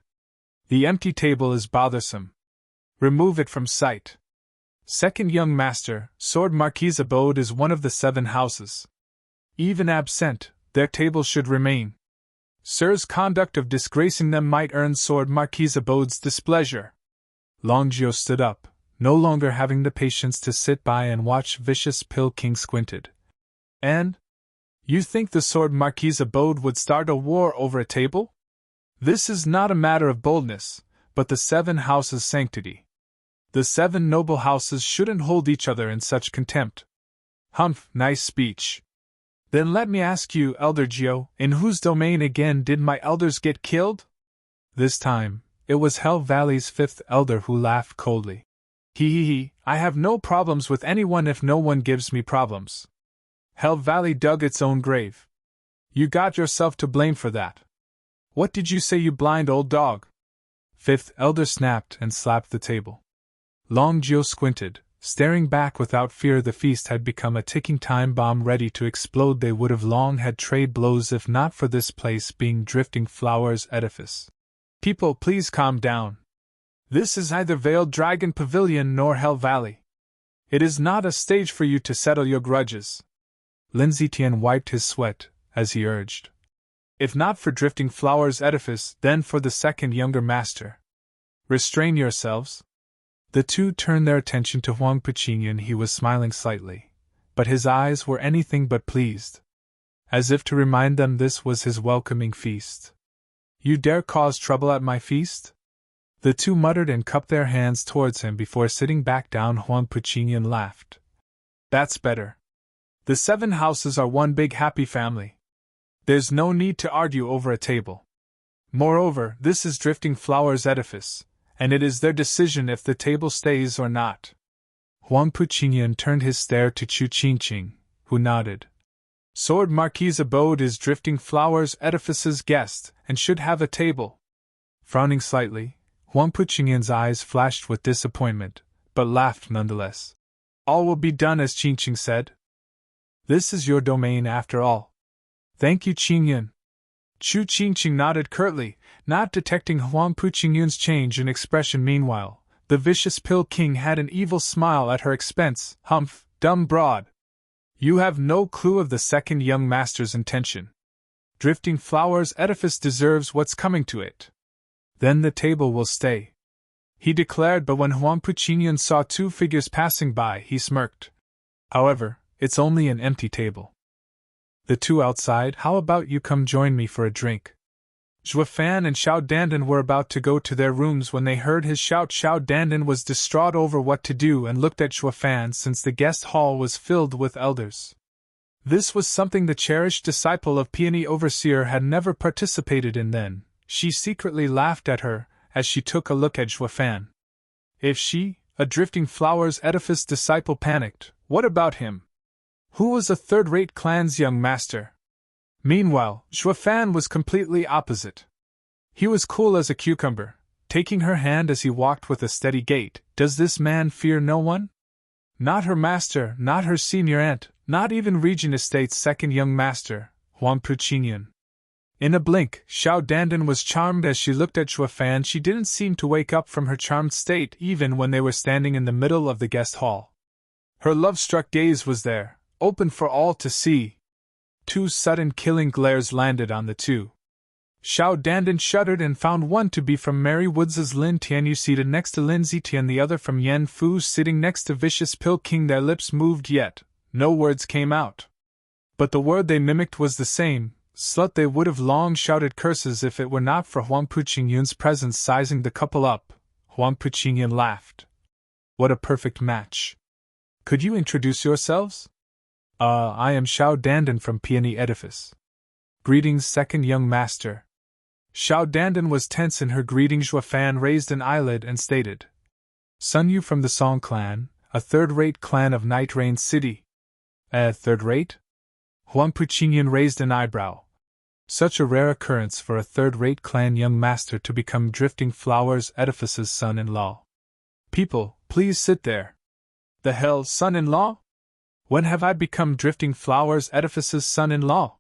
The empty table is bothersome. Remove it from sight. Second young master, Sword Marquis' abode is one of the 7 houses. Even absent, their table should remain. Sir's conduct of disgracing them might earn Sword Marquis' abode's displeasure. Longjio stood up, no longer having the patience to sit by and watch. Vicious Pill King squinted. And? You think the Sword Marquis' abode would start a war over a table? This is not a matter of boldness, but the 7 houses' sanctity. The 7 noble houses shouldn't hold each other in such contempt. Humph, nice speech. Then let me ask you, Elder Geo, in whose domain again did my elders get killed? This time, it was Hell Valley's 5th elder who laughed coldly. He, I have no problems with anyone if no one gives me problems. Hell Valley dug its own grave. You got yourself to blame for that. What did you say, you blind old dog? 5th elder snapped and slapped the table. Long Geo squinted, staring back without fear. The feast had become a ticking time bomb ready to explode. They would have long had trade blows if not for this place being Drifting Flowers Edifice. People, please calm down. This is neither Veiled Dragon Pavilion nor Hell Valley. It is not a stage for you to settle your grudges. Lin Zetian wiped his sweat, as he urged. If not for Drifting Flowers Edifice, then for the 2nd younger master. Restrain yourselves. The two turned their attention to Huangpu Qingyun. He was smiling slightly, but his eyes were anything but pleased. As if to remind them this was his welcoming feast. You dare cause trouble at my feast? The two muttered and cupped their hands towards him before sitting back down. Huangpu Qingyun laughed. That's better. The 7 houses are one big happy family. There's no need to argue over a table. Moreover, this is Drifting Flowers Edifice, and it is their decision if the table stays or not. Huangpu Qingyun turned his stare to Qingcheng, who nodded. Sword Marquis Abode is Drifting Flowers Edifice's guest, and should have a table. Frowning slightly, Huangpu Qingyun's eyes flashed with disappointment, but laughed nonetheless. All will be done as Qingcheng said. This is your domain after all. Thank you, Qingyun. Qingcheng nodded curtly, not detecting Huangpu Qingyun's change in expression. Meanwhile, the vicious Pill King had an evil smile at her expense. Humph, dumb broad. You have no clue of the 2nd young master's intention. Drifting Flowers Edifice deserves what's coming to it. Then the table will stay, he declared, but when Huangpu Qingyun saw 2 figures passing by, he smirked. However, it's only an empty table. The two outside, how about you come join me for a drink? Zhou Fan and Xiao Dandan were about to go to their rooms when they heard his shout. Xiao Dandan was distraught over what to do and looked at Zhou Fan since the guest hall was filled with elders. This was something the cherished disciple of Peony Overseer had never participated in. Then, she secretly laughed at her as she took a look at Zhou Fan. If she, a Drifting Flowers Edifice disciple, panicked, what about him? Who was a third-rate clan's young master? Meanwhile, Zhou Fan was completely opposite. He was cool as a cucumber, taking her hand as he walked with a steady gait. Does this man fear no one? Not her master, not her senior aunt, not even Regent Estate's 2nd young master, Huangpu Qingyun. In a blink, Xiao Dandan was charmed as she looked at Zhou Fan. She didn't seem to wake up from her charmed state even when they were standing in the middle of the guest hall. Her love-struck gaze was there, open for all to see. 2 sudden killing glares landed on the two. Xiao Dandan shuddered and found one to be from Mary Woods' Lin Tianyu seated next to Lin Zetian, the other from Yan Fu sitting next to Vicious Pill King. Their lips moved yet no words came out. But the word they mimicked was the same, slut. They would have long shouted curses if it were not for Huangpu Qingyun's presence sizing the couple up. Huangpu Qingyun laughed. What a perfect match. Could you introduce yourselves? I am Xiao Dandan from Peony Edifice. Greetings, 2nd young master. Xiao Dandan was tense in her greeting. Zhou Fan raised an eyelid and stated, Sun Yu from the Song clan, a third-rate clan of Night Rain City. Third-rate? Huangpu Qingyun raised an eyebrow. Such a rare occurrence for a third-rate clan young master to become Drifting Flowers Edifice's son-in-law. People, please sit there. The hell, son-in-law? When have I become Drifting Flowers Edifice's son-in-law?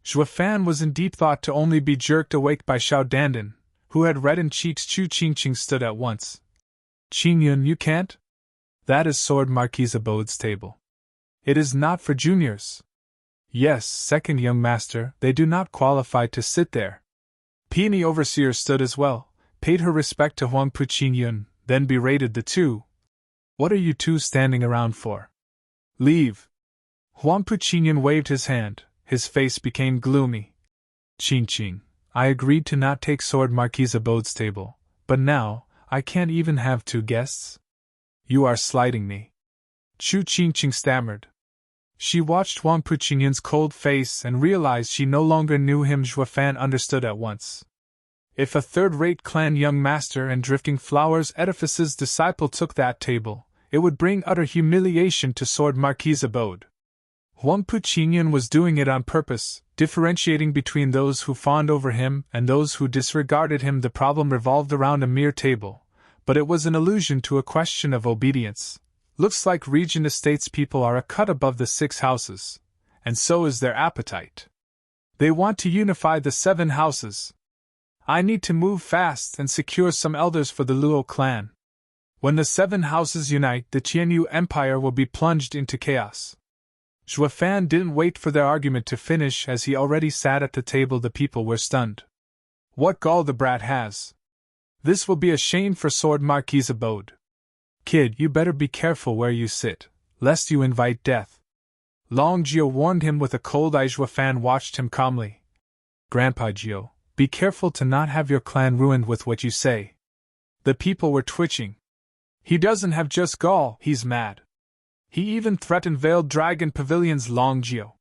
Zhou Fan was in deep thought to only be jerked awake by Xiao Dandan, who had reddened cheeks. Qingcheng stood at once. Qingyun, you can't? That is Sword Marquis Abode's table. It is not for juniors. Yes, 2nd young master, they do not qualify to sit there. Peony Overseer stood as well, paid her respect to Huangpu Qingyun, then berated the two. What are you two standing around for? Leave. Huangpu Qingyun waved his hand, his face became gloomy. Qingcheng, I agreed to not take Sword Marquis Abode's table, but now, I can't even have 2 guests? You are slighting me. Qingcheng stammered. She watched Huangpu Qingyun's cold face and realized she no longer knew him. Zhuofan understood at once. If a third-rate clan young master and Drifting Flowers Edifice's disciple took that table, it would bring utter humiliation to Sword Marquis' abode. Huangpu Qingyun was doing it on purpose, differentiating between those who fawned over him and those who disregarded him. The problem revolved around a mere table, but it was an allusion to a question of obedience. Looks like Regent Estates people are a cut above the 6 houses, and so is their appetite. They want to unify the 7 houses. I need to move fast and secure some elders for the Luo clan. When the 7 houses unite, the Qianyu Empire will be plunged into chaos. Zhuofan didn't wait for their argument to finish as he already sat at the table. The people were stunned. What gall the brat has! This will be a shame for Sword Marquis' abode. Kid, you better be careful where you sit, lest you invite death. Long Jio warned him with a cold eye. Zhuofan watched him calmly. Grandpa Jio, be careful to not have your clan ruined with what you say. The people were twitching. He doesn't have just gall, he's mad. He even threatened Veiled Dragon Pavilion's Long Jio.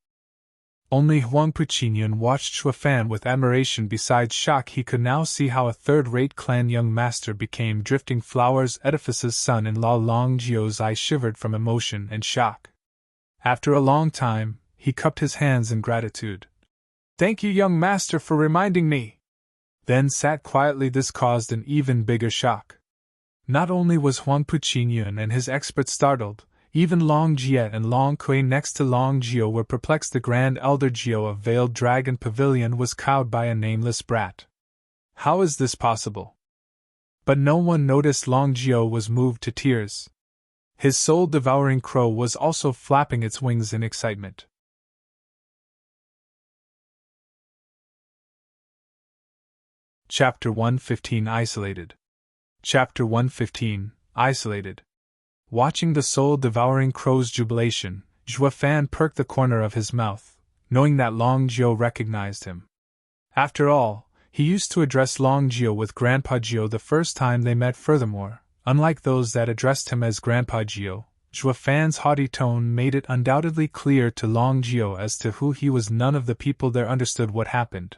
Only Huangpu Qingyun watched Zhuofan with admiration. Besides shock, he could now see how a third-rate clan young master became Drifting Flowers Edifice's son-in-law. Long Jio's eyes shivered from emotion and shock. After a long time, he cupped his hands in gratitude. Thank you, young master, for reminding me. Then sat quietly. This caused an even bigger shock. Not only was Huangpu Qingyun and his experts startled, even Long Jie and Long Kui next to Long Jio were perplexed. The Grand Elder Jio of Veiled Dragon Pavilion was cowed by a nameless brat. How is this possible? But no one noticed. Long Jio was moved to tears. His soul-devouring crow was also flapping its wings in excitement. Chapter 115 Isolated. Chapter 115 Isolated. Watching the soul-devouring crow's jubilation, Zhuofan perked the corner of his mouth, knowing that Long Jio recognized him. After all, he used to address Long Jio with Grandpa Jio the first time they met. Furthermore, unlike those that addressed him as Grandpa Jio, Zhuofan's haughty tone made it undoubtedly clear to Long Jio as to who he was. None of the people there understood what happened.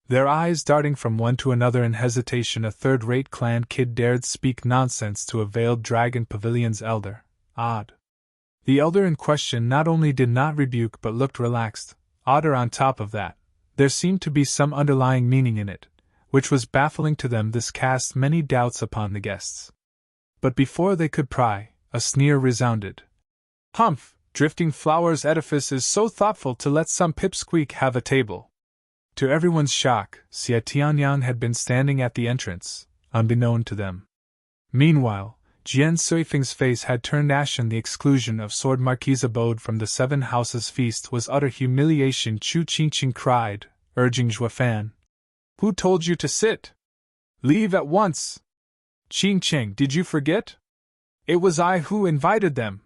Their eyes darting from one to another in hesitation, a third-rate clan kid dared speak nonsense to a Veiled Dragon Pavilion's elder. Odd. The elder in question not only did not rebuke but looked relaxed. Odder on top of that, there seemed to be some underlying meaning in it, which was baffling to them. This cast many doubts upon the guests. But before they could pry, a sneer resounded. Humph! Drifting Flowers Edifice is so thoughtful to let some pipsqueak have a table. To everyone's shock, Xie Tianyang had been standing at the entrance, unbeknown to them. Meanwhile, Jian Suifeng's face had turned ashen. The exclusion of Sword Marquis' abode from the 7 houses feast was utter humiliation. Qingcheng cried, urging Zhuofan. Who told you to sit? Leave at once! Qingcheng, did you forget? It was I who invited them.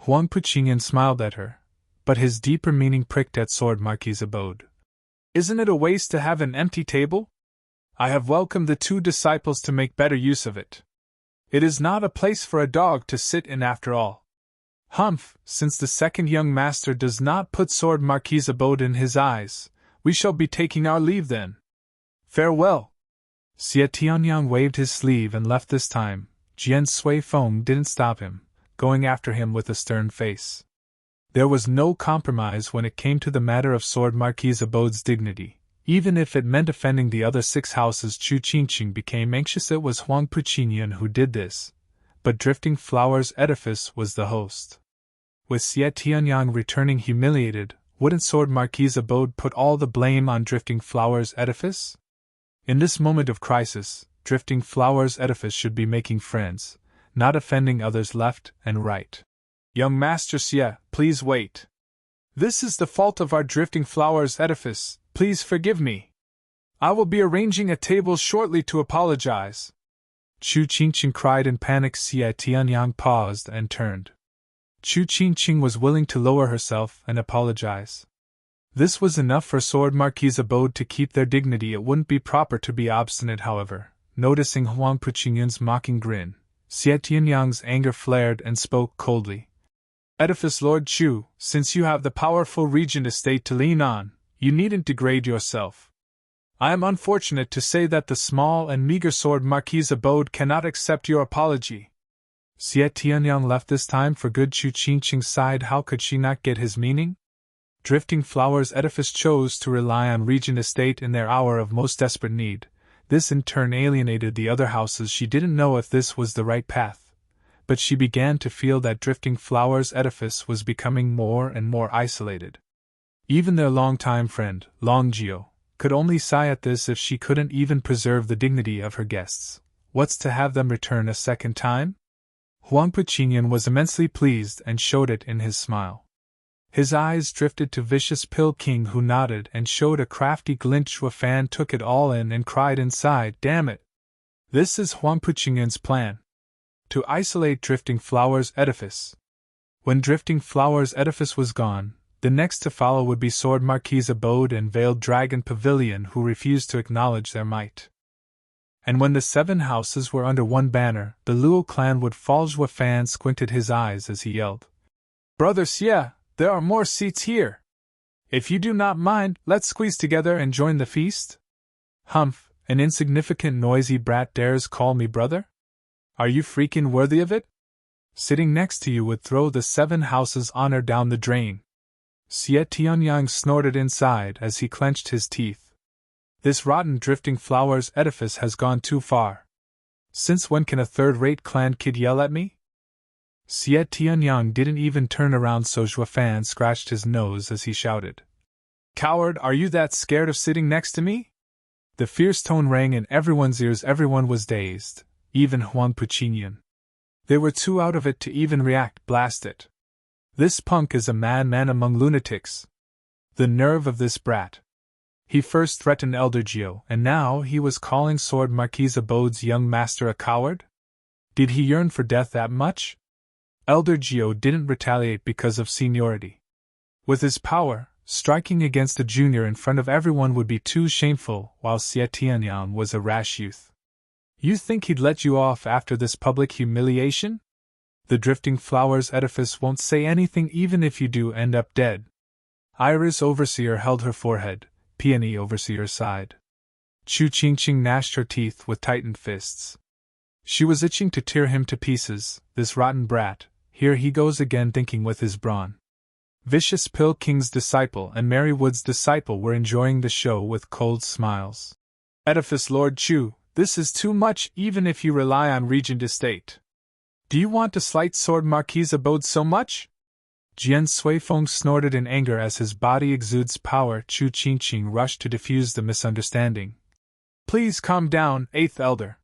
Huangpu Qingyun smiled at her, but his deeper meaning pricked at Sword Marquis' abode. Isn't it a waste to have an empty table? I have welcomed the 2 disciples to make better use of it. It is not a place for a dog to sit in after all. Humph, since the second young master does not put Sword Marquis' abode in his eyes, we shall be taking our leave then. Farewell. Xie Tianyang waved his sleeve and left. This time, Jian Suifeng didn't stop him, going after him with a stern face. There was no compromise when it came to the matter of Sword Marquis' abode's dignity, even if it meant offending the other 6 houses. Qingcheng became anxious. It was Huangpu Qingyun who did this, but Drifting Flowers Edifice was the host. With Xie Tianyang returning humiliated, wouldn't Sword Marquis' abode put all the blame on Drifting Flowers Edifice? In this moment of crisis, Drifting Flowers Edifice should be making friends, not offending others left and right. Young Master Xie, please wait. This is the fault of our Drifting Flowers Edifice, please forgive me. I will be arranging a table shortly to apologize. Qingcheng cried in panic. Xie Tianyang paused and turned. Qingcheng was willing to lower herself and apologize. This was enough for Sword Marquis' abode to keep their dignity. It wouldn't be proper to be obstinate, however. Noticing Huangpu Qingyun's mocking grin, Xie Tianyang's anger flared and spoke coldly. Edifice Lord Chu, since you have the powerful Regent estate to lean on, you needn't degrade yourself. I am unfortunate to say that the small and meager sword Marquis abode cannot accept your apology. Xie Tianyang left this time for good. Qingcheng sighed. How could she not get his meaning? Drifting Flowers Edifice chose to rely on Regent estate in their hour of most desperate need. This in turn alienated the other houses. She didn't know if this was the right path, but she began to feel that Drifting Flowers Edifice was becoming more and more isolated. Even their longtime friend, Longjio, could only sigh at this. If she couldn't even preserve the dignity of her guests, what's to have them return a second time? Huangpu Qingyun was immensely pleased and showed it in his smile. His eyes drifted to Vicious Pill King, who nodded and showed a crafty glint. Shuafan took it all in and cried inside, "Damn it! This is Huangpu Qingyun's plan. To isolate Drifting Flowers Edifice." When Drifting Flowers Edifice was gone, the next to follow would be Sword Marquis Abode and Veiled Dragon Pavilion, who refused to acknowledge their might. And when the 7 houses were under one banner, the Luo clan would fall. Shuafan squinted his eyes as he yelled, "Brother Xie, there are more seats here. If you do not mind, let's squeeze together and join the feast." "Humph, an insignificant noisy brat dares call me brother? Are you freaking worthy of it? Sitting next to you would throw the 7 houses' honor down the drain." Xie Tianyang snorted inside as he clenched his teeth. This rotten Drifting Flowers Edifice has gone too far. Since when can a third-rate clan kid yell at me? Xie Tianyang didn't even turn around, so Shuafan scratched his nose as he shouted, "Coward, are you that scared of sitting next to me?" The fierce tone rang in everyone's ears. Everyone was dazed, even Huangpu Qingyun. They were too out of it to even react. Blast it! This punk is a madman among lunatics. The nerve of this brat! He first threatened Elder Gio, and now he was calling Sword Marquis Abode's young master a coward? Did he yearn for death that much? Elder Gio didn't retaliate because of seniority. With his power, striking against a junior in front of everyone would be too shameful, while Xie Tianyang was a rash youth. You think he'd let you off after this public humiliation? The Drifting Flowers Edifice won't say anything even if you do end up dead. Iris Overseer held her forehead, Peony Overseer sighed. Qingcheng gnashed her teeth with tightened fists. She was itching to tear him to pieces, this rotten brat. Here he goes again, thinking with his brawn. Vicious Pill King's disciple and Mary Wood's disciple were enjoying the show with cold smiles. "Edifice Lord Chu, this is too much even if you rely on Regent estate. Do you want to slight Sword Marquis Abode so much?" Jian Suifeng snorted in anger as his body exudes power. Qingcheng rushed to defuse the misunderstanding. "Please calm down, 8th Elder.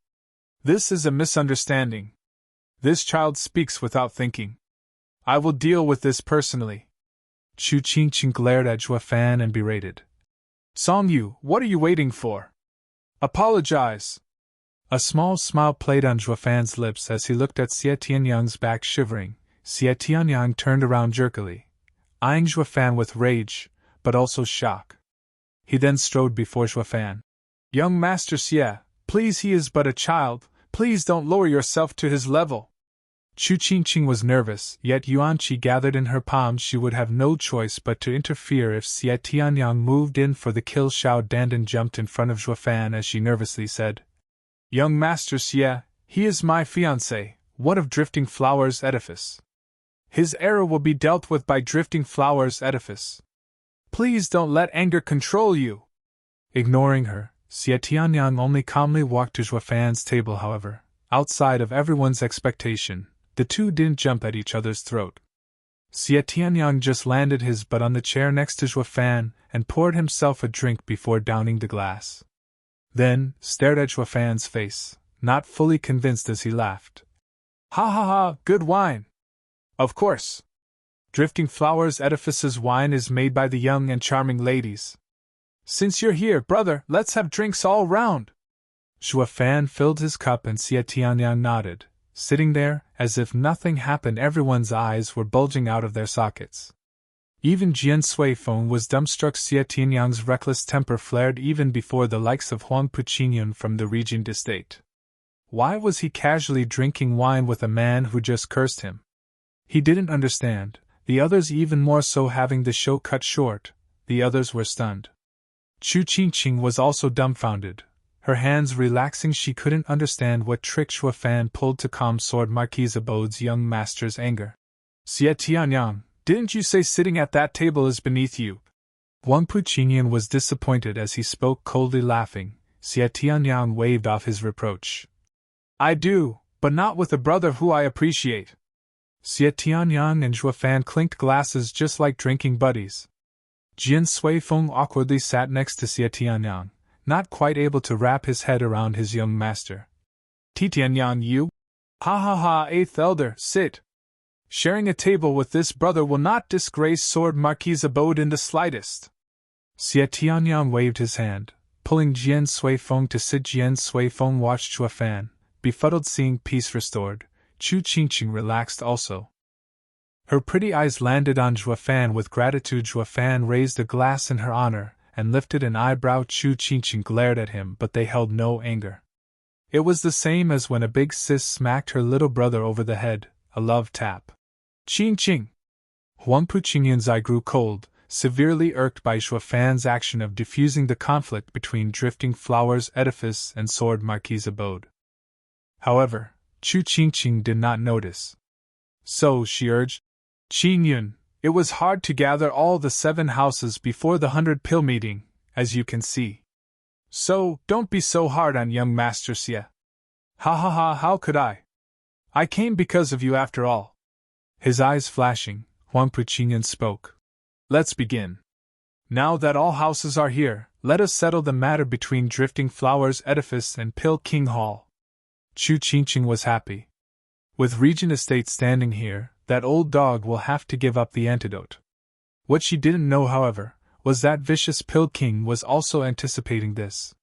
This is a misunderstanding. This child speaks without thinking. I will deal with this personally." Qingcheng glared at Shuafan and berated. "Song Yu, what are you waiting for? Apologize." A small smile played on Shuafan's lips as he looked at Xie Tianyang's back shivering. Xie Tianyang turned around jerkily, eyeing Shuafan with rage, but also shock. He then strode before Shuafan. "Young Master Xie, please, he is but a child. Please don't lower yourself to his level." Qingcheng was nervous, yet Yuanqi gathered in her palms. She would have no choice but to interfere if Xie Tianyang moved in for the kill. Xiao Dandan jumped in front of Shuafan as she nervously said, "Young Master Xie, he is my fiancé. What of Drifting Flowers Edifice? His error will be dealt with by Drifting Flowers Edifice. Please don't let anger control you." Ignoring her, Xie Tianyang only calmly walked to Shuafan's table. However, outside of everyone's expectation, the two didn't jump at each other's throat. Xie Tianyang just landed his butt on the chair next to Shuafan and poured himself a drink before downing the glass. Then, stared at Shuafan's face, not fully convinced as he laughed. "Ha ha ha, good wine! Of course! Drifting Flowers Edifice's wine is made by the young and charming ladies. Since you're here, brother, let's have drinks all round." Shuafan filled his cup and Xie Tianyang nodded, sitting there as if nothing happened. Everyone's eyes were bulging out of their sockets. Even Jian Suifeng was dumbstruck. Xie Tianyang's reckless temper flared even before the likes of Huangpu Qingyun from the Regent estate. Why was he casually drinking wine with a man who just cursed him? He didn't understand, the others even more so. Having the show cut short, the others were stunned. Qingcheng was also dumbfounded, her hands relaxing. She couldn't understand what trick Shuafan pulled to calm Sword Marquis Abode's young master's anger. "Xie Tianyang, didn't you say sitting at that table is beneath you?" Huangpu Qingyun was disappointed as he spoke, coldly laughing. Xie Tianyang waved off his reproach. "I do, but not with a brother who I appreciate." Xie Tianyang and Shuafan clinked glasses just like drinking buddies. Jian Suifeng awkwardly sat next to Xie Tianyang, not quite able to wrap his head around his young master. "Tianyang, you? Ha ha ha, 8th elder, sit. Sharing a table with this brother will not disgrace Sword Marquis Abode in the slightest." Xie Tianyang waved his hand, pulling Jian Suifeng to sit. Jian Suifeng watched Shuafan, befuddled. Seeing peace restored, Qingcheng relaxed also. Her pretty eyes landed on Shuafan with gratitude. Shuafan raised a glass in her honor and lifted an eyebrow. Qingcheng glared at him, but they held no anger. It was the same as when a big sis smacked her little brother over the head, a love tap. "Qingcheng!" Huangpu Qingyun's eye grew cold, severely irked by Shuafan's action of diffusing the conflict between Drifting Flowers Edifice and Sword Marquis Abode. However, Qingcheng did not notice. "So," she urged, "Qingyun, it was hard to gather all the 7 houses before the 100 pill meeting, as you can see. So, don't be so hard on young Master Xie." "Ha ha ha, how could I? I came because of you after all." His eyes flashing, Huangpu Qingyun spoke. "Let's begin. Now that all houses are here, let us settle the matter between Drifting Flowers Edifice and Pill King Hall." Qingcheng was happy. With Regent Estate standing here, that old dog will have to give up the antidote. What she didn't know, however, was that vicious Pill King was also anticipating this.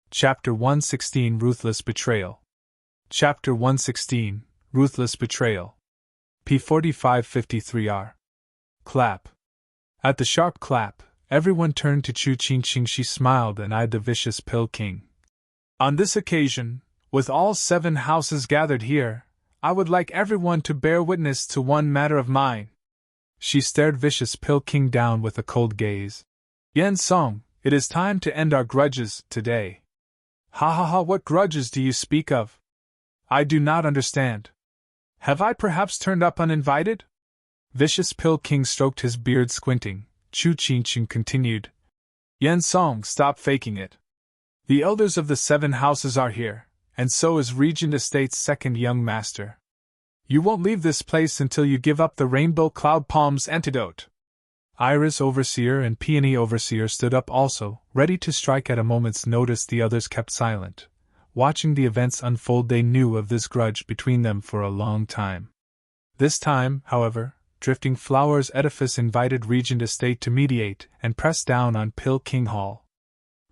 Chapter 116 Ruthless Betrayal. Chapter 116 Ruthless Betrayal. P4553R. Clap. At the sharp clap, everyone turned to Qingcheng. She smiled and eyed the vicious Pill King. "On this occasion, with all 7 houses gathered here, I would like everyone to bear witness to one matter of mine." She stared vicious Pill King down with a cold gaze. "Yen Song, it is time to end our grudges today." "Ha ha ha, what grudges do you speak of? I do not understand. Have I perhaps turned up uninvited?" Vicious Pill King stroked his beard, squinting. Qingcheng continued. "Yen Song, stop faking it. The elders of the 7 houses are here, and so is Regent Estate's 2nd young master. You won't leave this place until you give up the Rainbow Cloud Palm's antidote." Iris Overseer and Peony Overseer stood up also, ready to strike at a moment's notice. The others kept silent. Watching the events unfold, they knew of this grudge between them for a long time. This time, however, Drifting Flowers Edifice invited Regent Estate to mediate and press down on Pill King Hall.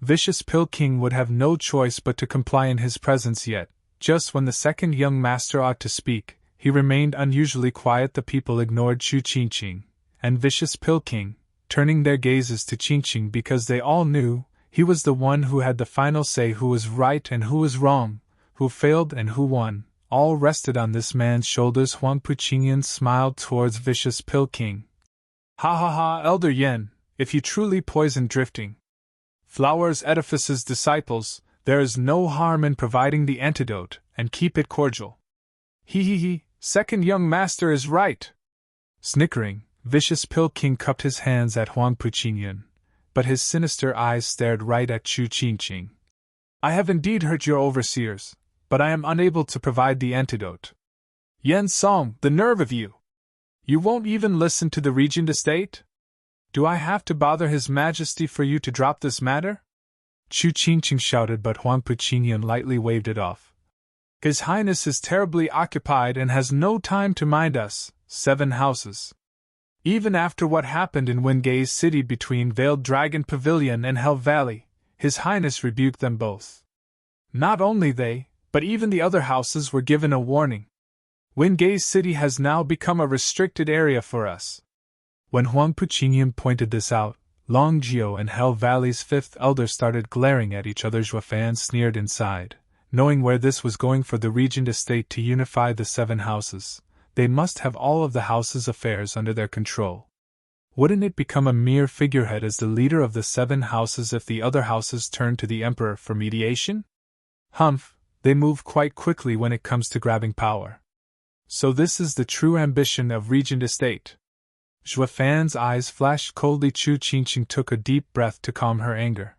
Vicious Pill King would have no choice but to comply in his presence, yet, just when the 2nd young master ought to speak, he remained unusually quiet. The people ignored Qingcheng and Vicious Pill King, turning their gazes to Qingcheng because they all knew he was the one who had the final say, who was right and who was wrong, who failed and who won. All rested on this man's shoulders. Huangpu Qingyun smiled towards Vicious Pill King. "Ha ha ha, Elder Yen, if you truly poison Drifting Flowers Edifice's disciples, there is no harm in providing the antidote, and keep it cordial." He, 2nd young master is right." Snickering, Vicious Pill King cupped his hands at Huangpu Qingyun, but his sinister eyes stared right at Qingcheng. "I have indeed hurt your overseers, but I am unable to provide the antidote." "Yen Song, the nerve of you! You won't even listen to the Regent Estate? Do I have to bother His Majesty for you to drop this matter?" Qingcheng shouted, but Huangpu Qingyun lightly waved it off. "His Highness is terribly occupied and has no time to mind us, 7 houses. Even after what happened in Wingay's city between Veiled Dragon Pavilion and Hell Valley, His Highness rebuked them both. Not only they, but even the other houses were given a warning. Wingay's city has now become a restricted area for us." When Huangpu Qingyun pointed this out, Long Geo and Hell Valley's fifth elder started glaring at each other. Juefan sneered inside, knowing where this was going for the Regent estate to unify the 7 houses. They must have all of the house's affairs under their control. Wouldn't it become a mere figurehead as the leader of the 7 houses if the other houses turned to the Emperor for mediation? Humph, they move quite quickly when it comes to grabbing power. So this is the true ambition of Regent estate. Juefan's eyes flashed coldly. Qingcheng took a deep breath to calm her anger.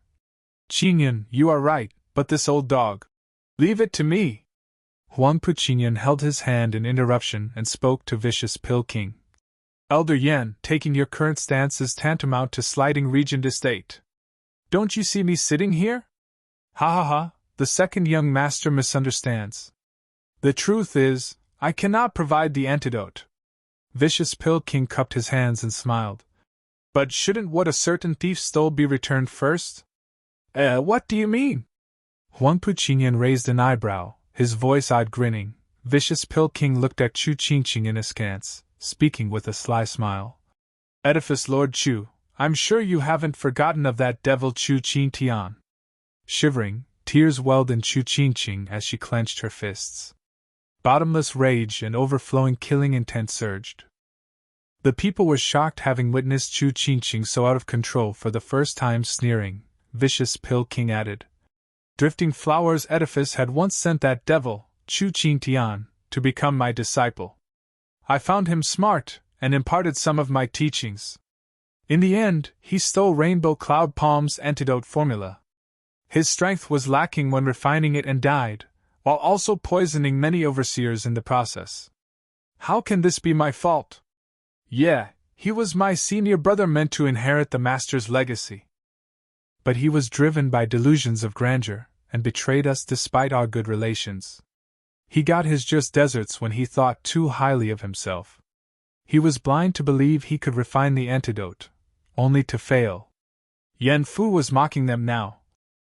Qingyun, you are right, but this old dog. Leave it to me. Huangpu Qingyun held his hand in interruption and spoke to Vicious Pill King. Elder Yan, taking your current stance is tantamount to slighting Regent estate. Don't you see me sitting here? Ha ha ha, the second young master misunderstands. The truth is, I cannot provide the antidote. Vicious Pill King cupped his hands and smiled. But shouldn't what a certain thief stole be returned first? What do you mean? Huangpu Qingyun raised an eyebrow, his voice odd grinning. Vicious Pill King looked at Qingcheng in askance, speaking with a sly smile. Edifice Lord Chu, I'm sure you haven't forgotten of that devil Qingcheng. Shivering, tears welled in Qingcheng as she clenched her fists. Bottomless rage and overflowing killing intent surged. The people were shocked, having witnessed Qingcheng so out of control for the first time. Sneering, Vicious Pill King added, Drifting Flowers Edifice had once sent that devil, Qingcheng, to become my disciple. I found him smart, and imparted some of my teachings. In the end, he stole Rainbow Cloud Palm's antidote formula. His strength was lacking when refining it and died, while also poisoning many overseers in the process. How can this be my fault? Yeah, he was my senior brother meant to inherit the master's legacy. But he was driven by delusions of grandeur, and betrayed us despite our good relations. He got his just deserts when he thought too highly of himself. He was blind to believe he could refine the antidote, only to fail. Yan Fu was mocking them now.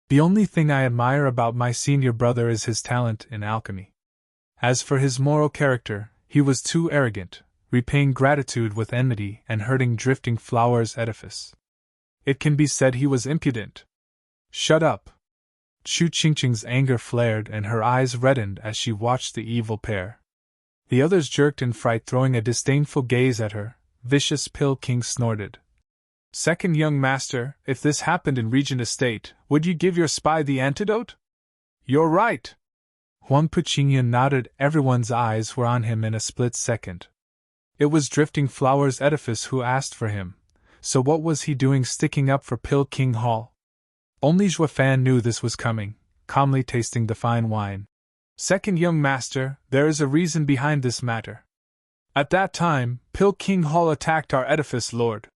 The only thing I admire about my senior brother is his talent in alchemy. As for his moral character, he was too arrogant, repaying gratitude with enmity and hurting Drifting Flowers Edifice. It can be said he was impudent. Shut up. Qingcheng's anger flared and her eyes reddened as she watched the evil pair. The others jerked in fright, throwing a disdainful gaze at her. Vicious Pill King snorted. Second young master, if this happened in Regent estate, would you give your spy the antidote? You're right. Huangpu Qingyun nodded. Everyone's eyes were on him in a split second. It was Drifting Flowers Edifice who asked for him, so what was he doing sticking up for Pill King Hall? Only Juefan knew this was coming, calmly tasting the fine wine. Second young master, there is a reason behind this matter. At that time, Pill King Hall attacked our edifice lord.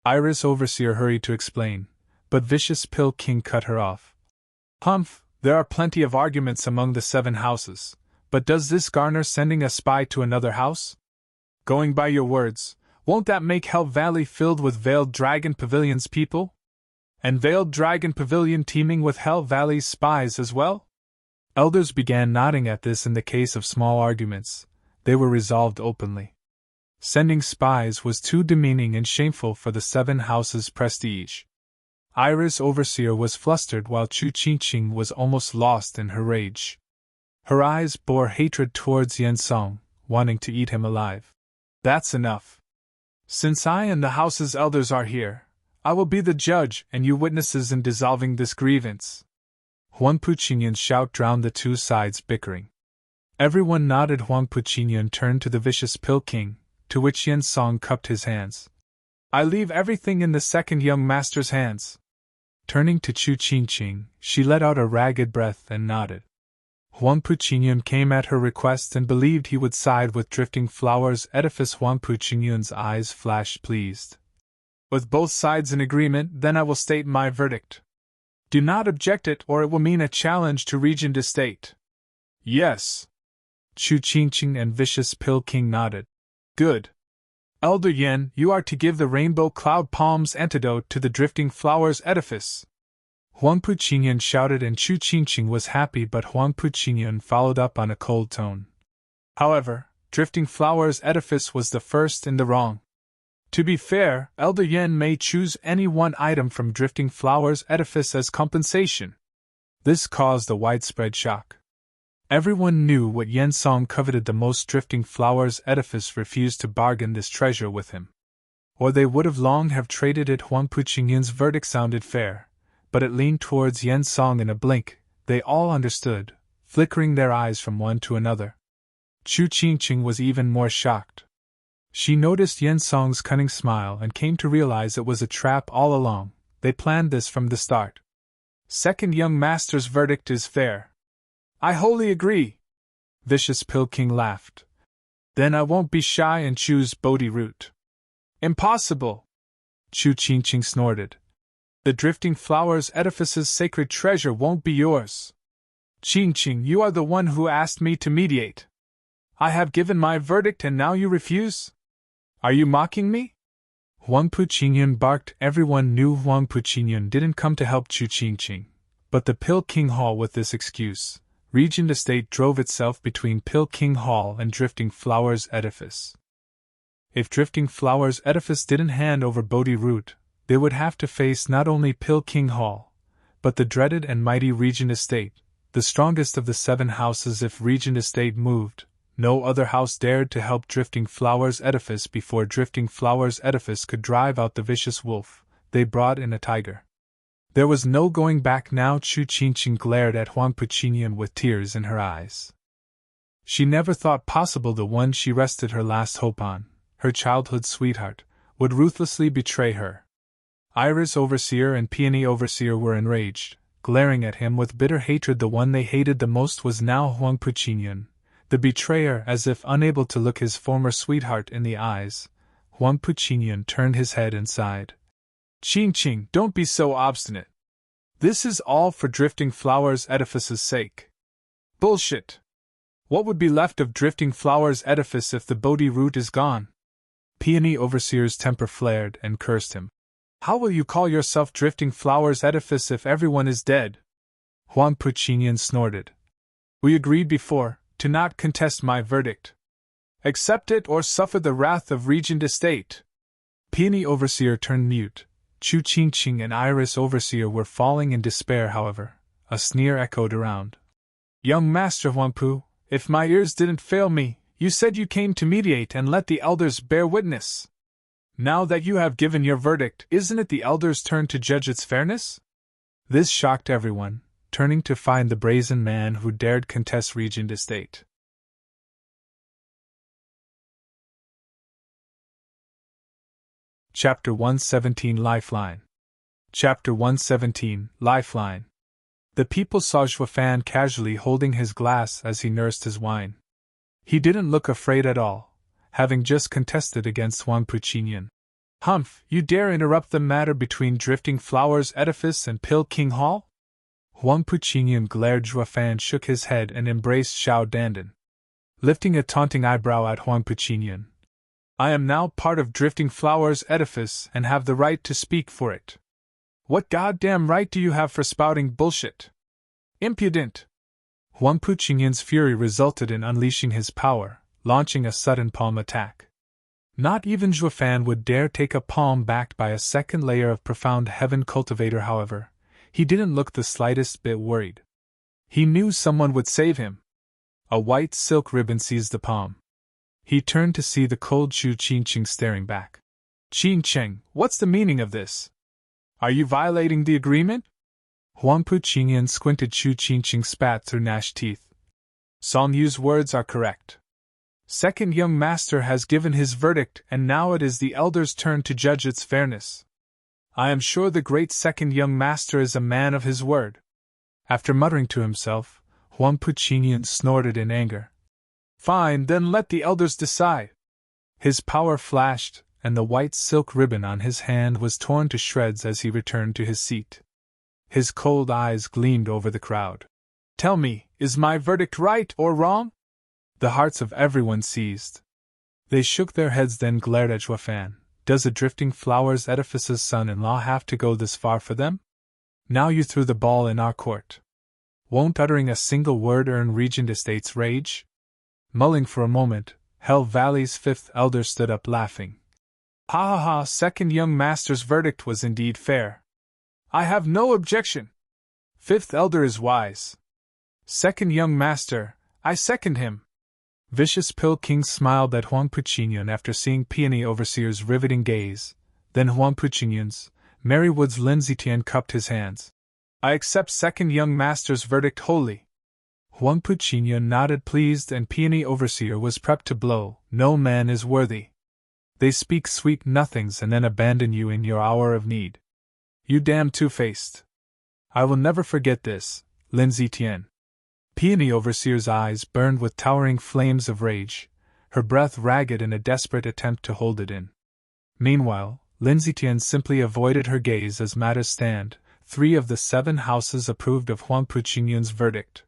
Iris Overseer hurried to explain, but Vicious Pill King cut her off. Humph, there are plenty of arguments among the 7 houses, but does this garner sending a spy to another house? Going by your words, won't that make Hell Valley filled with Veiled Dragon Pavilion's people? And Veiled Dragon Pavilion teeming with Hell Valley's spies as well? Elders began nodding at this. In the case of small arguments, they were resolved openly. Sending spies was too demeaning and shameful for the 7 houses' prestige. Iris Overseer was flustered while Qingcheng was almost lost in her rage. Her eyes bore hatred towards Yan Song, wanting to eat him alive. That's enough. Since I and the house's elders are here, I will be the judge and you witnesses in dissolving this grievance. Huangpu Qingyun's shout drowned the 2 sides bickering. Everyone nodded. Huangpu Qingyun turned to the Vicious Pill King, to which Yan Song cupped his hands. I leave everything in the second young master's hands. Turning to Qingcheng, she let out a ragged breath and nodded. Huangpu Qingyun came at her request and believed he would side with Drifting Flowers Edifice. Huangpu Qingyun's eyes flashed pleased. With both sides in agreement, then I will state my verdict. Do not object it, or it will mean a challenge to Regent estate. Yes. Qingcheng and Vicious Pill King nodded. Good. Elder Yan, you are to give the Rainbow Cloud Palm's antidote to the Drifting Flowers Edifice. Huangpu Qingyun shouted, and Qingcheng was happy, but Huangpu Qingyun followed up on a cold tone. However, Drifting Flowers Edifice was the first in the wrong. To be fair, Elder Yen may choose any one item from Drifting Flowers' edifice as compensation. This caused a widespread shock. Everyone knew what Yen Song coveted the most. Drifting Flowers' edifice refused to bargain this treasure with him. Or they would have long have traded it. Huangpu Qingyun's verdict sounded fair, but it leaned towards Yen Song in a blink. They all understood, flickering their eyes from one to another. Qingcheng was even more shocked. She noticed Yen Song's cunning smile and came to realize it was a trap all along. They planned this from the start. Second young master's verdict is fair. I wholly agree. Vicious Pill King laughed. Then I won't be shy and choose Bodhi root. Impossible! Qingcheng snorted. The Drifting Flowers edifice's sacred treasure won't be yours. Qingcheng, you are the one who asked me to mediate. I have given my verdict and now you refuse? Are you mocking me? Huangpu Qingyun barked. Everyone knew Huangpu Qingyun didn't come to help Qingcheng, but the Pill King Hall with this excuse. Regent Estate drove itself between Pill King Hall and Drifting Flowers edifice. If Drifting Flowers edifice didn't hand over Bodhi root, they would have to face not only Pill King Hall, but the dreaded and mighty Regent Estate, the strongest of the 7 houses. If Regent Estate moved, no other house dared to help Drifting Flowers edifice. Before Drifting Flowers edifice could drive out the vicious wolf, they brought in a tiger. There was no going back now. Qingcheng glared at Huangpu Qingyun with tears in her eyes. She never thought possible the one she rested her last hope on, her childhood sweetheart, would ruthlessly betray her. Iris Overseer and Peony Overseer were enraged, glaring at him with bitter hatred. The one they hated the most was now Huangpu Qingyun, the betrayer. As if unable to look his former sweetheart in the eyes, Huangpu Qingyun turned his head and sighed. Qingcheng, don't be so obstinate. This is all for Drifting Flowers edifice's sake. Bullshit! What would be left of Drifting Flowers edifice if the Bodhi root is gone? Peony Overseer's temper flared and cursed him. How will you call yourself Drifting Flowers edifice if everyone is dead? Huangpu Qingyun snorted. We agreed before to not contest my verdict. Accept it or suffer the wrath of Regent Estate. Peony Overseer turned mute. Qingcheng and Iris Overseer were falling in despair. However, a sneer echoed around. Young Master Huangpu, if my ears didn't fail me, you said you came to mediate and let the elders bear witness. Now that you have given your verdict, isn't it the elders' turn to judge its fairness? This shocked everyone, turning to find the brazen man who dared contest Regent Estate. Chapter 117 Lifeline. Chapter 117 Lifeline. The people saw Zhuofan casually holding his glass as he nursed his wine. He didn't look afraid at all, having just contested against Huangpu Qingyun. Humph, you dare interrupt the matter between Drifting Flowers edifice and Pill King Hall? Huangpu Qingyun glared. Zhuofan shook his head and embraced Xiao Dandan, lifting a taunting eyebrow at Huangpu Qingyun. I am now part of Drifting Flowers edifice and have the right to speak for it. What goddamn right do you have for spouting bullshit? Impudent! Huangpu Qingyun's fury resulted in unleashing his power, launching a sudden palm attack. Not even Zhuofan would dare take a palm backed by a second layer of profound heaven cultivator. However, he didn't look the slightest bit worried. He knew someone would save him. A white silk ribbon seized the palm. He turned to see the cold Qingcheng staring back. Qingcheng, what's the meaning of this? Are you violating the agreement? Huangpu Qingyun squinted. Qingcheng spat through gnashed teeth. Song Yu's words are correct. Second young master has given his verdict and now it is the elders' turn to judge its fairness. I am sure the great second young master is a man of his word. After muttering to himself, Huangpu Qingyun snorted in anger. Fine, then let the elders decide. His power flashed, and the white silk ribbon on his hand was torn to shreds as he returned to his seat. His cold eyes gleamed over the crowd. Tell me, is my verdict right or wrong? The hearts of everyone seized. They shook their heads, then glared at Zhuofan. Does a Drifting Flowers edifice's son-in-law have to go this far for them? Now you threw the ball in our court. Won't uttering a single word earn Regent Estate's rage? Mulling for a moment, Hell Valley's fifth elder stood up laughing. Ha ha ha, second young master's verdict was indeed fair. I have no objection. Fifth elder is wise. Second young master, I second him. Vicious Pill King smiled at Huangpu Qingyun after seeing Peony Overseer's riveting gaze, then Huangpu Qingyun's, Marywood's Lindsay Tian cupped his hands. I accept second young master's verdict wholly. Huangpu Qingyun nodded pleased and Peony Overseer was prepped to blow. No man is worthy. They speak sweet nothings and then abandon you in your hour of need. You damn two-faced. I will never forget this, Lindsay Tian. Peony Overseer's eyes burned with towering flames of rage, her breath ragged in a desperate attempt to hold it in. Meanwhile, Lindsay Tian simply avoided her gaze as matters stand. 3 of the 7 houses approved of Huangpu Qingyun's verdict.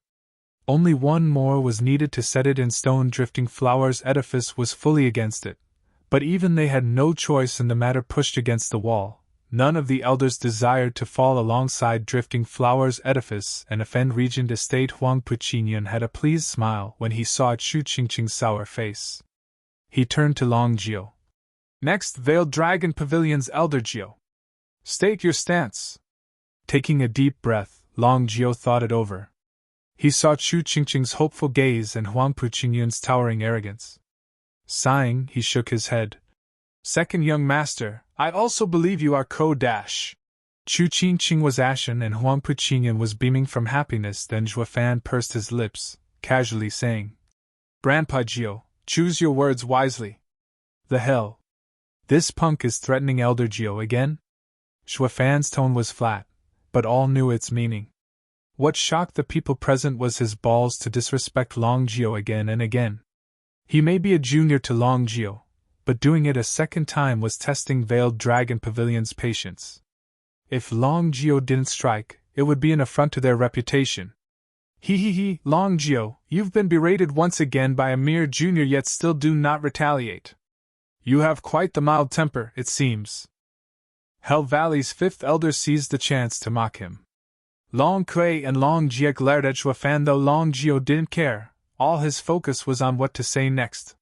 Only one more was needed to set it in stone. Drifting Flowers' Edifice was fully against it. But even they had no choice in the matter. Pushed against the wall, none of the elders desired to fall alongside Drifting Flowers' Edifice and offend Regent Estate. Huangpu Qingyun had a pleased smile when he saw Qingcheng's sour face. He turned to Long Jiu. Next, Veiled Dragon Pavilion's Elder Jiu. State your stance. Taking a deep breath, Long Jiu thought it over. He saw Qingcheng's hopeful gaze and Huangpu Qingyun's towering arrogance. Sighing, he shook his head. Second young master, I also believe you are Qingcheng. Qingcheng was ashen and Huangpu Qingyun was beaming from happiness. Then Zhuofan pursed his lips, casually saying, Grandpa Jiu, choose your words wisely. The hell? This punk is threatening Elder Jiu again? Zhuofan's tone was flat, but all knew its meaning. What shocked the people present was his balls to disrespect Long Jiu again and again. He may be a junior to Long Jiu, but doing it a second time was testing Veiled Dragon Pavilion's patience. If Long Jiu didn't strike, it would be an affront to their reputation. He, Long Jiu, you've been berated once again by a mere junior yet still do not retaliate. You have quite the mild temper, it seems. Hell Valley's 5th elder seized the chance to mock him. Long Kui and Long Jie glared at Zhuofan. Though Long Jiu didn't care, all his focus was on what to say next.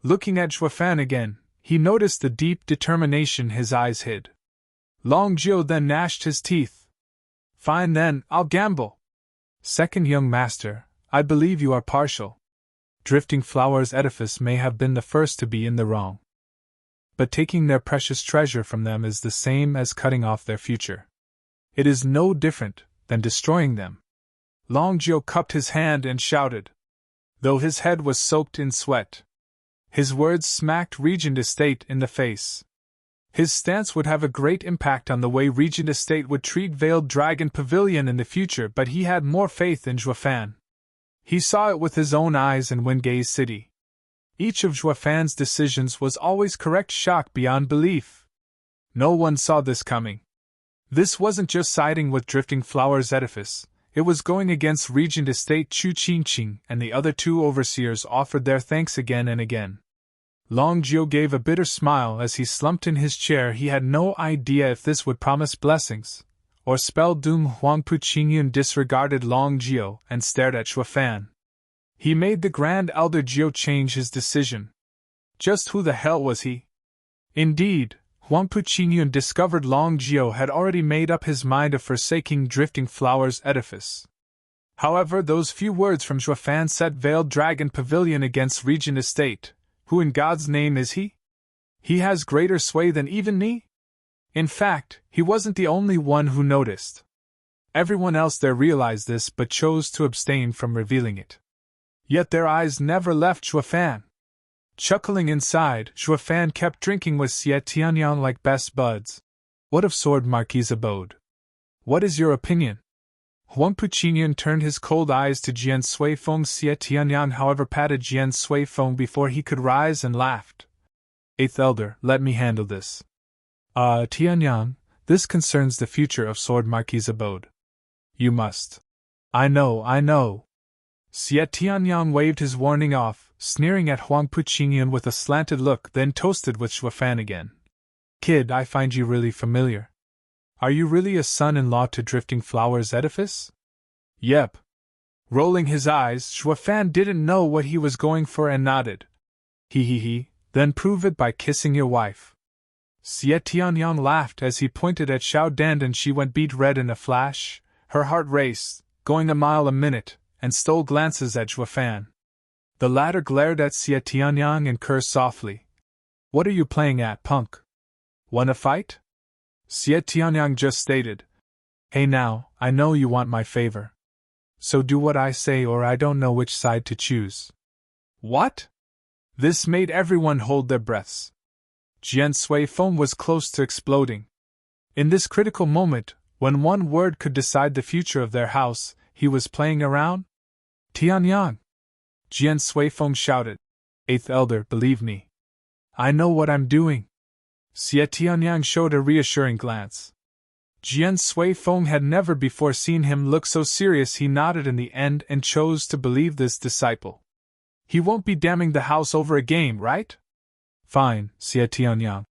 Looking at Zhuofan again, he noticed the deep determination his eyes hid. Long Jiu then gnashed his teeth. Fine then, I'll gamble. Second young master, I believe you are partial. Drifting Flowers' Edifice may have been the first to be in the wrong. But taking their precious treasure from them is the same as cutting off their future. It is no different than destroying them. Long Jiu cupped his hand and shouted, though his head was soaked in sweat. His words smacked Regent Estate in the face. His stance would have a great impact on the way Regent Estate would treat Veiled Dragon Pavilion in the future, but he had more faith in Zhuofan. He saw it with his own eyes in Wengaze City. Each of Zhuofan's decisions was always correct. Shock beyond belief. No one saw this coming. This wasn't just siding with Drifting Flowers' Edifice. It was going against Regent Estate. Qingcheng and the other 2 overseers offered their thanks again and again. Long Jiu gave a bitter smile as he slumped in his chair. He had no idea if this would promise blessings or spell doom. Huangpu Qingyun disregarded Long Jiu and stared at Zhuofan. He made the Grand Elder Jiu change his decision. Just who the hell was he? Indeed, Huangpu Qingyun discovered Long Jiu had already made up his mind of forsaking Drifting Flowers' Edifice. However, those few words from Zhuofan set Veiled Dragon Pavilion against Regent Estate. Who in God's name is he? He has greater sway than even me? In fact, he wasn't the only one who noticed. Everyone else there realized this but chose to abstain from revealing it. Yet their eyes never left Zhuofan. Chuckling inside, Zhuofan kept drinking with Xie Tianyang like best buds. What of Sword Marquis' abode? What is your opinion? Huangpu Qingyun turned his cold eyes to Jian Suifeng. Xie Tianyang however patted Jian Suifeng before he could rise and laughed. 8th elder, let me handle this. Tianyang, this concerns the future of Sword Marquis' abode. You must. I know. Xie Tianyang waved his warning off, sneering at Huangpu Qingyun with a slanted look, then toasted with Zhuofan again. Kid, I find you really familiar. Are you really a son-in-law to Drifting Flowers' Edifice? Yep. Rolling his eyes, Zhuofan didn't know what he was going for and nodded. He, then prove it by kissing your wife. Xie Tianyang laughed as he pointed at Xiao Dandan. She went beet red in a flash, her heart raced, going a mile a minute, and stole glances at Zhuo Fan. The latter glared at Xie Tianyang and cursed softly. What are you playing at, punk? Wanna fight? Xie Tianyang just stated. Hey now, I know you want my favor. So do what I say or I don't know which side to choose. What? This made everyone hold their breaths. Jian Sui Feng was close to exploding. In this critical moment, when one word could decide the future of their house, he was playing around? Tianyang! Jian Sui Feng shouted. Eighth Elder, believe me. I know what I'm doing. Xie Tianyang showed a reassuring glance. Jian Sui Feng had never before seen him look so serious. He nodded in the end and chose to believe this disciple. He won't be damning the house over a game, right? Fine, Xie Tianyang.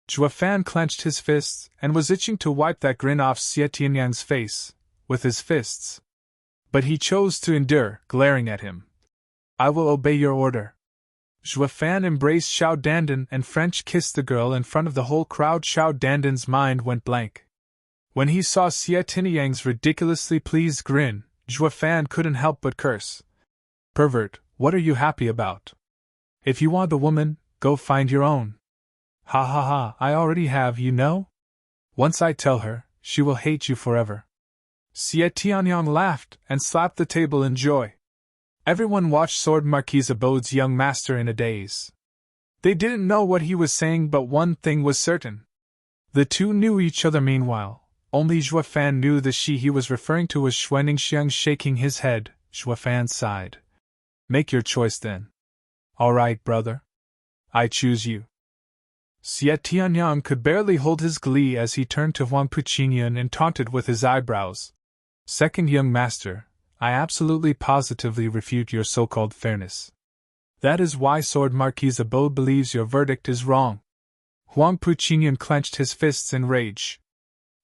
Zhuo Fan clenched his fists and was itching to wipe that grin off Xie Tianyang's face with his fists. But he chose to endure, glaring at him. I will obey your order. Zhuo Fan embraced Xiao Dandan and French kissed the girl in front of the whole crowd. Xiao Dandan's mind went blank. When he saw Xie Tianyang's ridiculously pleased grin, Zhuo Fan couldn't help but curse. Pervert, what are you happy about? If you want the woman, go find your own. Ha ha ha, I already have, you know? Once I tell her, she will hate you forever. Xie Tianyang laughed and slapped the table in joy. Everyone watched Sword Marquis Abode's young master in a daze. They didn't know what he was saying, but one thing was certain. The two knew each other meanwhile. Only Zhuo Fan knew the she he was referring to was Xuaningxiang. Shaking his head, Zhuo Fan sighed. Make your choice then. All right, brother. I choose you. Xie Tianyang could barely hold his glee as he turned to Huangpu Qingyun and taunted with his eyebrows. Second young master, I absolutely positively refute your so-called fairness. That is why Sword Marquis Abode believes your verdict is wrong. Huangpu Qingyun clenched his fists in rage.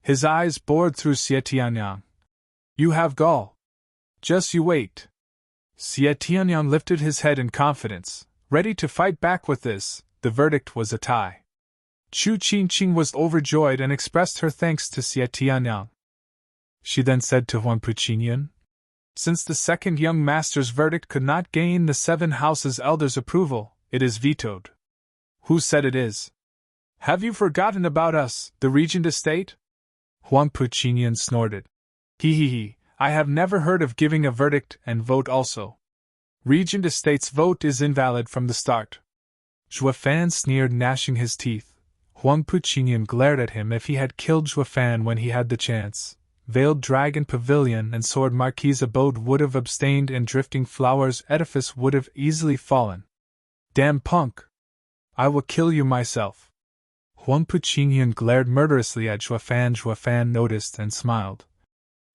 His eyes bored through Xie Tianyang. You have gall. Just you wait. Xie Tianyang lifted his head in confidence, ready to fight back with this. The verdict was a tie. Qingcheng was overjoyed and expressed her thanks to Xie Tianyang. She then said to Huangpu Qingyun, since the second young master's verdict could not gain the 7 houses' elders' approval, it is vetoed. Who said it is? Have you forgotten about us, the Regent estate? Huangpu Qingyun snorted. He, I have never heard of giving a verdict and vote also. Regent estate's vote is invalid from the start. Zhuo Fan sneered, gnashing his teeth. Huangpu Qingyun glared at him. If he had killed Zhuo Fan when he had the chance, Veiled Dragon Pavilion and Sword Marquis Abode would have abstained and Drifting Flowers Edifice would have easily fallen. Damn punk! I will kill you myself. Huangpu Qingyun glared murderously at Zhuo Fan. Zhuo Fan noticed and smiled.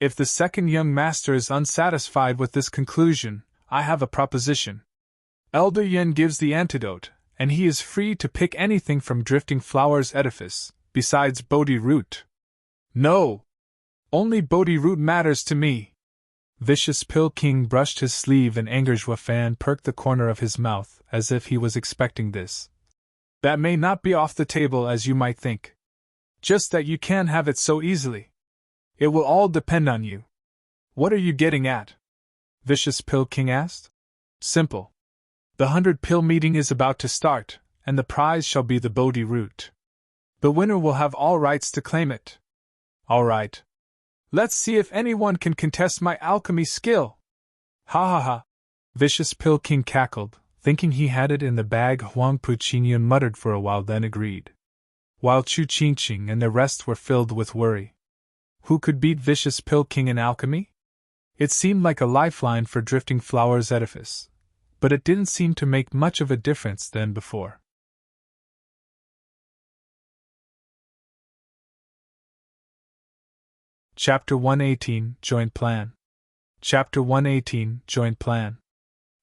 If the second young master is unsatisfied with this conclusion, I have a proposition. Elder Yen gives the antidote, and he is free to pick anything from Drifting Flowers Edifice, besides Bodhi root. No! Only Bodhi root matters to me. Vicious Pill King brushed his sleeve in anger. Zhuo Fan perked the corner of his mouth, as if he was expecting this. That may not be off the table as you might think. Just that you can't have it so easily. It will all depend on you. What are you getting at? Vicious Pill King asked. Simple. The 100-pill meeting is about to start, and the prize shall be the Bodhi root. The winner will have all rights to claim it. All right. Let's see if anyone can contest my alchemy skill. Ha ha ha. Vicious Pill King cackled, thinking he had it in the bag. Huangpu Qingyun muttered for a while, then agreed. While Qingcheng and the rest were filled with worry. Who could beat Vicious Pill King in alchemy? It seemed like a lifeline for Drifting Flowers Edifice, but it didn't seem to make much of a difference than before. Chapter 118, Joint Plan. Chapter 118, Joint Plan.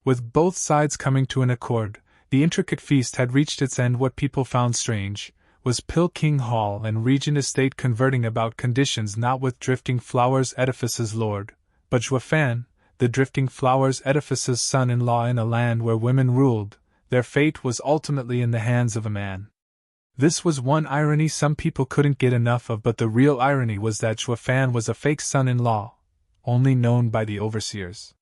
With both sides coming to an accord, the intricate feast had reached its end. What people found strange was Pill King Hall and Regent Estate converting about conditions, not with Drifting Flowers Edifice's lord, but Zhuo Fan, the Drifting Flowers Edifice's son-in-law. In a land where women ruled, their fate was ultimately in the hands of a man. This was one irony some people couldn't get enough of, but the real irony was that Zhuofan was a fake son-in-law, only known by the overseers.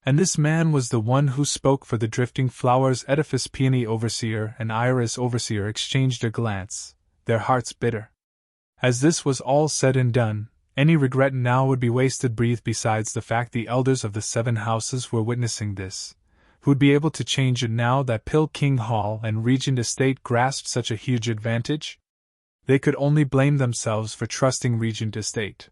And this man was the one who spoke for the Drifting Flowers. Edifice Peony Overseer and Iris Overseer exchanged a glance, their hearts bitter. As this was all said and done, any regret now would be wasted breath. Besides the fact the elders of the 7 houses were witnessing this, who'd be able to change it now that Pill King Hall and Regent Estate grasped such a huge advantage? They could only blame themselves for trusting Regent Estate.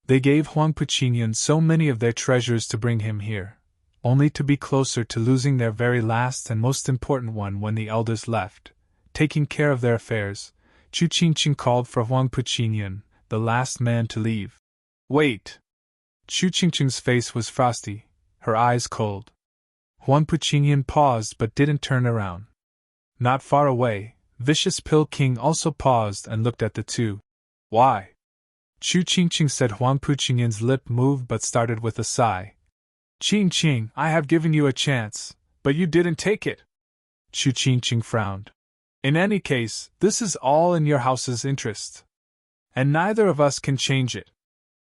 They gave Huangpu Qingyun so many of their treasures to bring him here, only to be closer to losing their very last and most important one when the elders left, taking care of their affairs. Qingcheng called for Huangpu Qingyun, the last man to leave. Wait! Qingcheng's face was frosty, her eyes cold. Huangpu Qingyun paused but didn't turn around. Not far away, Vicious Pill King also paused and looked at the two. Why? Qingcheng said. Huangpu Qingyun's lip moved but started with a sigh. Qingcheng, I have given you a chance, but you didn't take it. Qingcheng frowned. In any case, this is all in your house's interest. And neither of us can change it.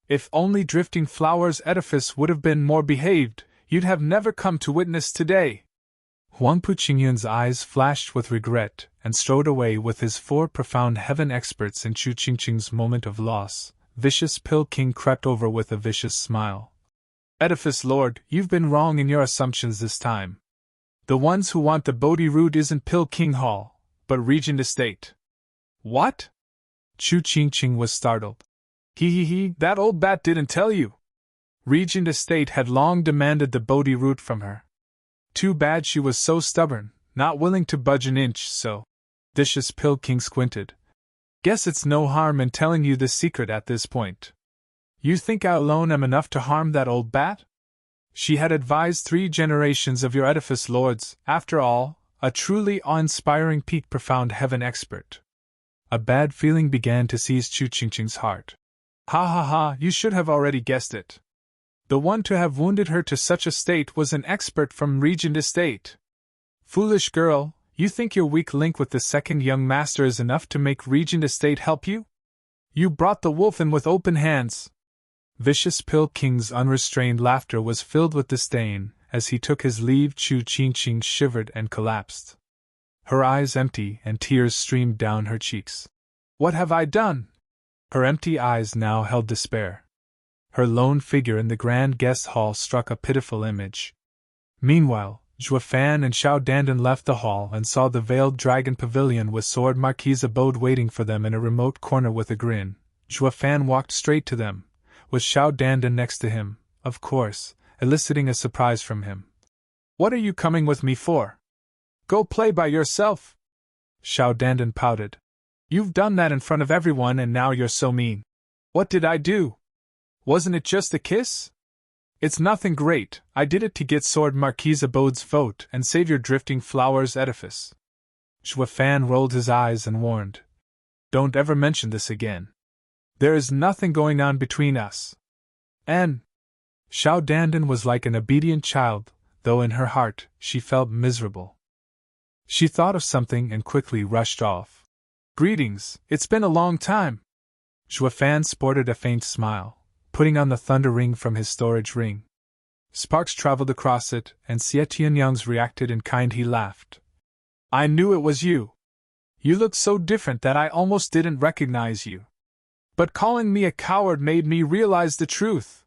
If only Drifting Flowers Edifice would have been more behaved, you'd have never come to witness today. Huangpu Qingyun's eyes flashed with regret and strode away with his 4 profound heaven experts. In Qingcheng's moment of loss, Vicious Pill King crept over with a vicious smile. Edifice Lord, you've been wrong in your assumptions this time. The ones who want the Bodhi root isn't Pill King Hall, but Regent Estate. What? Qingcheng was startled. That old bat didn't tell you. Regent Estate had long demanded the Bodhi root from her. Too bad she was so stubborn, not willing to budge an inch. So, Vicious Pill King squinted. Guess it's no harm in telling you this secret at this point. You think I alone am enough to harm that old bat? She had advised 3 generations of your Edifice Lords, after all, a truly awe-inspiring peak profound heaven expert. A bad feeling began to seize Qingcheng's heart. Ha, you should have already guessed it. The one to have wounded her to such a state was an expert from Regent Estate. Foolish girl, you think your weak link with the 2nd young master is enough to make Regent Estate help you? You brought the wolf in with open hands. Vicious Pill King's unrestrained laughter was filled with disdain. As he took his leave, Qingcheng shivered and collapsed. Her eyes empty and tears streamed down her cheeks. What have I done? Her empty eyes now held despair. Her lone figure in the grand guest hall struck a pitiful image. Meanwhile, Zhuofan and Xiao Dandan left the hall and saw the veiled dragon pavilion with Sword Marquis abode waiting for them in a remote corner with a grin. Zhuofan walked straight to them, with Xiao Dandan next to him, of course, eliciting a surprise from him. What are you coming with me for? Go play by yourself. Xiao Dandan pouted. You've done that in front of everyone and now you're so mean. What did I do? Wasn't it just a kiss? It's nothing great, I did it to get Sword Marquis Abode's vote and save your Drifting Flowers Edifice. Zhuofan rolled his eyes and warned. Don't ever mention this again. There is nothing going on between us. And Xiao Dandan was like an obedient child, though in her heart she felt miserable. She thought of something and quickly rushed off. Greetings, it's been a long time. Zhuofan sported a faint smile, putting on the thunder ring from his storage ring. Sparks traveled across it, and Xie Tianyang's reacted in kind. He laughed. I knew it was you. You looked so different that I almost didn't recognize you. But calling me a coward made me realize the truth.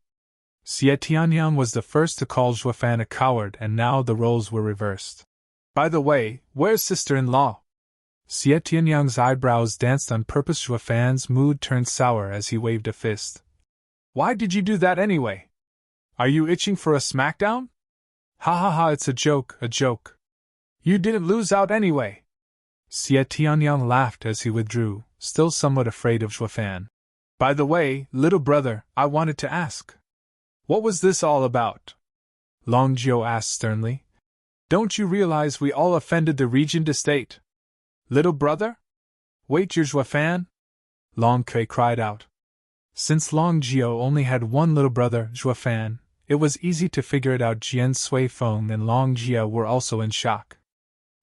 Xie Tianyang was the first to call Zhuofan a coward, and now the roles were reversed. By the way, where's sister-in-law? Xie Tianyang's eyebrows danced on purpose. Zhuofan's mood turned sour as he waved a fist. Why did you do that anyway? Are you itching for a smackdown? Ha, it's a joke, a joke. You didn't lose out anyway. Xie Tianyang laughed as he withdrew, still somewhat afraid of Zhuofan. By the way, little brother, I wanted to ask. What was this all about? Long Jiu asked sternly. Don't you realize we all offended the Regent Estate? Little brother? Wait, you're Zhuofan? Long Kui cried out. Since Long Jiu only had one little brother, Zhuofan, it was easy to figure it out. Jian Sui Feng and Long Jiu were also in shock.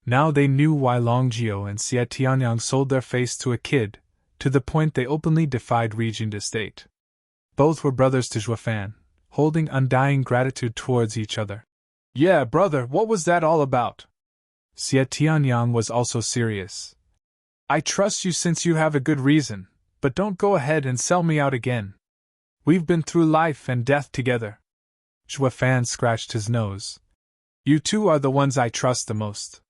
Now they knew why Longjio and Xie Tianyang sold their face to a kid, to the point they openly defied Regent estate. Both were brothers to Zhuofan, holding undying gratitude towards each other. Yeah, brother, what was that all about? Xie Tianyang was also serious. I trust you since you have a good reason, but don't go ahead and sell me out again. We've been through life and death together. Zhuofan scratched his nose. You two are the ones I trust the most.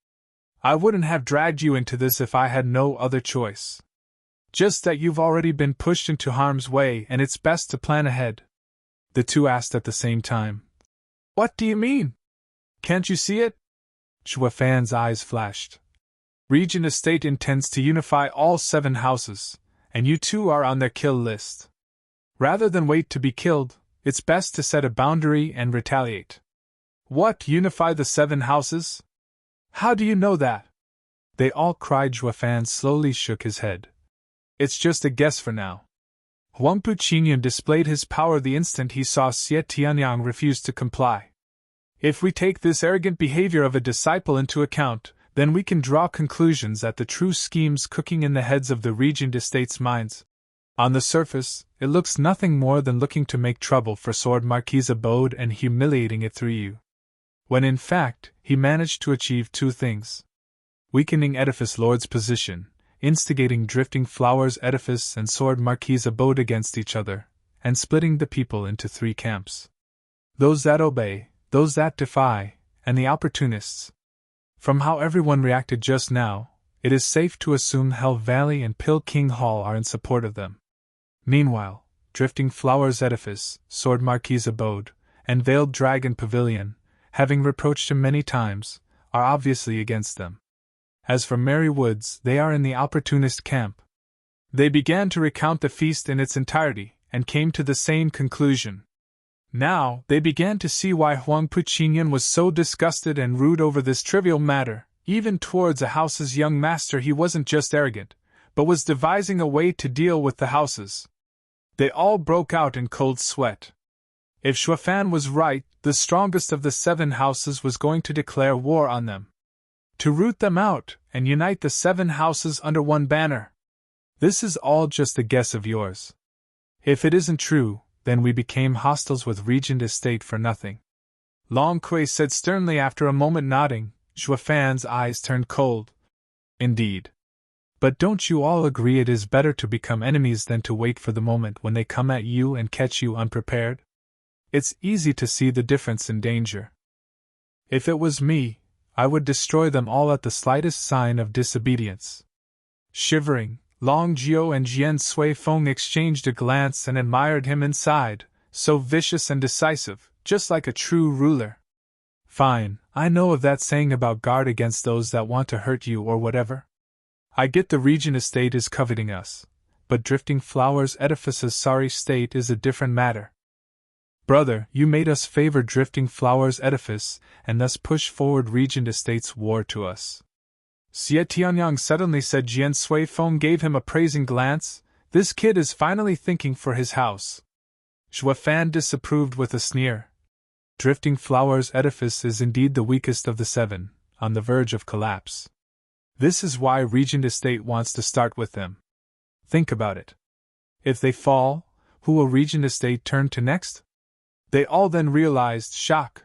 I wouldn't have dragged you into this if I had no other choice. Just that you've already been pushed into harm's way and it's best to plan ahead. The two asked at the same time. What do you mean? Can't you see it? Zhuofan's eyes flashed. Regent estate intends to unify all 7 houses, and you two are on their kill list. Rather than wait to be killed, it's best to set a boundary and retaliate. What, unify the 7 houses? How do you know that? They all cried. Zhuofan slowly shook his head. It's just a guess for now. Huangpu Qingyun displayed his power the instant he saw Xie Tianyang refuse to comply. If we take this arrogant behavior of a disciple into account, then we can draw conclusions at the true schemes cooking in the heads of the Regent estate's minds. On the surface, it looks nothing more than looking to make trouble for Sword Marquis' abode and humiliating it through you. When in fact, he managed to achieve 2 things. Weakening Edifice Lord's position, instigating Drifting Flowers' Edifice and Sword Marquis' abode against each other, and splitting the people into 3 camps. Those that obey, those that defy, and the opportunists. From how everyone reacted just now, it is safe to assume Hell Valley and Pill King Hall are in support of them. Meanwhile, Drifting Flowers' Edifice, Sword Marquis' abode, and Veiled Dragon Pavilion, having reproached him many times, are obviously against them. As for Merry Woods, they are in the opportunist camp. They began to recount the feast in its entirety, and came to the same conclusion. Now, they began to see why Huangpu Qingyun was so disgusted and rude over this trivial matter. Even towards a house's young master he wasn't just arrogant, but was devising a way to deal with the houses. They all broke out in cold sweat. If Zhuofan was right, the strongest of the 7 houses was going to declare war on them. To root them out, and unite the 7 houses under one banner. This is all just a guess of yours. If it isn't true, then we became hostiles with Regent estate for nothing. Long Kui said sternly after a moment nodding. Zhuofan's eyes turned cold. Indeed. But don't you all agree it is better to become enemies than to wait for the moment when they come at you and catch you unprepared? It's easy to see the difference in danger. If it was me, I would destroy them all at the slightest sign of disobedience. Shivering, Long Jiu and Jian Sui Feng exchanged a glance and admired him inside, so vicious and decisive, just like a true ruler. Fine, I know of that saying about guard against those that want to hurt you or whatever. I get the Regent estate is coveting us, but Drifting Flowers' Edifice's sorry state is a different matter. Brother, you made us favor Drifting Flowers' Edifice, and thus push forward Regent estate's war to us. Xie Tianyang suddenly said. Jian Sui Feng gave him a praising glance. This kid is finally thinking for his house. Zhuofan disapproved with a sneer. Drifting Flowers' Edifice is indeed the weakest of the 7, on the verge of collapse. This is why Regent estate wants to start with them. Think about it. If they fall, who will Regent estate turn to next? They all then realized shock.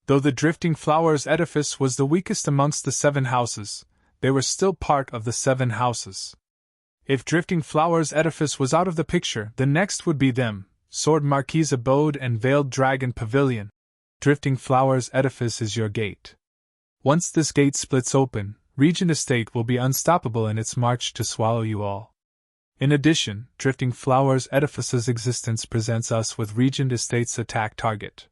Though the Drifting Flowers' Edifice was the weakest amongst the 7 houses, they were still part of the 7 houses. If Drifting Flowers' Edifice was out of the picture, the next would be them, Sword Marquis' abode and Veiled Dragon Pavilion. Drifting Flowers' Edifice is your gate. Once this gate splits open, Regent estate will be unstoppable in its march to swallow you all. In addition, Drifting Flowers' Edifice's existence presents us with Regent estate's attack target.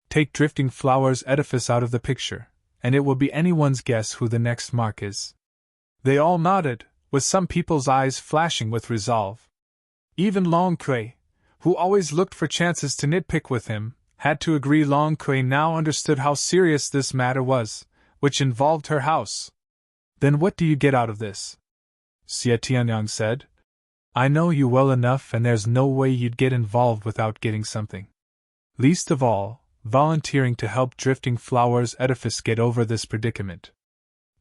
Take Drifting Flowers' Edifice out of the picture, and it will be anyone's guess who the next mark is. They all nodded, with some people's eyes flashing with resolve. Even Long Kui, who always looked for chances to nitpick with him, had to agree. Long Kui now understood how serious this matter was, which involved her house. Then what do you get out of this? Xie Tianyang said. I know you well enough, and there's no way you'd get involved without getting something. Least of all, volunteering to help Drifting Flowers' Edifice get over this predicament.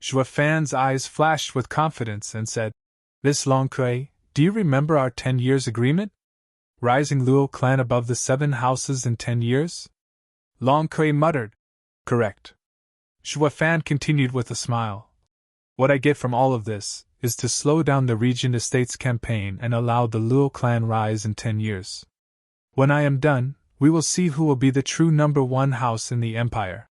Zhua Fan's eyes flashed with confidence and said, "This Long Kui, do you remember our 10 years agreement? Rising Luo clan above the 7 houses in 10 years? Long Kui muttered, "Correct." Zhua Fan continued with a smile. "What I get from all of this is to slow down the Regent Estates campaign and allow the Luo clan rise in 10 years. When I am done, we will see who will be the true number 1 house in the empire."